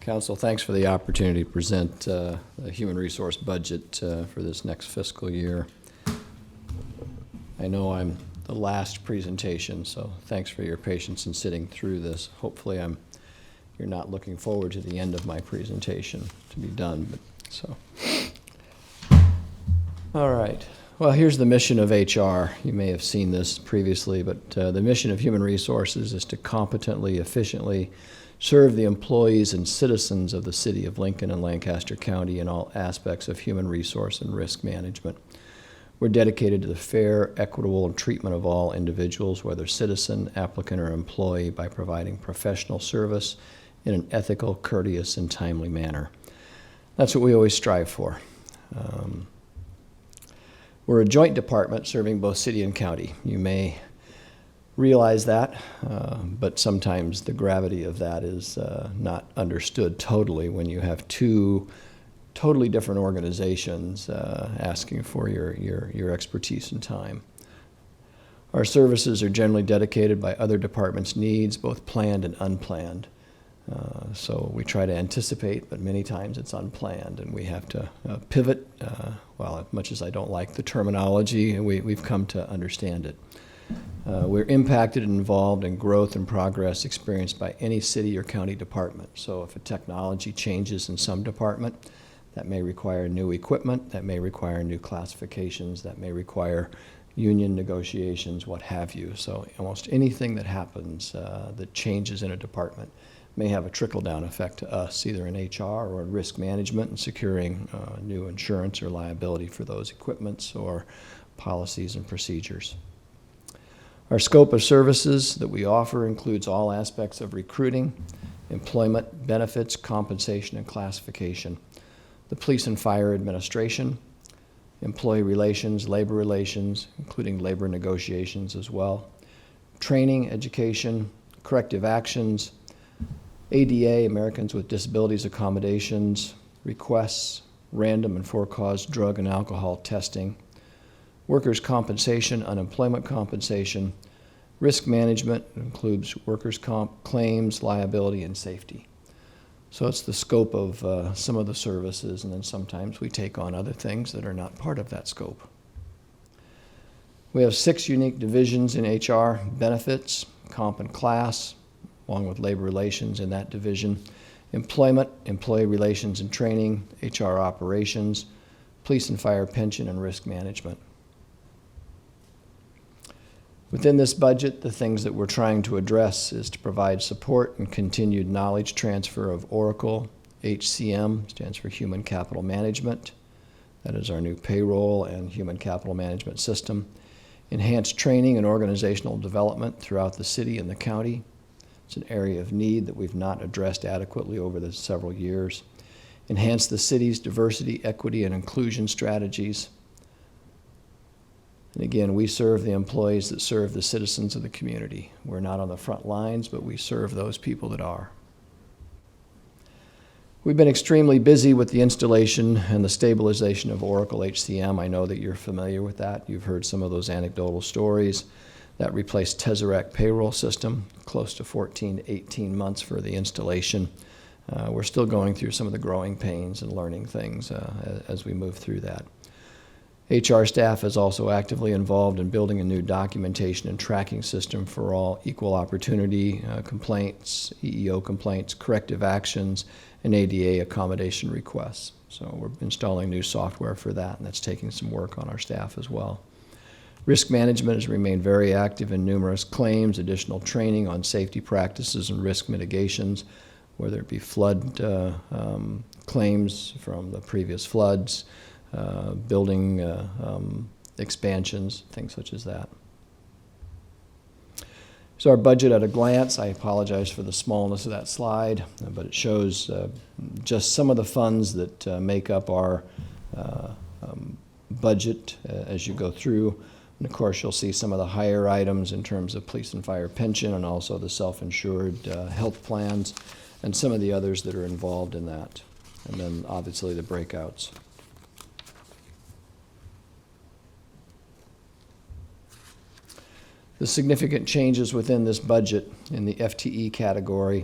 Council, thanks for the opportunity to present the human resource budget for this next fiscal year. I know I'm the last presentation, so thanks for your patience in sitting through this. Hopefully you're not looking forward to the end of my presentation to be done. All right. Well, here's the mission of HR. You may have seen this previously, but the mission of Human Resources is to competently, efficiently serve the employees and citizens of the city of Lincoln and Lancaster County in all aspects of human resource and risk management. We're dedicated to the fair, equitable treatment of all individuals, whether citizen, applicant, or employee, by providing professional service in an ethical, courteous, and timely manner. That's what we always strive for. We're a joint department serving both city and county. You may realize that, but sometimes the gravity of that is not understood totally when you have two totally different organizations asking for your expertise and time. Our services are generally dedicated by other departments' needs, both planned and unplanned. So we try to anticipate, but many times it's unplanned, and we have to pivot. Well, as much as I don't like the terminology, we've come to understand it. We're impacted and involved in growth and progress experienced by any city or county department. So if a technology changes in some department, that may require new equipment, that may require new classifications, that may require union negotiations, what have you. So almost anything that happens that changes in a department may have a trickle-down effect to us, either in HR or in risk management and securing new insurance or liability for those equipments or policies and procedures. Our scope of services that we offer includes all aspects of recruiting, employment, benefits, compensation, and classification, the police and fire administration, employee relations, labor relations, including labor negotiations as well, training, education, corrective actions, ADA, Americans with Disabilities Accommodations, requests, random and for-cause drug and alcohol testing, workers' compensation, unemployment compensation, risk management includes workers' comp, claims, liability, and safety. So it's the scope of some of the services, and then sometimes we take on other things that are not part of that scope. We have 6 unique divisions in HR: benefits, comp and class, along with labor relations in that division, employment, employee relations and training, HR operations, police and fire pension, and risk management. Within this budget, the things that we're trying to address is to provide support and continued knowledge transfer of Oracle. HCM stands for Human Capital Management. That is our new payroll and human capital management system. Enhanced training and organizational development throughout the city and the county. It's an area of need that we've not addressed adequately over the several years. Enhance the city's diversity, equity, and inclusion strategies. And again, we serve the employees that serve the citizens of the community. We're not on the front lines, but we serve those people that are. We've been extremely busy with the installation and the stabilization of Oracle HCM. I know that you're familiar with that. You've heard some of those anecdotal stories. That replaced Tesseract payroll system, close to 14 to 18 months for the installation. We're still going through some of the growing pains and learning things as we move through that. HR staff is also actively involved in building a new documentation and tracking system for all equal opportunity complaints, EEO complaints, corrective actions, and ADA accommodation requests. So we're installing new software for that, and that's taking some work on our staff as well. Risk management has remained very active in numerous claims, additional training on safety practices and risk mitigations, whether it be flood claims from the previous floods, building expansions, things such as that. So our budget at a glance, I apologize for the smallness of that slide, but it shows just some of the funds that make up our budget as you go through. And of course, you'll see some of the higher items in terms of police and fire pension and also the self-insured health plans and some of the others that are involved in that. And then obviously the breakouts. The significant changes within this budget in the FTE category,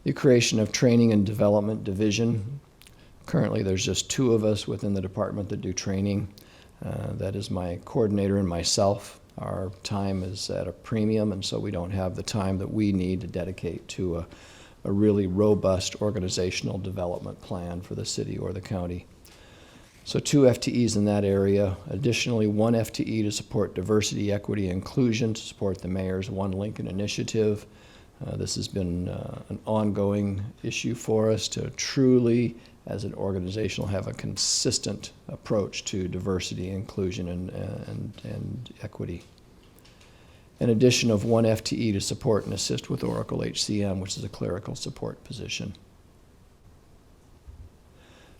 the creation of training and development division. Currently, there's just 2 of us within the department that do training. That is my coordinator and myself. Our time is at a premium, and so we don't have the time that we need to dedicate to a really robust organizational development plan for the city or the county. So 2 FTEs in that area. Additionally, 1 FTE to support diversity, equity, and inclusion, to support the mayor's One Lincoln initiative. This has been an ongoing issue for us to truly, as an organization, have a consistent approach to diversity, inclusion, and equity. An addition of 1 FTE to support and assist with Oracle HCM, which is a clerical support position.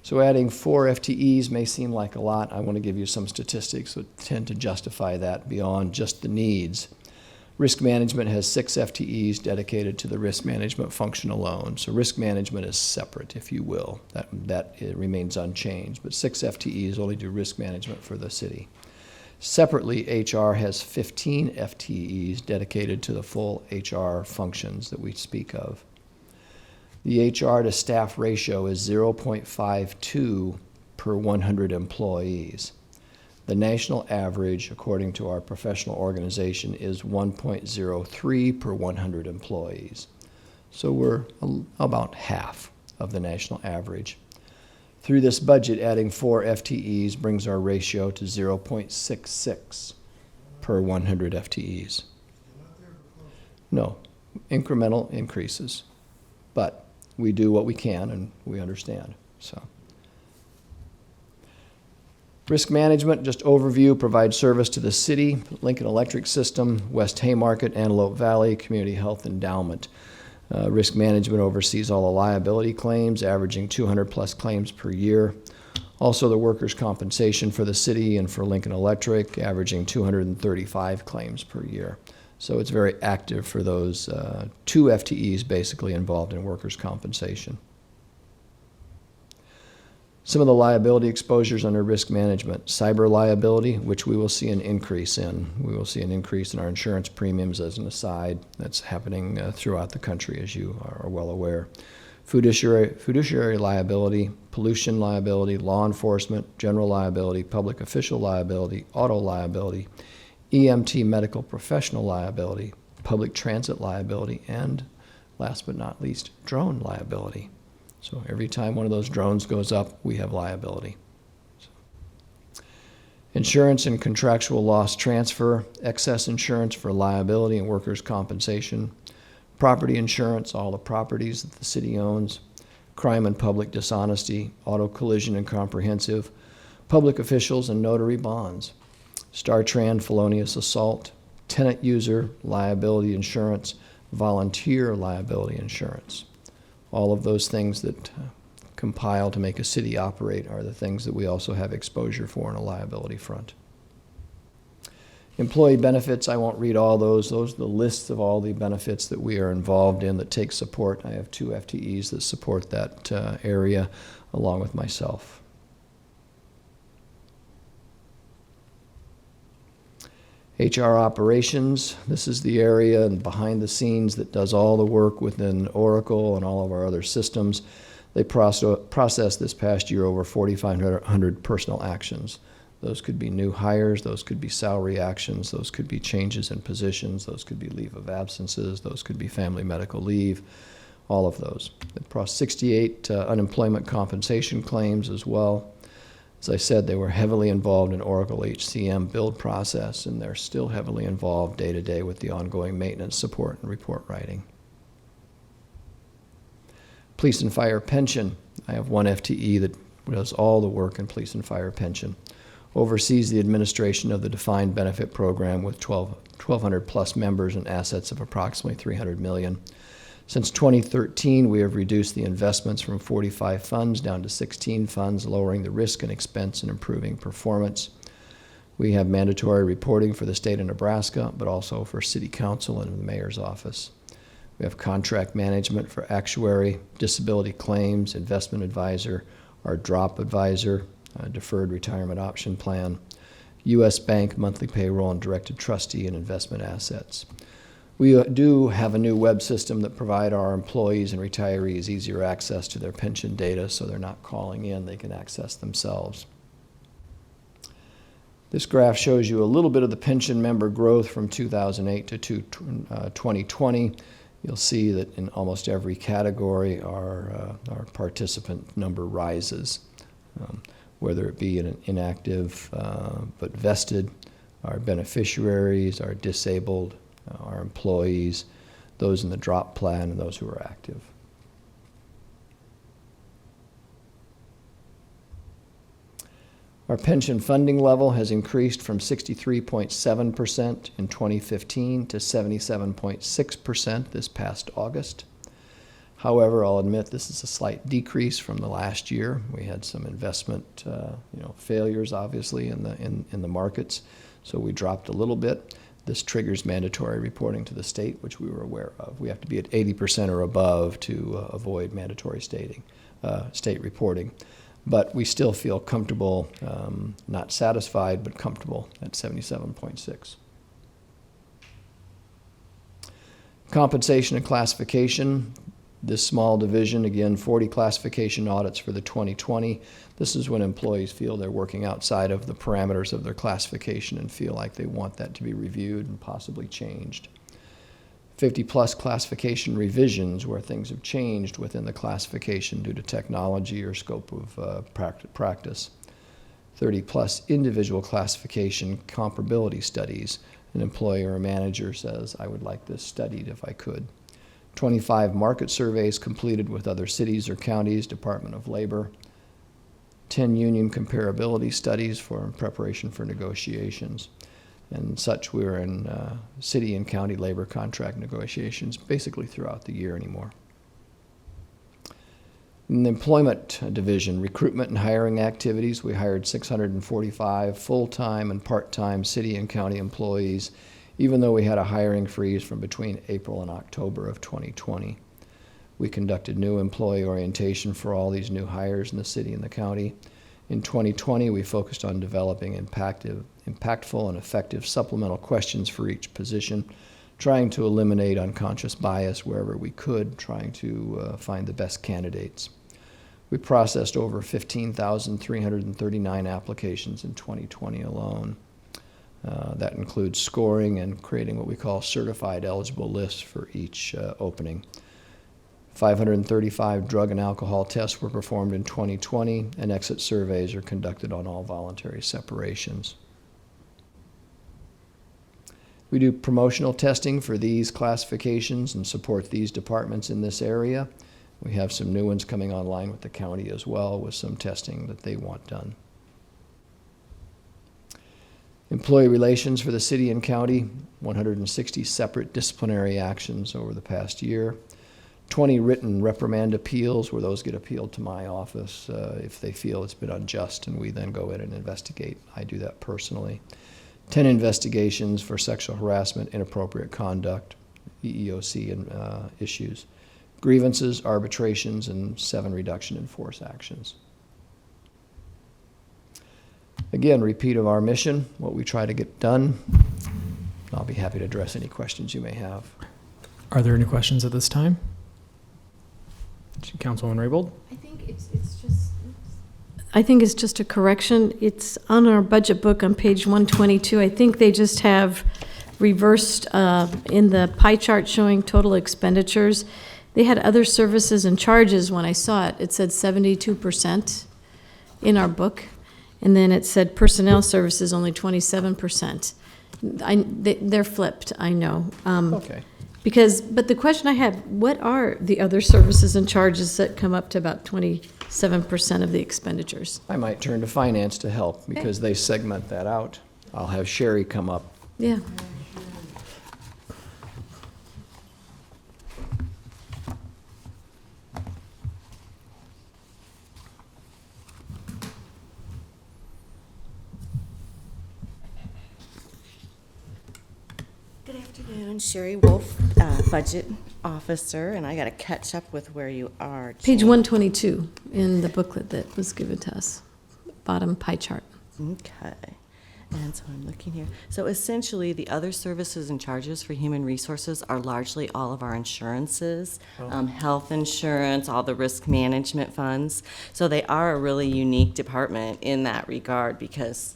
So adding 4 FTEs may seem like a lot. I want to give you some statistics that tend to justify that beyond just the needs. Risk management has 6 FTEs dedicated to the risk management function alone. So risk management is separate, if you will. That it remains unchanged. But 6 FTEs only do risk management for the city. Separately, HR has 15 FTEs dedicated to the full HR functions that we speak of. The HR to staff ratio is 0.52 per 100 employees. The national average, according to our professional organization, is 1.03 per 100 employees. So we're about half of the national average. Through this budget, adding 4 FTEs brings our ratio to 0.66 per 100 FTEs. No, incremental increases. But we do what we can, and we understand. So, risk management, just overview, provides service to the city, Lincoln Electric System, West Haymarket, Antelope Valley, Community Health Endowment. Risk management oversees all the liability claims, averaging 200 plus claims per year. Also the workers' compensation for the city and for Lincoln Electric, averaging 235 claims per year. So it's very active for those 2 FTEs basically involved in workers' compensation. Some of the liability exposures under risk management. Cyber liability, which we will see an increase in. We will see an increase in our insurance premiums as an aside. That's happening throughout the country, as you are well aware. Fiduciary liability, pollution liability, law enforcement, general liability, public official liability, auto liability, EMT medical professional liability, public transit liability, and last but not least, drone liability. So every time one of those drones goes up, we have liability. Insurance and contractual loss transfer, excess insurance for liability and workers' compensation, property insurance, all the properties that the city owns, crime and public dishonesty, auto collision and comprehensive, public officials and notary bonds, StarTran felonious assault, tenant user liability insurance, volunteer liability insurance. All of those things that compile to make a city operate are the things that we also have exposure for on a liability front. Employee benefits, I won't read all those. Those are the lists of all the benefits that we are involved in that take support. I have 2 FTEs that support that area along with myself. HR operations, this is the area and behind the scenes that does all the work within Oracle and all of our other systems. They processed this past year over 4,500 personal actions. Those could be new hires, those could be salary actions, those could be changes in positions, those could be leave of absences, those could be family medical leave, all of those. They processed 68 unemployment compensation claims as well. As I said, they were heavily involved in Oracle HCM build process, and they're still heavily involved day to day with the ongoing maintenance support and report writing. Police and fire pension. I have 1 FTE that does all the work in police and fire pension. Oversees the administration of the defined benefit program with 1,200 plus members and assets of approximately $300 million. Since 2013, we have reduced the investments from 45 funds down to 16 funds, lowering the risk and expense and improving performance. We have mandatory reporting for the state of Nebraska, but also for City Council and the Mayor's office. We have contract management for actuary, disability claims, investment advisor, our drop advisor, deferred retirement option plan, U.S. Bank monthly payroll, and directed trustee and investment assets. We do have a new web system that provide our employees and retirees easier access to their pension data, so they're not calling in, they can access themselves. This graph shows you a little bit of the pension member growth from 2008 to 2020. You'll see that in almost every category our participant number rises, whether it be an inactive but vested, our beneficiaries, our disabled, our employees, those in the drop plan, and those who are active. Our pension funding level has increased from 63.7% in 2015 to 77.6% this past August. However, I'll admit this is a slight decrease from the last year. We had some investment failures, obviously, in the markets, so we dropped a little bit. This triggers mandatory reporting to the state, which we were aware of. We have to be at 80% or above to avoid mandatory state reporting. But we still feel comfortable, not satisfied, but comfortable at 77.6. Compensation and classification. This small division, again, 40 classification audits for the 2020. This is when employees feel they're working outside of the parameters of their classification and feel like they want that to be reviewed and possibly changed. 50 plus classification revisions where things have changed within the classification due to technology or scope of practice. 30 plus individual classification comparability studies. An employee or a manager says, I would like this studied if I could. 25 market surveys completed with other cities or counties, Department of Labor. 10 union comparability studies for preparation for negotiations. And such, we're in city and county labor contract negotiations basically throughout the year anymore. In the employment division, recruitment and hiring activities, we hired 645 full-time and part-time city and county employees, even though we had a hiring freeze from between April and October of 2020. We conducted new employee orientation for all these new hires in the city and the county. In 2020, we focused on developing impactful and effective supplemental questions for each position, trying to eliminate unconscious bias wherever we could, trying to find the best candidates. We processed over 15,339 applications in 2020 alone. That includes scoring and creating what we call certified eligible lists for each opening. 535 drug and alcohol tests were performed in 2020, and exit surveys are conducted on all voluntary separations. We do promotional testing for these classifications and support these departments in this area. We have some new ones coming online with the county as well, with some testing that they want done. Employee relations for the city and county, 160 separate disciplinary actions over the past year. 20 written reprimand appeals, where those get appealed to my office if they feel it's been unjust, and we then go in and investigate. I do that personally. 10 investigations for sexual harassment, inappropriate conduct, EEOC and issues, grievances, arbitrations, and 7 reduction in force actions. Again, repeat of our mission, what we try to get done. I'll be happy to address any questions you may have. Are there any questions at this time? Councilwoman Raybold? I think it's just a correction. It's on our budget book on page 122. I think they just have reversed in the pie chart showing total expenditures. They had other services and charges when I saw it. It said 72% in our book. And then it said personnel services only 27%. They're flipped, I know. Okay. But the question I had, what are the other services and charges that come up to about 27% of the expenditures? I might turn to finance to help because they segment that out. I'll have Sherry come up. Yeah. Good afternoon, Sherry Wolf, Budget Officer, and I got to catch up with where you are. Page Jan. 122 in the booklet that was given to us, bottom pie chart. Okay, and so I'm looking here. So essentially, the other services and charges for human resources are largely all of our insurances, health insurance, all the risk management funds. So they are a really unique department in that regard because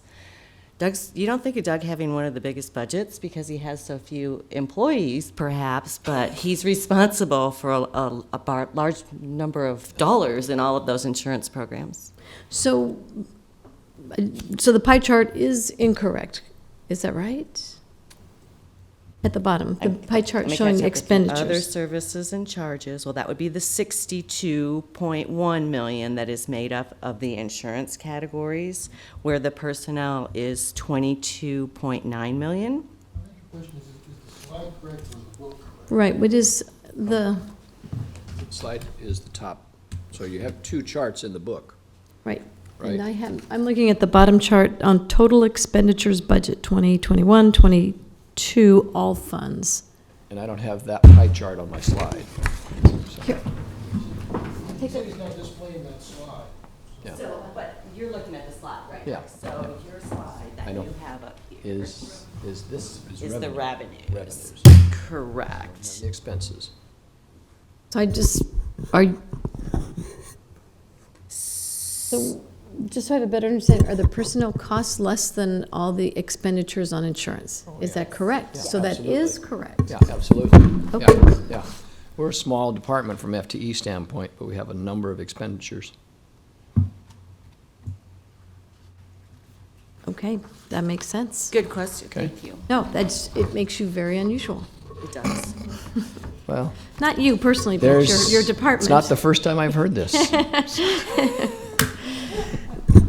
you don't think of Doug having one of the biggest budgets because he has so few employees, perhaps, but he's responsible for a large number of dollars in all of those insurance programs. So the pie chart is incorrect. Is that right? At the bottom, the pie chart showing expenditures. Other services and charges, well, that would be the 62.1 million that is made up of the insurance categories, where the personnel is 22.9 million. Right, what is the, Slide is the top. So you have 2 charts in the book. right. Right. And I'm looking at the bottom chart on total expenditures budget 2021, 22, all funds. And I don't have that pie chart on my slide. Here. He's not displaying that slide. Yeah. So, but you're looking at the slide, right? Yeah. So your slide that I know. you have up here Is this is the revenues. Revenues. Correct. The expenses. So so just so I have a better understanding, are the personnel costs less than all the expenditures on insurance? Is that correct? Yeah, So that absolutely. is correct? Yeah, absolutely. Okay. Yeah, yeah. We're a small department from FTE standpoint, but we have a number of expenditures. Okay, that makes sense. Good question, Okay. thank you. No, it makes you very unusual. It does. Well, Not you personally, but there's. your department. It's not the first time I've heard this.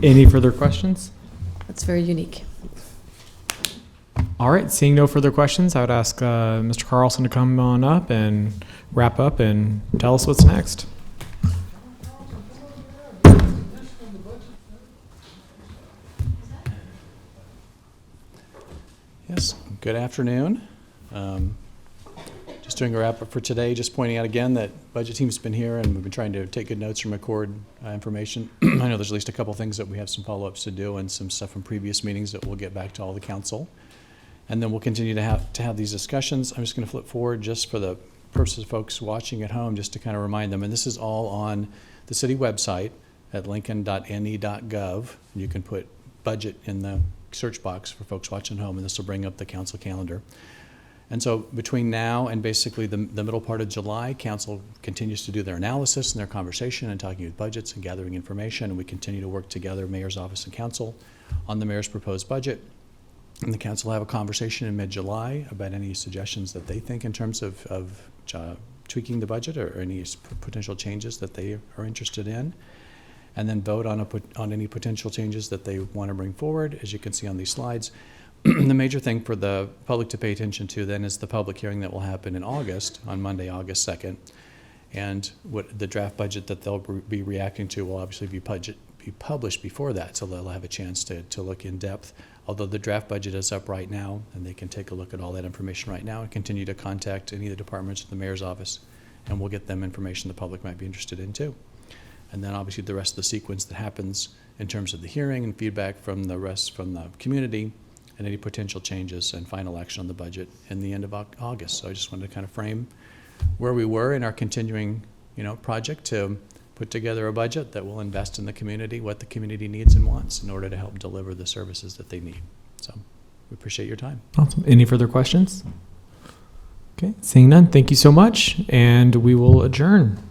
Any further questions? That's very unique. All right, seeing no further questions, I would ask Mr. Carlson to come on up and wrap up and tell us what's next. Yes, good afternoon. Just doing a wrap up for today, just pointing out again that budget team's been here and we've been trying to take good notes and record information. I know there's at least a couple things that we have some follow-ups to do and some stuff from previous meetings that we'll get back to all the council. And then we'll continue to have these discussions. I'm just going to flip forward just for the purposes of folks watching at home, just to kind of remind them. And this is all on the city website at lincoln.ne.gov. You can put budget in the search box for folks watching at home, and this will bring up the council calendar. And so between now and basically the middle part of July, council continues to do their analysis and their conversation and talking with budgets and gathering information. And we continue to work together, mayor's office and council, on the mayor's proposed budget. And the council will have a conversation in mid-July about any suggestions that they think in terms of tweaking the budget or any potential changes that they are interested in. And then vote on any potential changes that they want to bring forward, as you can see on these slides. The major thing for the public to pay attention to then is the public hearing that will happen in August, on Monday, August 2nd. And what the draft budget that they'll be reacting to will obviously be published before that, so they'll have a chance to look in depth. although the draft budget is up right now, and they can take a look at all that information right now and continue to contact any of the departments at the mayor's office, and we'll get them information the public might be interested in too. And then obviously the rest of the sequence that happens in terms of the hearing and feedback from the community, and any potential changes and final action on the budget in the end of August. So I just wanted to kind of frame where we were in our continuing, project to put together a budget that will invest in the community, what the community needs and wants in order to help deliver the services that they need. So we appreciate your time. Awesome. Any further questions? Okay, seeing none, thank you so much, and we will adjourn.